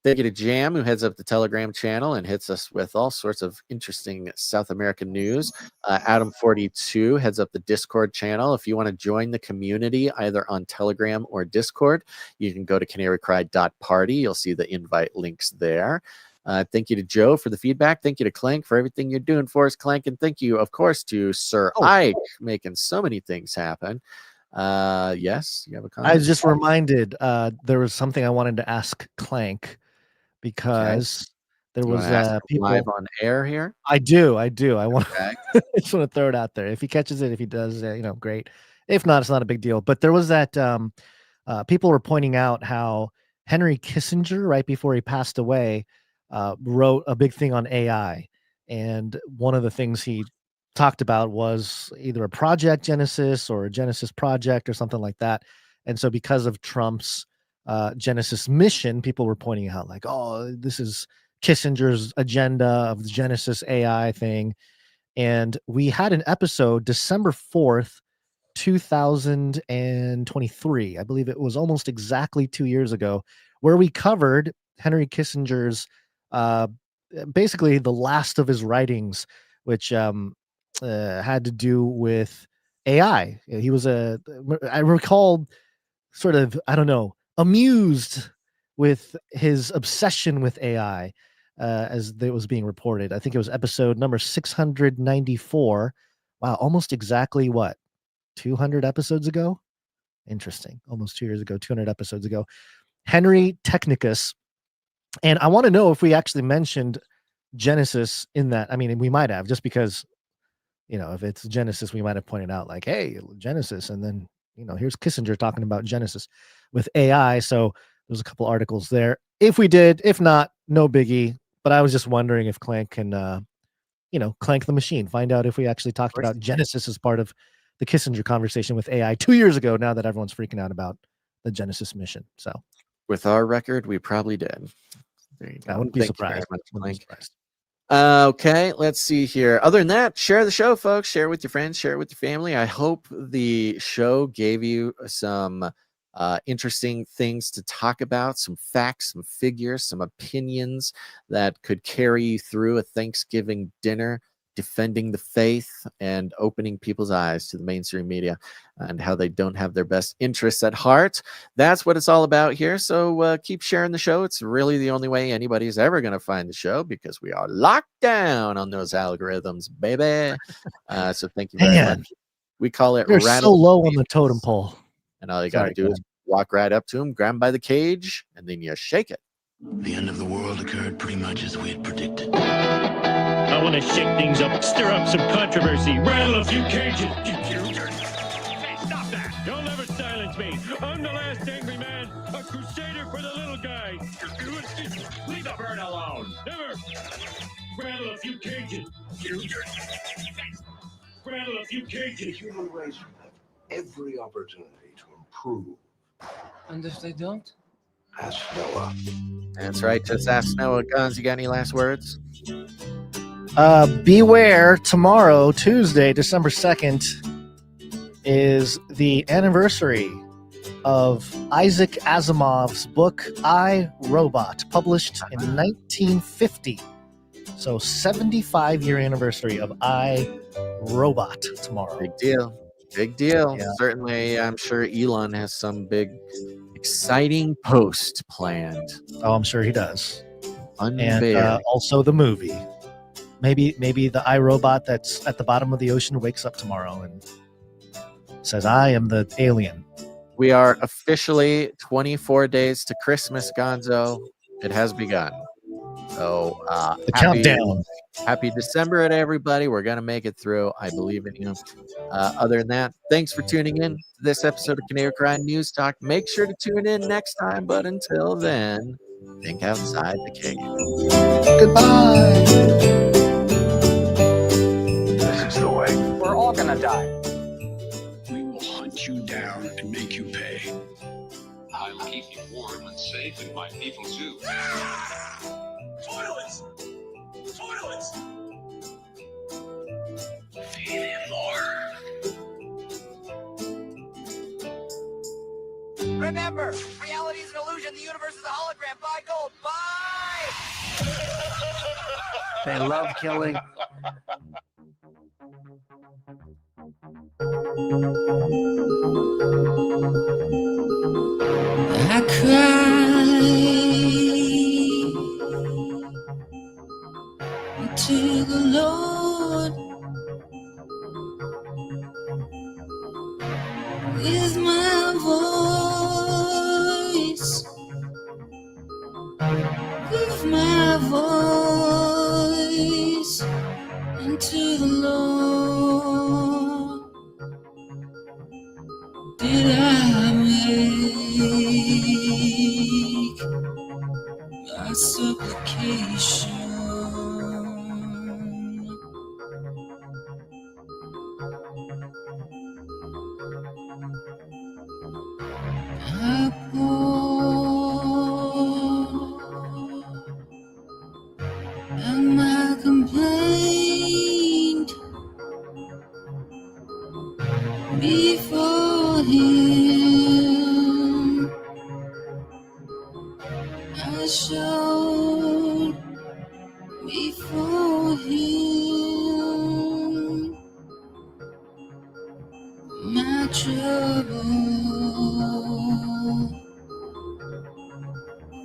Thank you to Jam, who heads up the Telegram channel and hits us with all sorts of interesting South American news. Adam42 heads up the Discord channel. If you want to join the community, either on Telegram or Discord, you can go to canarycry.party. You'll see the invite links there. Thank you to Joe for the feedback. Thank you to Clank for everything you're doing for us, Clank. And thank you, of course, to Sir Ike, making so many things happen. Yes, you have a comment? I was just reminded there was something I wanted to ask Clank, because there was people live on air here. I do. I want I just want to throw it out there. If he catches it, if he does, great. If not, it's not a big deal. But there was that people were pointing out how Henry Kissinger, right before he passed away, wrote a big thing on AI. And one of the things he talked about was either a project Genesis or a Genesis project or something like that. And so because of Trump's Genesis mission, people were pointing out like, oh, this is Kissinger's agenda of the Genesis AI thing. And we had an episode December 4th, 2023. I believe it was almost exactly 2 years ago, where we covered Henry Kissinger's basically the last of his writings, which had to do with AI. He was I recall sort of, amused with his obsession with AI as it was being reported. I think it was episode number 694. Wow, almost exactly 200 episodes ago? Interesting. Almost 2 years ago, 200 episodes ago. Henry Technicus. And I want to know if we actually mentioned Genesis in that. I mean, we might have, just because, if it's Genesis, we might have pointed out like, hey, Genesis. And then, here's Kissinger talking about Genesis with AI. So there's a couple articles there. If we did, if not, no biggie. But I was just wondering if Clank can, clank the machine, find out if we actually talked about Genesis as part of the Kissinger conversation with AI 2 years ago, now that everyone's freaking out about the Genesis mission. So with our record, we probably did. There you go. I wouldn't be surprised. Okay, let's see here. Other than that, share the show, folks. Share it with your friends. Share it with your family. I hope the show gave you some interesting things to talk about, some facts, some figures, some opinions that could carry you through a Thanksgiving dinner defending the faith and opening people's eyes to the mainstream media and how they don't have their best interests at heart. That's what it's all about here. So keep sharing the show. It's really the only way anybody's ever going to find the show, because we are locked down on those algorithms, baby. So thank you very much. We call it You're rattle. so low on the totem pole. And all you got to do is walk right up to him, grab him by the cage, and then you shake it. The end of the world occurred pretty much as we had predicted. I want to shake things up, stir up some controversy, rattle a few cages. Hey, stop that! You'll never silence me. I'm the last angry man, a crusader for the little guy. Leave the bird alone! Never. Rattle a few cages. Rattle a few cages. The human race will have every opportunity to improve. And if they don't? Ask Noah. That's right. Just ask Noah. Guns, you got any last words? Beware, tomorrow, Tuesday, December 2nd, is the anniversary of Isaac Asimov's book, I, Robot, published in 1950. So 75-year anniversary of I, Robot tomorrow. Big deal. Big deal. Yeah. Certainly, I'm sure Elon has some big, exciting post planned. Oh, I'm sure he does. And also the movie. Maybe the iRobot that's at the bottom of the ocean wakes up tomorrow and says, I am the alien. We are officially 24 days to Christmas, Gonzo. It has begun. So the countdown. Happy December to everybody. We're going to make it through. I believe in you. Other than that, thanks for tuning in to this episode of Canary Crime News Talk. Make sure to tune in next time. But until then, think outside the cage. Goodbye. This is the way. We're all gonna die. We will hunt you down and make you pay. I'll keep you warm and safe in my people zoo. Toilets! Toilets! Feed him more. Remember, reality is an illusion. The universe is a hologram. Buy gold. Buy! They love killing. I cry to the Lord with my voice, and to the Lord did I make my supplication. I pour out my complaint before him. I showed before him my trouble,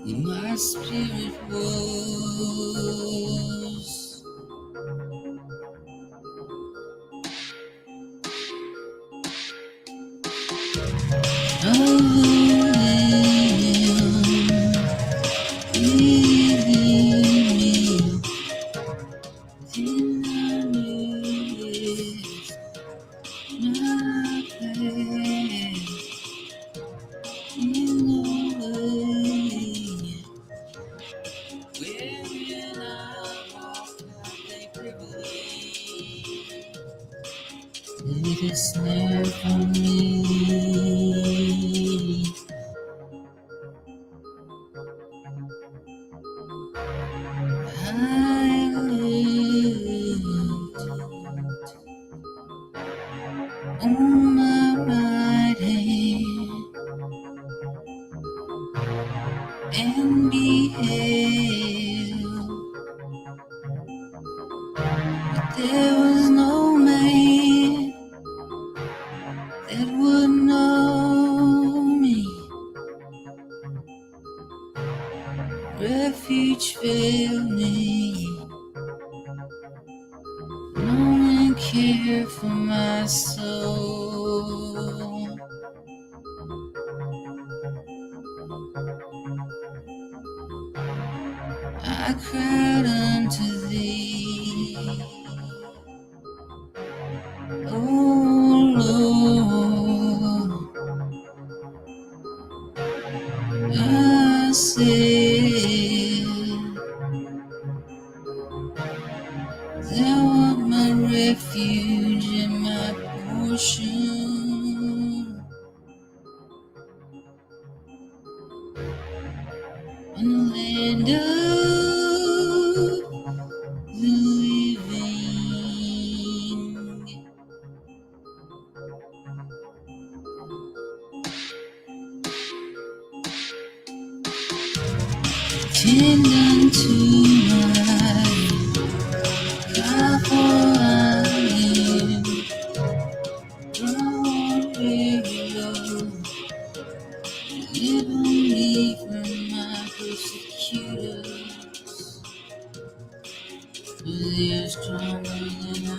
my spirit was. It is never me. I lived on my right hand and beheld there refuge failed me. No one cared for my soul. I cried unto thee, oh Lord. I said, thou art my refuge and my portion. In the land of the living. Tend unto my God, for I am drawn very low. Deliver me from my persecutors, for they are stronger than I.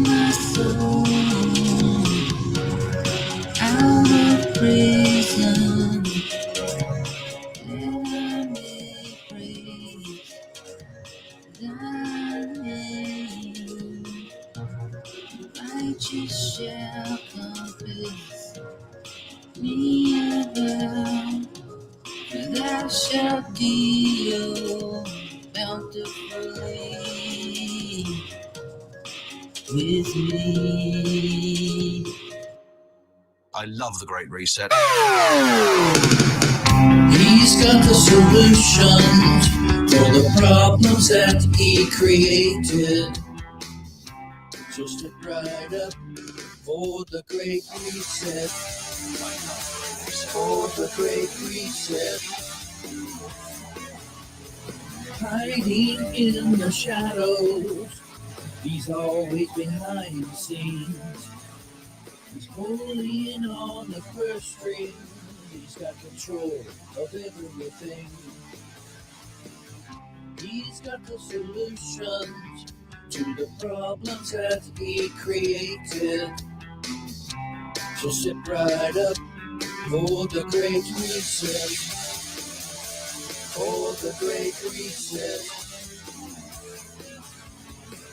My soul out of prison, that I may praise thy name. Righteous shall compass me about, for thou shalt deal bountifully with me. I love the Great Reset. He's got the solutions for the problems that he created. So step right up for the Great Reset. For the Great Reset. Hiding in the shadows, he's always behind the scenes. He's pulling on the purse string. He's got control of everything. He's got the solutions to the problems that he created. So sit right up for the Great Reset. For the Great Reset.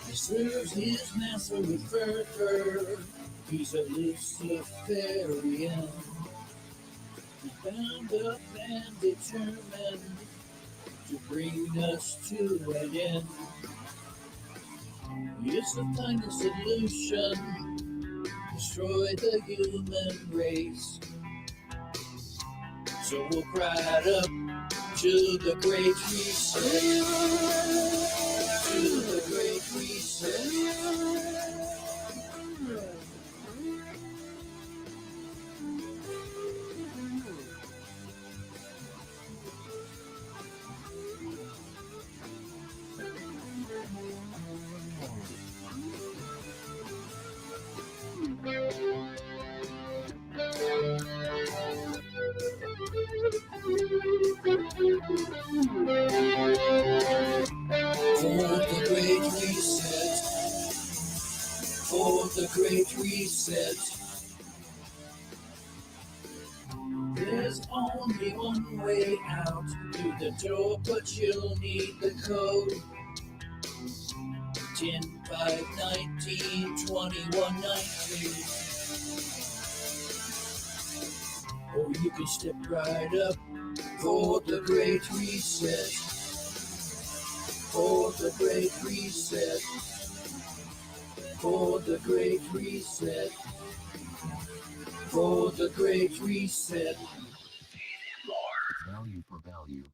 He serves his master with fervor. He's a Luciferian. He's bound up and determined to bring us to an end. It's the final solution. Destroy the human race. So we'll cry up to the Great Reset. To the Great Reset. For the Great Reset. For the Great Reset. There's only one way out through the door, but you'll need the code. 10, 5, 19, 21, 19. Or you can step right up for the Great Reset. For the Great Reset. For the Great Reset. For the Great Reset. Value for value.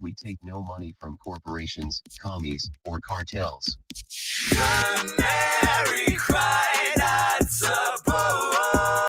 We take no money from corporations, commies, or cartels. Canary cried, I suppose.